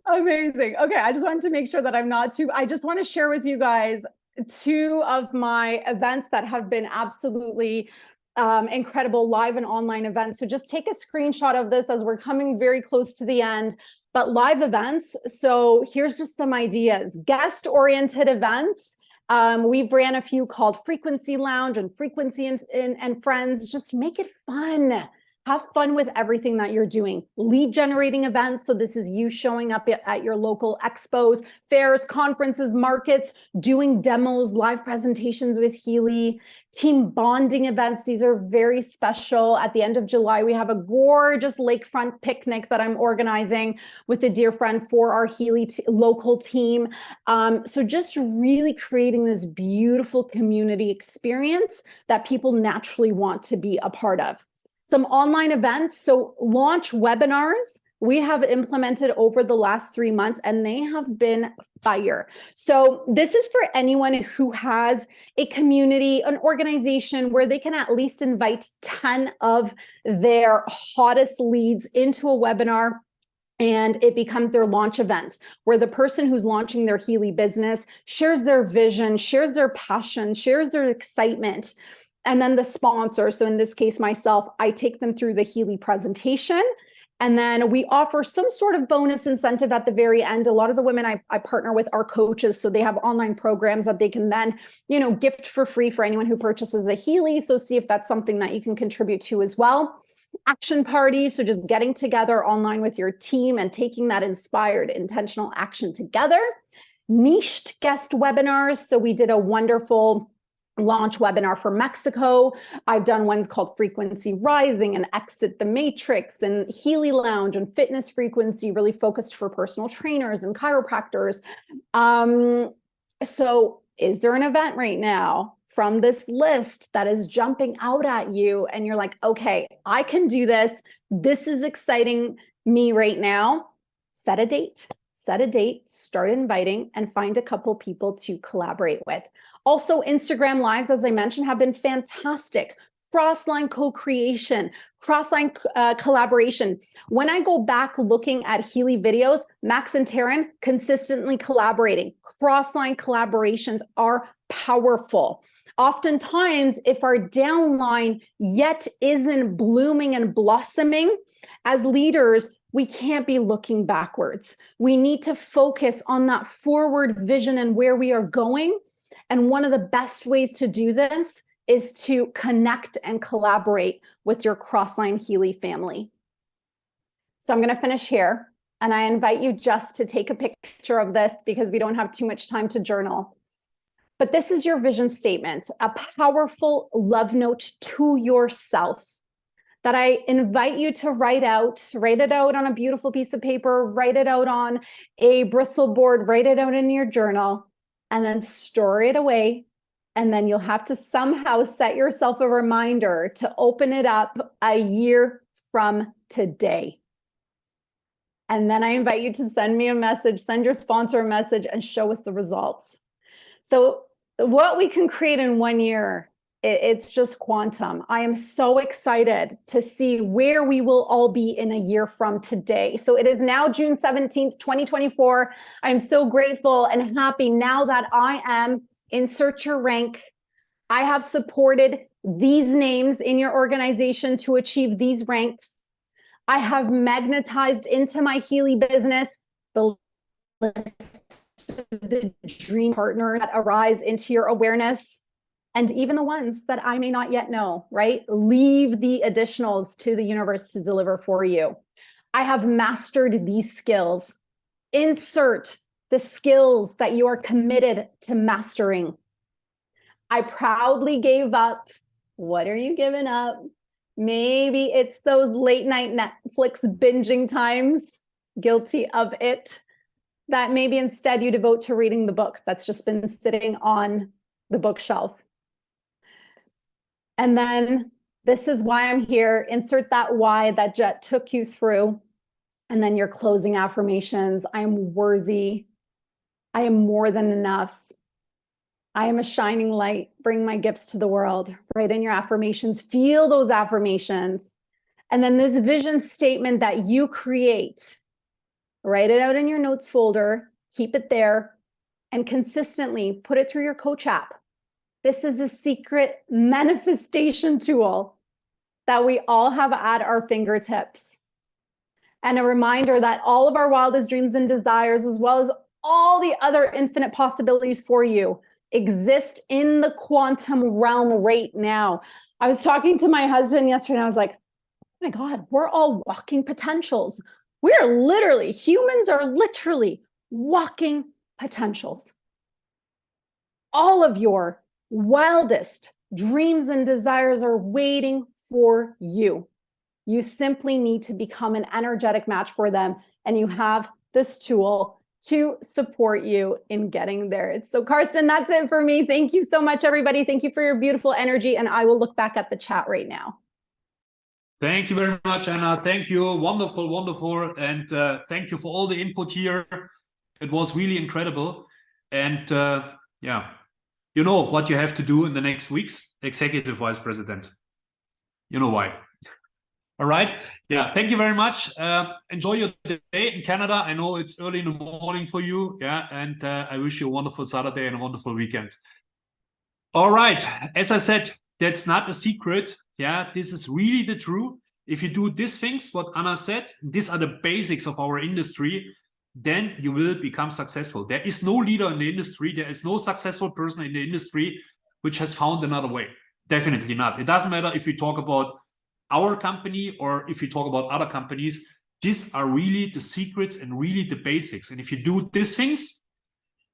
Amazing. Okay, I just wanted to make sure that I'm not too. I just want to share with you guys 2 of my events that have been absolutely incredible live and online events. So just take a screenshot of this as we're coming very close to the end. But live events. So here's just some ideas. Guest-oriented events. We've ran a few called Frequency Lounge and Frequency and Friends. Just make it fun. Have fun with everything that you're doing. Lead generating events. So this is you showing up at your local expos, fairs, conferences, markets, doing demos, live presentations with Healy. Team bonding events. These are very special. At the end of July, we have a gorgeous lakefront picnic that I'm organizing with a dear friend for our Healy local team. So just really creating this beautiful community experience that people naturally want to be a part of. Some online events, so launch webinars we have implemented over the last 3 months, and they have been fire. So this is for anyone who has a community, an organization where they can at least invite 10 of their hottest leads into a webinar. And it becomes their launch event where the person who's launching their Healy business shares their vision, shares their passion, shares their excitement. And then the sponsor, so in this case, myself, I take them through the Healy presentation. And then we offer some sort of bonus incentive at the very end. A lot of the women I partner with are coaches, so they have online programs that they can then, gift for free for anyone who purchases a Healy. So see if that's something that you can contribute to as well. Action parties, so just getting together online with your team and taking that inspired, intentional action together. Niched guest webinars. So we did a wonderful launch webinar for Mexico. I've done ones called Frequency Rising and Exit the Matrix and Healy Lounge and Fitness Frequency, really focused for personal trainers and chiropractors. So is there an event right now from this list that is jumping out at you and you're like, okay, I can do this. This is exciting me right now. Set a date, start inviting, and find a couple people to collaborate with. Also, Instagram Lives, as I mentioned, have been fantastic. Cross-line co-creation, cross-line collaboration. When I go back looking at Healy videos, Max and Taryn consistently collaborating. Cross-line collaborations are powerful. Oftentimes, if our downline yet isn't blooming and blossoming, as leaders, we can't be looking backwards. We need to focus on that forward vision and where we are going. And one of the best ways to do this is to connect and collaborate with your Crossline Healy family. So I'm going to finish here, and I invite you just to take a picture of this because we don't have too much time to journal. But this is your vision statement, a powerful love note to yourself that I invite you to write it out on a beautiful piece of paper, write it out on a bristle board, write it out in your journal, and then store it away. And then you'll have to somehow set yourself a reminder to open it up a year from today. And then I invite you to send me a message, send your sponsor a message, and show us the results. So what we can create in 1 year It's just quantum. I am so excited to see where we will all be in a year from today. So it is now June 17th, 2024. I'm so grateful and happy now that I am, insert your rank. I have supported these names in your organization to achieve these ranks. I have magnetized into my Healy business the list of the dream partners that arise into your awareness. And even the ones that I may not yet know, right? Leave the additionals to the universe to deliver for you. I have mastered these skills. Insert the skills that you are committed to mastering. I proudly gave up. What are you giving up? Maybe it's those late night Netflix binging times, guilty of it, that maybe instead you devote to reading the book that's just been sitting on the bookshelf. And then this is why I'm here. Insert that why that Jet took you through. And then your closing affirmations. I am worthy. I am more than enough. I am a shining light. Bring my gifts to the world. Write in your affirmations. Feel those affirmations. And then this vision statement that you create. Write it out in your notes folder. Keep it there. And consistently put it through your coach app. This is a secret manifestation tool that we all have at our fingertips. And a reminder that all of our wildest dreams and desires, as well as all the other infinite possibilities for you, exist in the quantum realm right now. I was talking to my husband yesterday and I was like, oh my God, we're all walking potentials. We're literally, humans are literally walking potentials. All of your wildest dreams and desires are waiting for you. You simply need to become an energetic match for them, and you have this tool to support you in getting there. So Karsten, that's it for me. Thank you so much, everybody. Thank you for your beautiful energy, and I will look back at the chat right now.
Thank you very much, Anna. Thank you. Wonderful, wonderful. And thank you for all the input here. It was really incredible. And yeah, you know what you have to do in the next weeks, Executive Vice President. You know why. All right. Yeah. Thank you very much. Enjoy your day in Canada. I know it's early in the morning for you. Yeah. And I wish you a wonderful Saturday and a wonderful weekend. All right. As I said, that's not a secret. Yeah. This is really the truth. If you do these things, what Anna said, these are the basics of our industry, then you will become successful. There is no leader in the industry. There is no successful person in the industry which has found another way. Definitely not. It doesn't matter if we talk about our company or if you talk about other companies. These are really the secrets and really the basics. And if you do these things,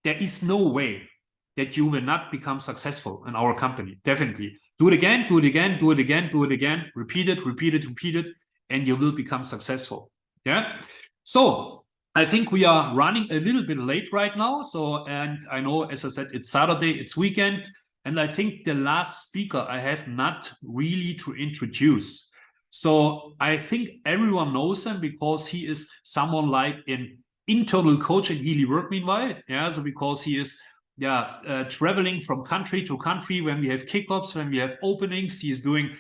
there is no way that you will not become successful in our company. Definitely. Do it again, do it again, do it again, do it again. Repeat it, repeat it, repeat it, and you will become successful. Yeah. So I think we are running a little bit late right now. So, and I know, as I said, it's Saturday, it's weekend. And I think the last speaker I have not really to introduce. So I think everyone knows him because he is someone like an internal coach in Healy work meanwhile. Yeah, so because he is traveling from country to country when we have kickoffs, when we have openings, he is doing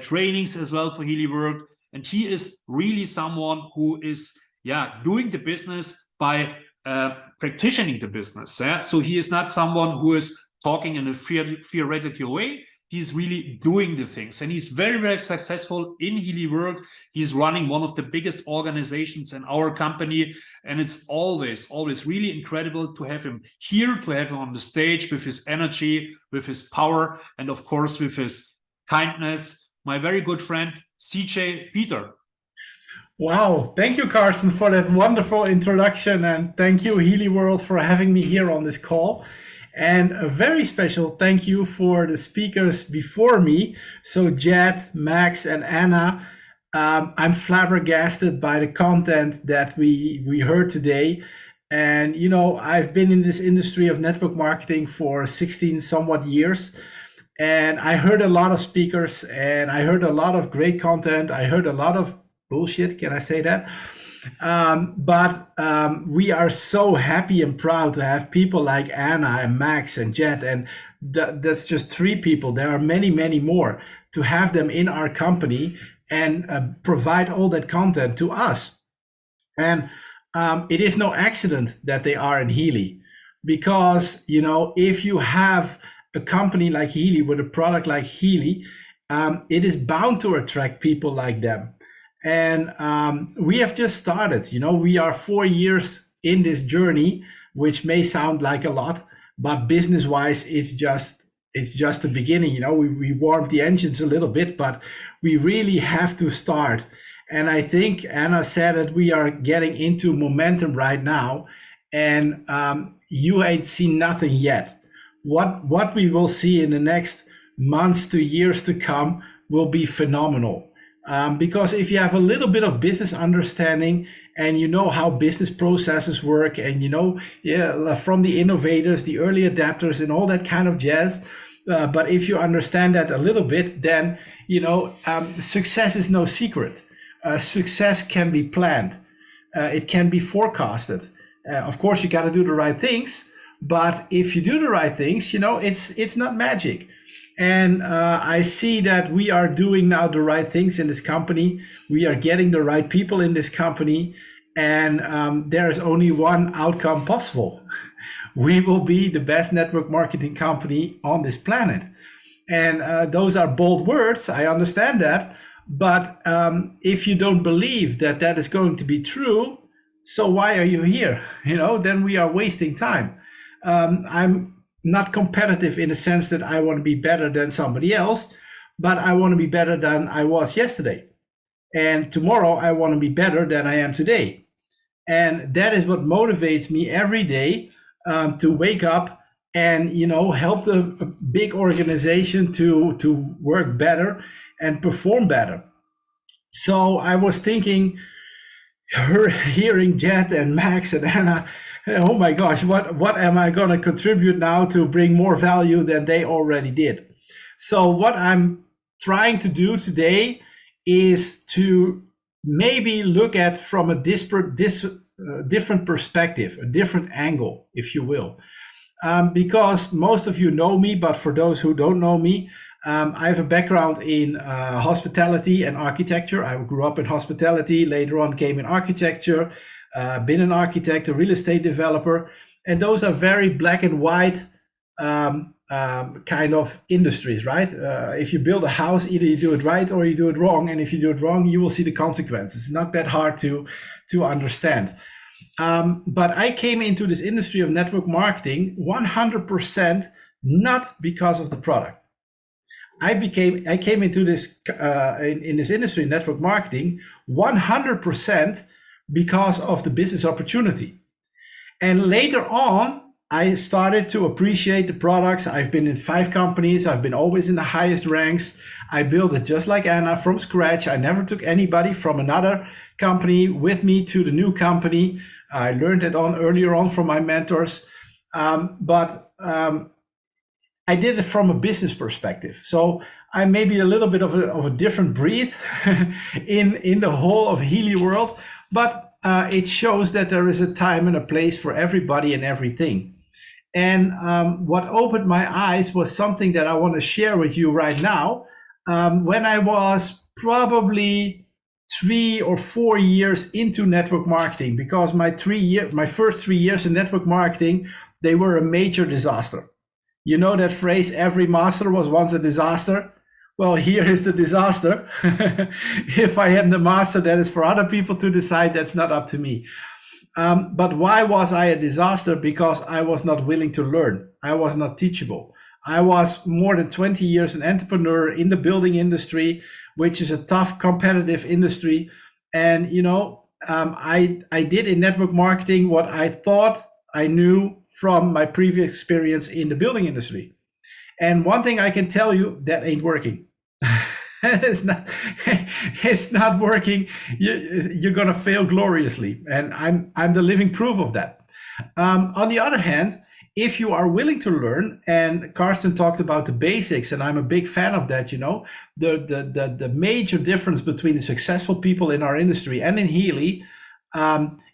trainings as well for Healy work. And he is really someone who is doing the business by practicing the business. Yeah? So he is not someone who is talking in a theoretical way. He's really doing the things, and he's very, very successful in Healy work. He's running one of the biggest organizations in our company, and it's always really incredible to have him here, to have him on the stage with his energy, with his power, and of course with his kindness. My very good friend, CJ Peter.
Wow, thank you, Karsten, for that wonderful introduction, and thank you, Healy World, for having me here on this call. And a very special thank you for the speakers before me. So Jet, Max, and Anna. I'm flabbergasted by the content that we heard today. And, you know, I've been in this industry of network marketing for 16 somewhat years. And I heard a lot of speakers and I heard a lot of great content. I heard a lot of bullshit, can I say that? But we are so happy and proud to have people like Anna and Max and Jet, and that's just 3 people. There are many, many more, to have them in our company and provide all that content to us. And it is no accident that they are in Healy, because if you have a company like Healy with a product like Healy, it is bound to attract people like them. And we have just started. We are 4 years in this journey, which may sound like a lot, but business-wise, it's just the beginning. We warmed the engines a little bit, but we really have to start. And I think Anna said that we are getting into momentum right now, and you ain't seen nothing yet. What we will see in the next months to years to come will be phenomenal. Because if you have a little bit of business understanding and you know how business processes work, and from the innovators, the early adapters, and all that kind of jazz, but if you understand that a little bit, then success is no secret. Success can be planned. It can be forecasted. Of course, you got to do the right things, but if you do the right things, it's not magic. And I see that we are doing now the right things in this company. We are getting the right people in this company, and there is only one outcome possible. We will be the best network marketing company on this planet. And those are bold words, I understand that. But if you don't believe that that is going to be true, so why are you here? Then we are wasting time. I'm not competitive in the sense that I want to be better than somebody else, but I want to be better than I was yesterday. And tomorrow I want to be better than I am today. And that is what motivates me every day, to wake up and help the big organization to work better and perform better. So I was thinking, hearing Jet and Max and Anna, oh my gosh, what am I going to contribute now to bring more value than they already did? So what I'm trying to do today is to maybe look at from a different perspective, a different angle, if you will. Because most of you know me, but for those who don't know me, I have a background in hospitality and architecture. I grew up in hospitality, later on came in architecture, been an architect, a real estate developer, and those are very black and white kind of industries, right? If you build a house, either you do it right or you do it wrong, and if you do it wrong, you will see the consequences. It's not that hard to understand. But I came into this industry of network marketing 100% not because of the product. I came into this in this industry, network marketing, 100% because of the business opportunity. And later on, I started to appreciate the products. I've been in 5 companies. I've been always in the highest ranks. I built it just like Anna from scratch. I never took anybody from another company with me to the new company. I learned it earlier on from my mentors. But I did it from a business perspective. So I may be a little bit of a different breed in the whole of Healy world, but it shows that there is a time and a place for everybody and everything. And what opened my eyes was something that I want to share with you right now. When I was probably 3 or 4 years into network marketing, because my first 3 years in network marketing, they were a major disaster. You know that phrase, every master was once a disaster? Well, here is the disaster. If I am the master, that is for other people to decide. That's not up to me. But why was I a disaster? Because I was not willing to learn. I was not teachable. I was more than 20 years an entrepreneur in the building industry, which is a tough, competitive industry. And, I did in network marketing what I thought I knew from my previous experience in the building industry. And one thing I can tell you, that ain't working. It's not working. You're gonna fail gloriously, and I'm the living proof of that. On the other hand, if you are willing to learn, and Karsten talked about the basics, and I'm a big fan of that. The major difference between the successful people in our industry and in Healy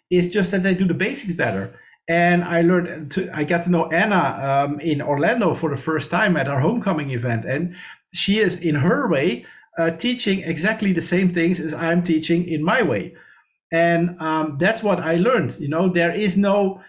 It's just that they do the basics better. And I got to know Anna in Orlando for the first time at our homecoming event. And she is, in her way, teaching exactly the same things as I'm teaching in my way. And that's what I learned. There is no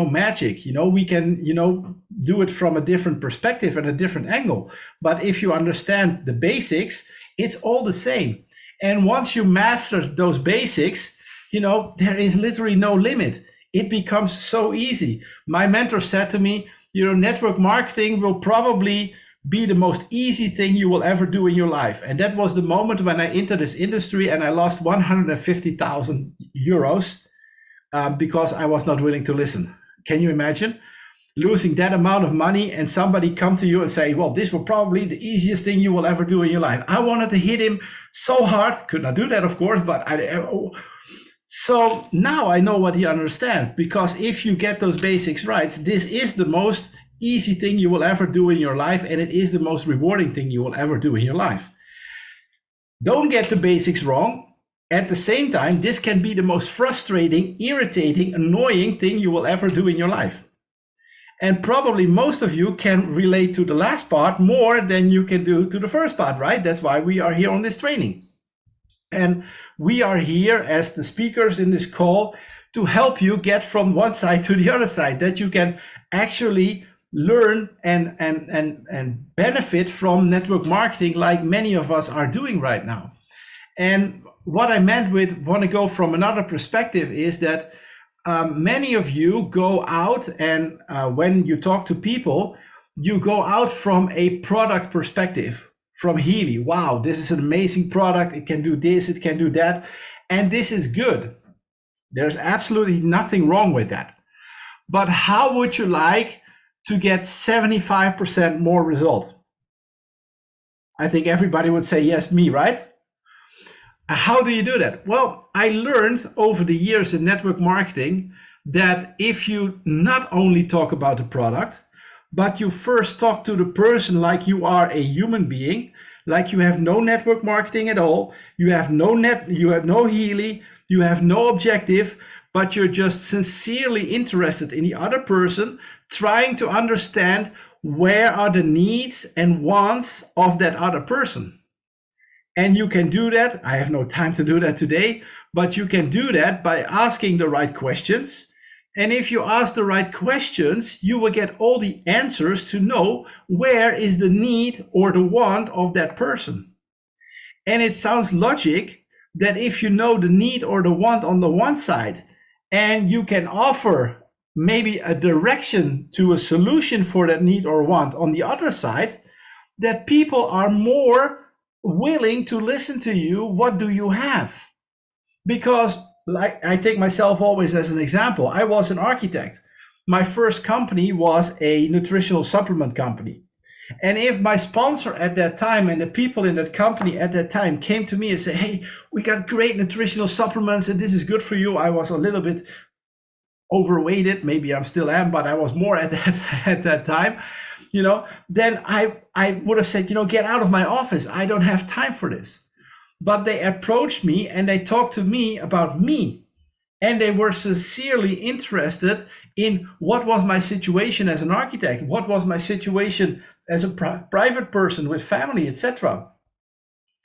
magic. We can do it from a different perspective and a different angle. But if you understand the basics, it's all the same. And once you master those basics, there is literally no limit. It becomes so easy. My mentor said to me, network marketing will probably be the most easy thing you will ever do in your life. And that was the moment when I entered this industry and I lost 150,000 euros because I was not willing to listen. Can you imagine losing that amount of money and somebody come to you and say, well, this will probably be the easiest thing you will ever do in your life? I wanted to hit him so hard. Could not do that, of course, but so now I know what he understands, because if you get those basics right, this is the most easy thing you will ever do in your life, and it is the most rewarding thing you will ever do in your life. Don't get the basics wrong. At the same time, this can be the most frustrating, irritating, annoying thing you will ever do in your life. And probably most of you can relate to the last part more than you can do to the first part, right? That's why we are here on this training. And we are here as the speakers in this call to help you get from one side to the other side, that you can actually learn and benefit from network marketing like many of us are doing right now. And what I meant with want to go from another perspective is that many of you go out and when you talk to people, you go out from a product perspective. From Healy, wow, this is an amazing product. It can do this, it can do that. And this is good. There's absolutely nothing wrong with that. But how would you like to get 75% more result? I think everybody would say, yes, me, right? How do you do that? Well, I learned over the years in network marketing that if you not only talk about the product, but you first talk to the person like you are a human being, like you have no network marketing at all, you have no Healy, you have no objective, but you're just sincerely interested in the other person, trying to understand where are the needs and wants of that other person. And you can do that. I have no time to do that today, but you can do that by asking the right questions. And if you ask the right questions, you will get all the answers to know where is the need or the want of that person. And it sounds logic that if you know the need or the want on the one side, and you can offer maybe a direction to a solution for that need or want on the other side, that people are more willing to listen to you. What do you have? Because like I take myself always as an example. I was an architect. My first company was a nutritional supplement company. And if my sponsor at that time and the people in that company at that time came to me and said, hey, we got great nutritional supplements and this is good for you. I was a little bit overweighted. Maybe I still am, but I was more at that time, then I would have said, get out of my office. I don't have time for this. But they approached me and they talked to me about me. And they were sincerely interested in what was my situation as an architect, what was my situation as a private person with family, etc.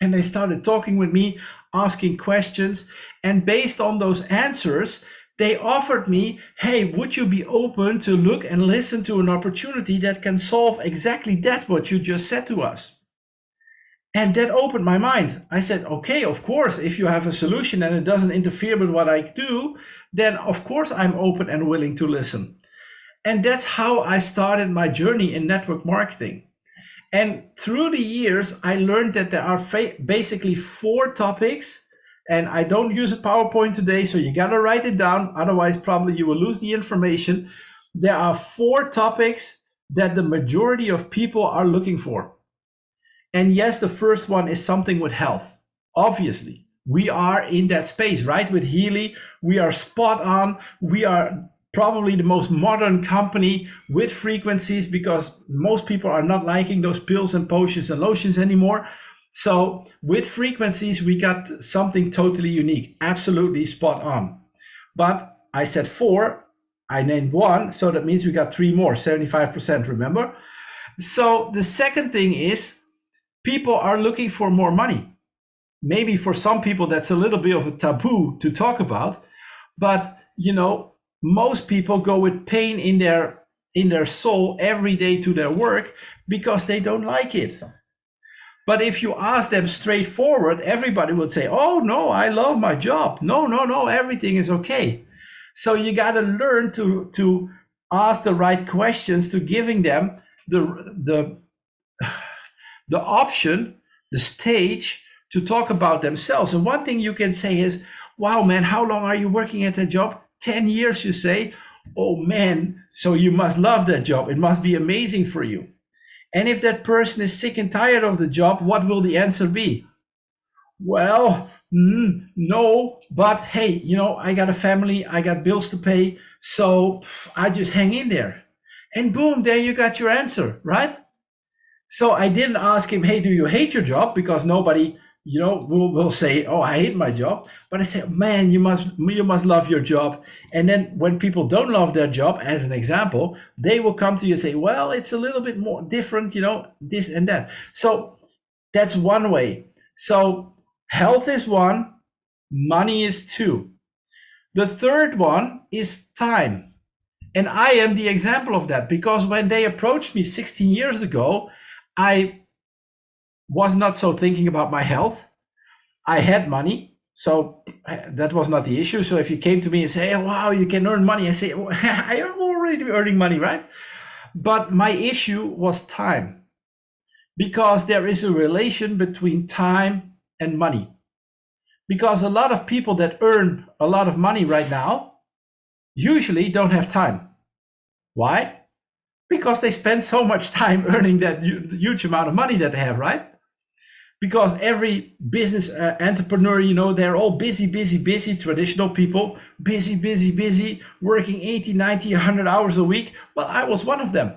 And they started talking with me, asking questions. And based on those answers, they offered me, hey, would you be open to look and listen to an opportunity that can solve exactly that, what you just said to us? And that opened my mind. I said, okay, of course, if you have a solution and it doesn't interfere with what I do, then of course I'm open and willing to listen. And that's how I started my journey in network marketing. And through the years, I learned that there are basically 4 topics. And I don't use a PowerPoint today, so you got to write it down. Otherwise, probably you will lose the information. There are 4 topics that the majority of people are looking for. And yes, the first one is something with health. Obviously, we are in that space, right? With Healy, we are spot on. We are probably the most modern company with frequencies because most people are not liking those pills and potions and lotions anymore. So with frequencies, we got something totally unique, absolutely spot on. But I said 4, I named 1, so that means we got 3 more, 75%, remember? So the second thing is people are looking for more money. Maybe for some people that's a little bit of a taboo to talk about, but most people go with pain in their soul every day to their work because they don't like it. But if you ask them straightforward, everybody would say, oh no, I love my job. No, everything is okay. So you got to learn to ask the right questions, to giving them the option, the stage to talk about themselves. And one thing you can say is, wow, man, how long are you working at that job? 10 years, you say. Oh man, so you must love that job. It must be amazing for you. And if that person is sick and tired of the job, what will the answer be? Well, no, but hey, I got a family, I got bills to pay, so I just hang in there. And boom, there you got your answer, right? So I didn't ask him, hey, do you hate your job? Because nobody, will say, oh, I hate my job. But I said, man, you must love your job. And then when people don't love their job, as an example, they will come to you and say, well, it's a little bit more different, this and that. So that's one way. So health is 1, money is 2. The third one is time. And I am the example of that, because when they approached me 16 years ago, I was not so thinking about my health. I had money, so that was not the issue. So if you came to me and say, oh, wow, you can earn money, I say, well, I am already earning money, right? But my issue was time, because there is a relation between time and money. Because a lot of people that earn a lot of money right now usually don't have time. Why? Because they spend so much time earning that huge amount of money that they have, right? Because every business entrepreneur, they're all busy, traditional people, busy, working 80, 90, 100 hours a week. Well, I was one of them.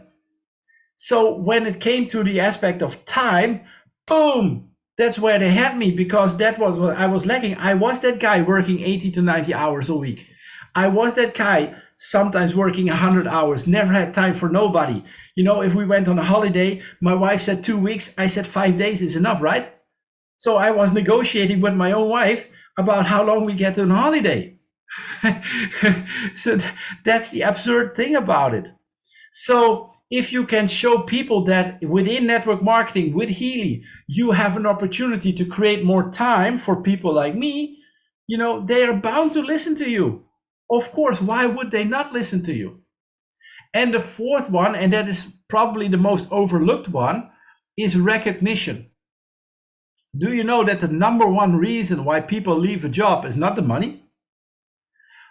So when it came to the aspect of time, boom, that's where they had me, because that was what I was lacking. I was that guy working 80 to 90 hours a week. I was that guy sometimes working 100 hours, never had time for nobody. If we went on a holiday, my wife said 2 weeks, I said 5 days is enough, right? So I was negotiating with my own wife about how long we get on holiday. So that's the absurd thing about it. So if you can show people that within network marketing, with Healy, you have an opportunity to create more time for people like me, they are bound to listen to you. Of course, why would they not listen to you? And the fourth one, and that is probably the most overlooked one, is recognition. Do you know that the number one reason why people leave a job is not the money?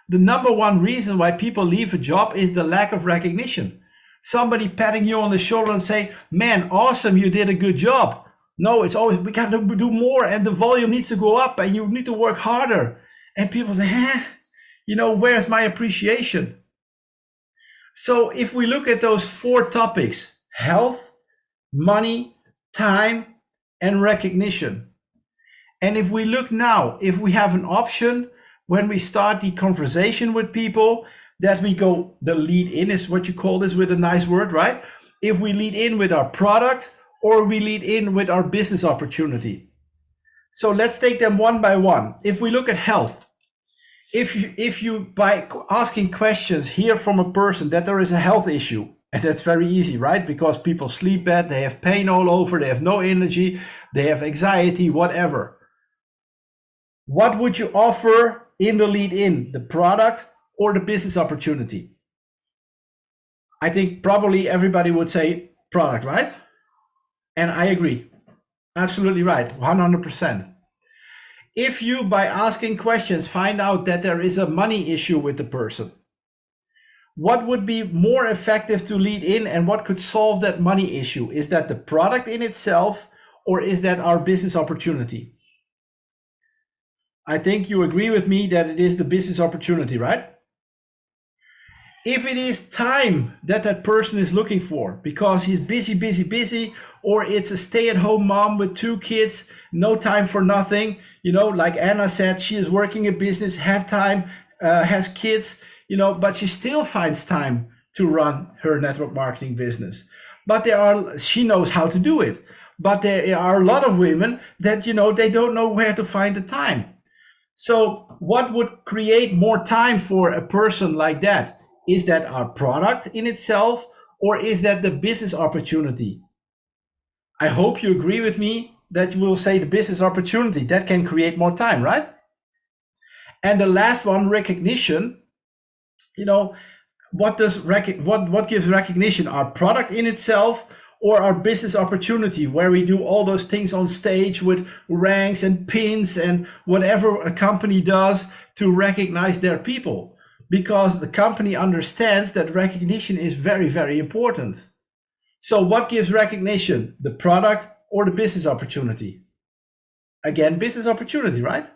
The number one reason why people leave a job is the lack of recognition. Somebody patting you on the shoulder and say, man, awesome, you did a good job. No, it's always, we got to do more, and the volume needs to go up, and you need to work harder. And people say, where's my appreciation? So if we look at those 4 topics, health, money, time, and recognition. And if we look now, if we have an option when we start the conversation with people, that we go, the lead in is what you call this with a nice word, right? If we lead in with our product, or we lead in with our business opportunity. So let's take them one by one. If we look at health, if you by asking questions hear from a person that there is a health issue, and that's very easy, right? Because people sleep bad, they have pain all over, they have no energy, they have anxiety, whatever. What would you offer in the lead in, the product or the business opportunity? I think probably everybody would say product, right? And I agree. Absolutely right, 100%. If you, by asking questions, find out that there is a money issue with the person, what would be more effective to lead in, and what could solve that money issue? Is that the product in itself, or is that our business opportunity? I think you agree with me that it is the business opportunity, right? if it is time that that person is looking for because he's busy, or it's a stay-at-home mom with 2 kids, no time for nothing, like Anna said, she is working a business, have time, has kids, but she still finds time to run her network marketing business. But she knows how to do it. But there are a lot of women that, they don't know where to find the time. So what would create more time for a person like that? Is that our product in itself, or is that the business opportunity? I hope you agree with me that you will say the business opportunity that can create more time, right? And the last one, recognition. What gives recognition? Our product in itself, or our business opportunity, where we do all those things on stage with ranks and pins and whatever a company does to recognize their people, because the company understands that recognition is very, very important. So what gives recognition? The product or the business opportunity? Again, business opportunity, right?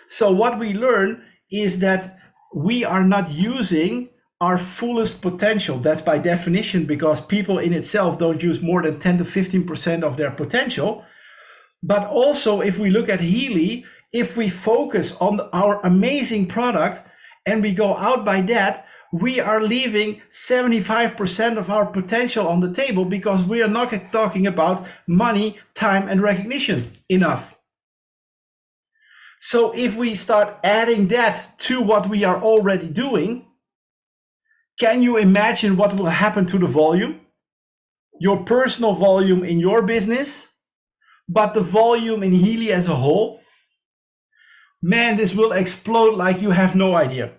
So what we learn is that we are not using our fullest potential. That's by definition, because people in itself don't use more than 10 to 15% of their potential. But also, if we look at Healy, if we focus on our amazing product and we go out by that, we are leaving 75% of our potential on the table, because we are not talking about money, time, and recognition enough. So if we start adding that to what we are already doing, can you imagine what will happen to the volume? Your personal volume in your business, but the volume in Healy as a whole? Man, this will explode like you have no idea.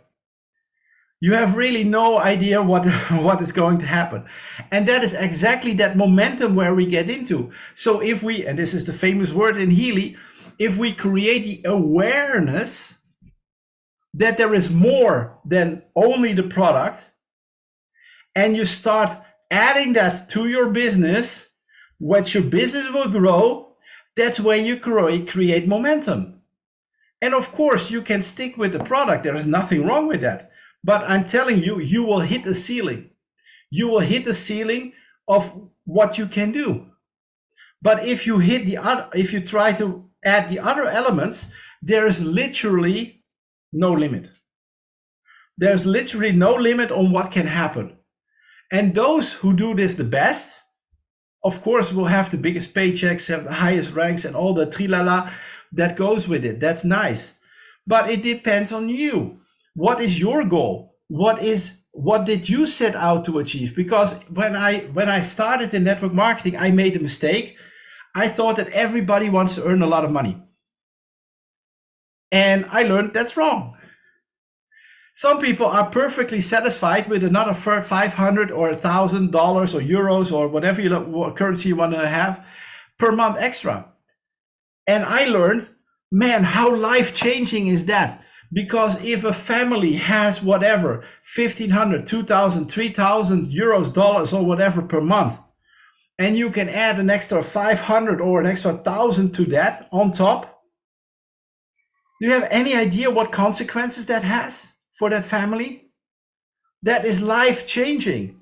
You have really no idea what is going to happen. And that is exactly that momentum where we get into. So if we, and this is the famous word in Healy, if we create the awareness that there is more than only the product, and you start adding that to your business, what your business will grow, that's when you create momentum. And of course, you can stick with the product. There is nothing wrong with that. But I'm telling you, you will hit the ceiling. You will hit the ceiling of what you can do. But if you try to add the other elements, there is literally no limit. There's literally no limit on what can happen. And those who do this the best, of course, will have the biggest paychecks, have the highest ranks, and all the trilala that goes with it. That's nice. But it depends on you. What is your goal? What did you set out to achieve? Because when I started in network marketing, I made a mistake. I thought that everybody wants to earn a lot of money. And I learned that's wrong. Some people are perfectly satisfied with another $500 or $1,000 or euros or whatever currency you want to have per month extra. And I learned, man, how life-changing is that? Because if a family has whatever, 1,500, 2,000, 3,000 euros, dollars, or whatever per month, and you can add an extra 500 or an extra 1,000 to that on top, do you have any idea what consequences that has for that family? That is life-changing.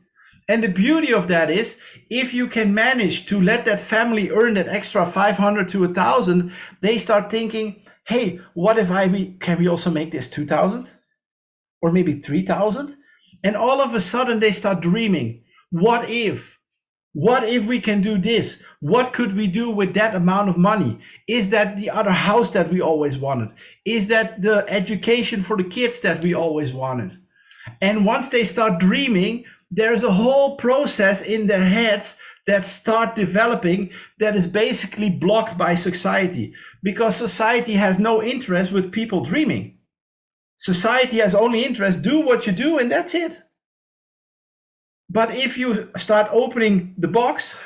And the beauty of that is, if you can manage to let that family earn that extra 500 to 1,000, they start thinking, hey, what if can we also make this 2,000 or maybe 3,000? And all of a sudden they start dreaming, what if we can do this? What could we do with that amount of money? Is that the other house that we always wanted? Is that the education for the kids that we always wanted? And once they start dreaming, there's a whole process in their heads that start developing that is basically blocked by society, because society has no interest with people dreaming. Society has only interest, do what you do, and that's it. But if you start opening the box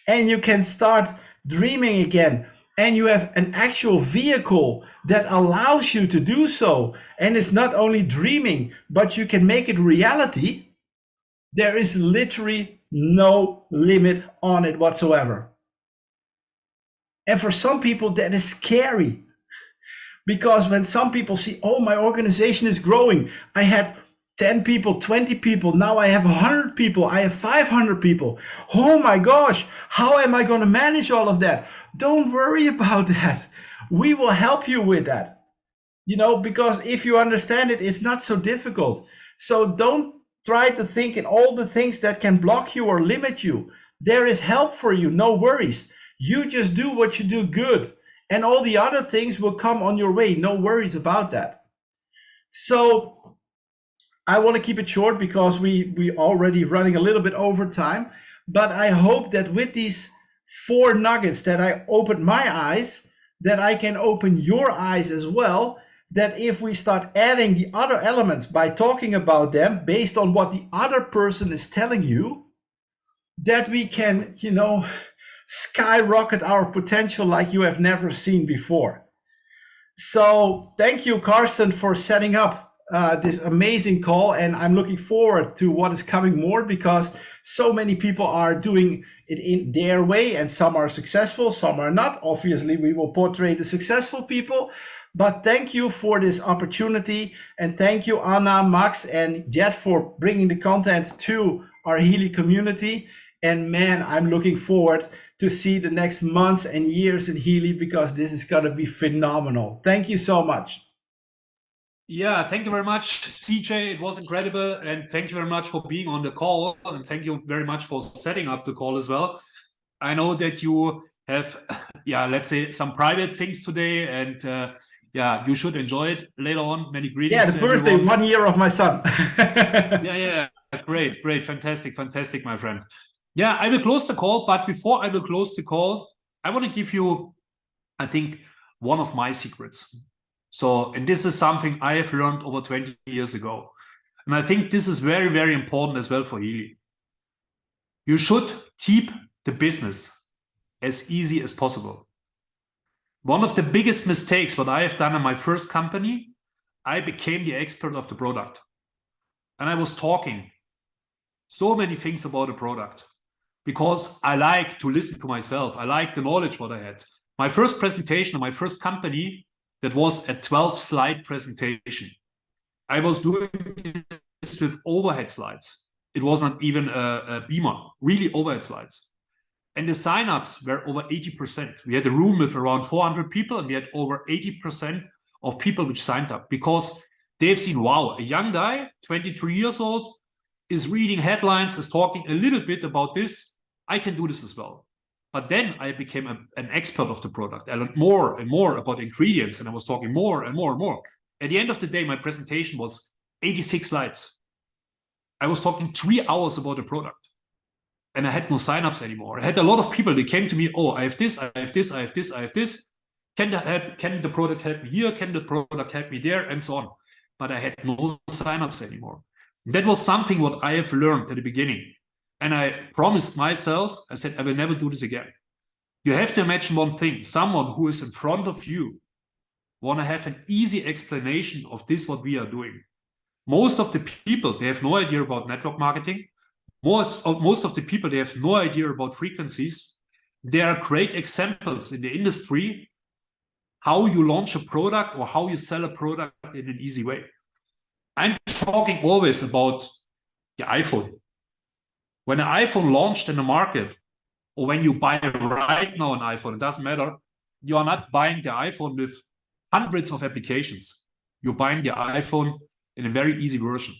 and you can start dreaming again, and you have an actual vehicle that allows you to do so, and it's not only dreaming, but you can make it reality, there is literally no limit on it whatsoever. And for some people, that is scary. Because when some people see, oh, my organization is growing, I had 10 people, 20 people. Now I have 100 people. I have 500 people. Oh my gosh, how am I going to manage all of that? Don't worry about that. We will help you with that. You know, because if you understand it, it's not so difficult. So don't try to think in all the things that can block you or limit you. There is help for you, no worries. You just do what you do good, and all the other things will come on your way. No worries about that. So I want to keep it short because we already running a little bit over time, but I hope that with these 4 nuggets that I opened my eyes, that I can open your eyes as well, that if we start adding the other elements by talking about them based on what the other person is telling you, that we can, you know, skyrocket our potential like you have never seen before. So thank you, Carsten, for setting up this amazing call, and I'm looking forward to what is coming more, because so many people are doing it in their way, and some are successful, some are not. Obviously, we will portray the successful people, but thank you for this opportunity, and thank you, Anna, Max, and Jet for bringing the content to our Healy community. And man, I'm looking forward to see the next months and years in Healy, because this is going to be phenomenal. Thank you so much.
Yeah, thank you very much, CJ. It was incredible. And thank you very much for being on the call. And thank you very much for setting up the call as well. I know that you have, yeah, let's say some private things today. And yeah, you should enjoy it later on. Many greetings.
Yeah, the birthday,
everyone.
1 year of my son.
Yeah, great, fantastic, my friend. Yeah, I will close the call. But before I will close the call, I want to give you, I think, one of my secrets. So, and this is something I have learned over 20 years ago. And I think this is very, very important as well for Healy. You should keep the business as easy as possible. One of the biggest mistakes what I have done in my first company, I became the expert of the product. And I was talking so many things about the product because I like to listen to myself. I like the knowledge what I had. My first presentation of my first company, that was a 12-slide presentation. I was doing this with overhead slides. It was not even a beamer, really overhead slides. And the signups were over 80%. We had a room with around 400 people, and we had over 80% of people which signed up, because they've seen, wow, a young guy, 23 years old, is reading headlines, is talking a little bit about this. I can do this as well. But then I became an expert of the product. I learned more and more about ingredients, and I was talking more and more and more. At the end of the day, my presentation was 86 slides. I was talking 3 hours about the product, and I had no signups anymore. I had a lot of people, they came to me, oh, I have this, I have this, I have this, I have this. Can the product help me here? Can the product help me there? And so on. But I had no signups anymore. That was something what I have learned at the beginning. And I promised myself, I said, I will never do this again. You have to imagine one thing, someone who is in front of you want to have an easy explanation of this, what we are doing. Most of the people, they have no idea about network marketing. Most of the people, they have no idea about frequencies. There are great examples in the industry how you launch a product or how you sell a product in an easy way. I'm talking always about the iPhone. When an iPhone launched in the market, or when you buy right now an iPhone, it doesn't matter. You are not buying the iPhone with hundreds of applications. You're buying the iPhone in a very easy version.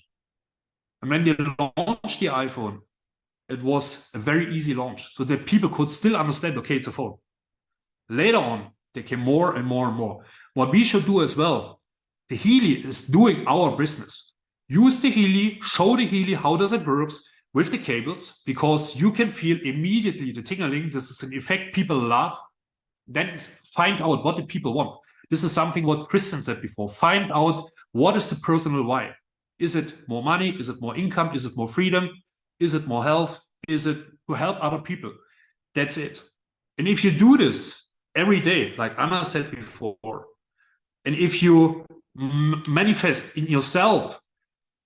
And when they launched the iPhone, it was a very easy launch, so that people could still understand, okay, it's a phone. Later on, there came more and more and more. What we should do as well, the Healy is doing our business. Use the Healy, show the Healy how does it works with the cables, because you can feel immediately the tingling. This is an effect people love. Then find out what the people want. This is something what Christian said before. Find out what is the personal why. Is it more money? Is it more income? Is it more freedom? Is it more health? Is it to help other people? That's it. And if you do this every day, like Anna said before, and if you manifest in yourself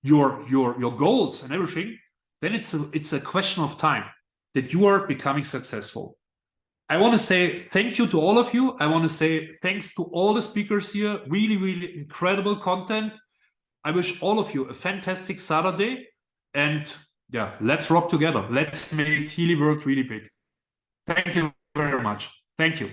your goals and everything, then it's a question of time that you are becoming successful. I want to say thank you to all of you. I want to say thanks to all the speakers here. Really, really incredible content. I wish all of you a fantastic Saturday, and yeah, let's rock together. Let's make Healy World really big. Thank you very much. Thank you.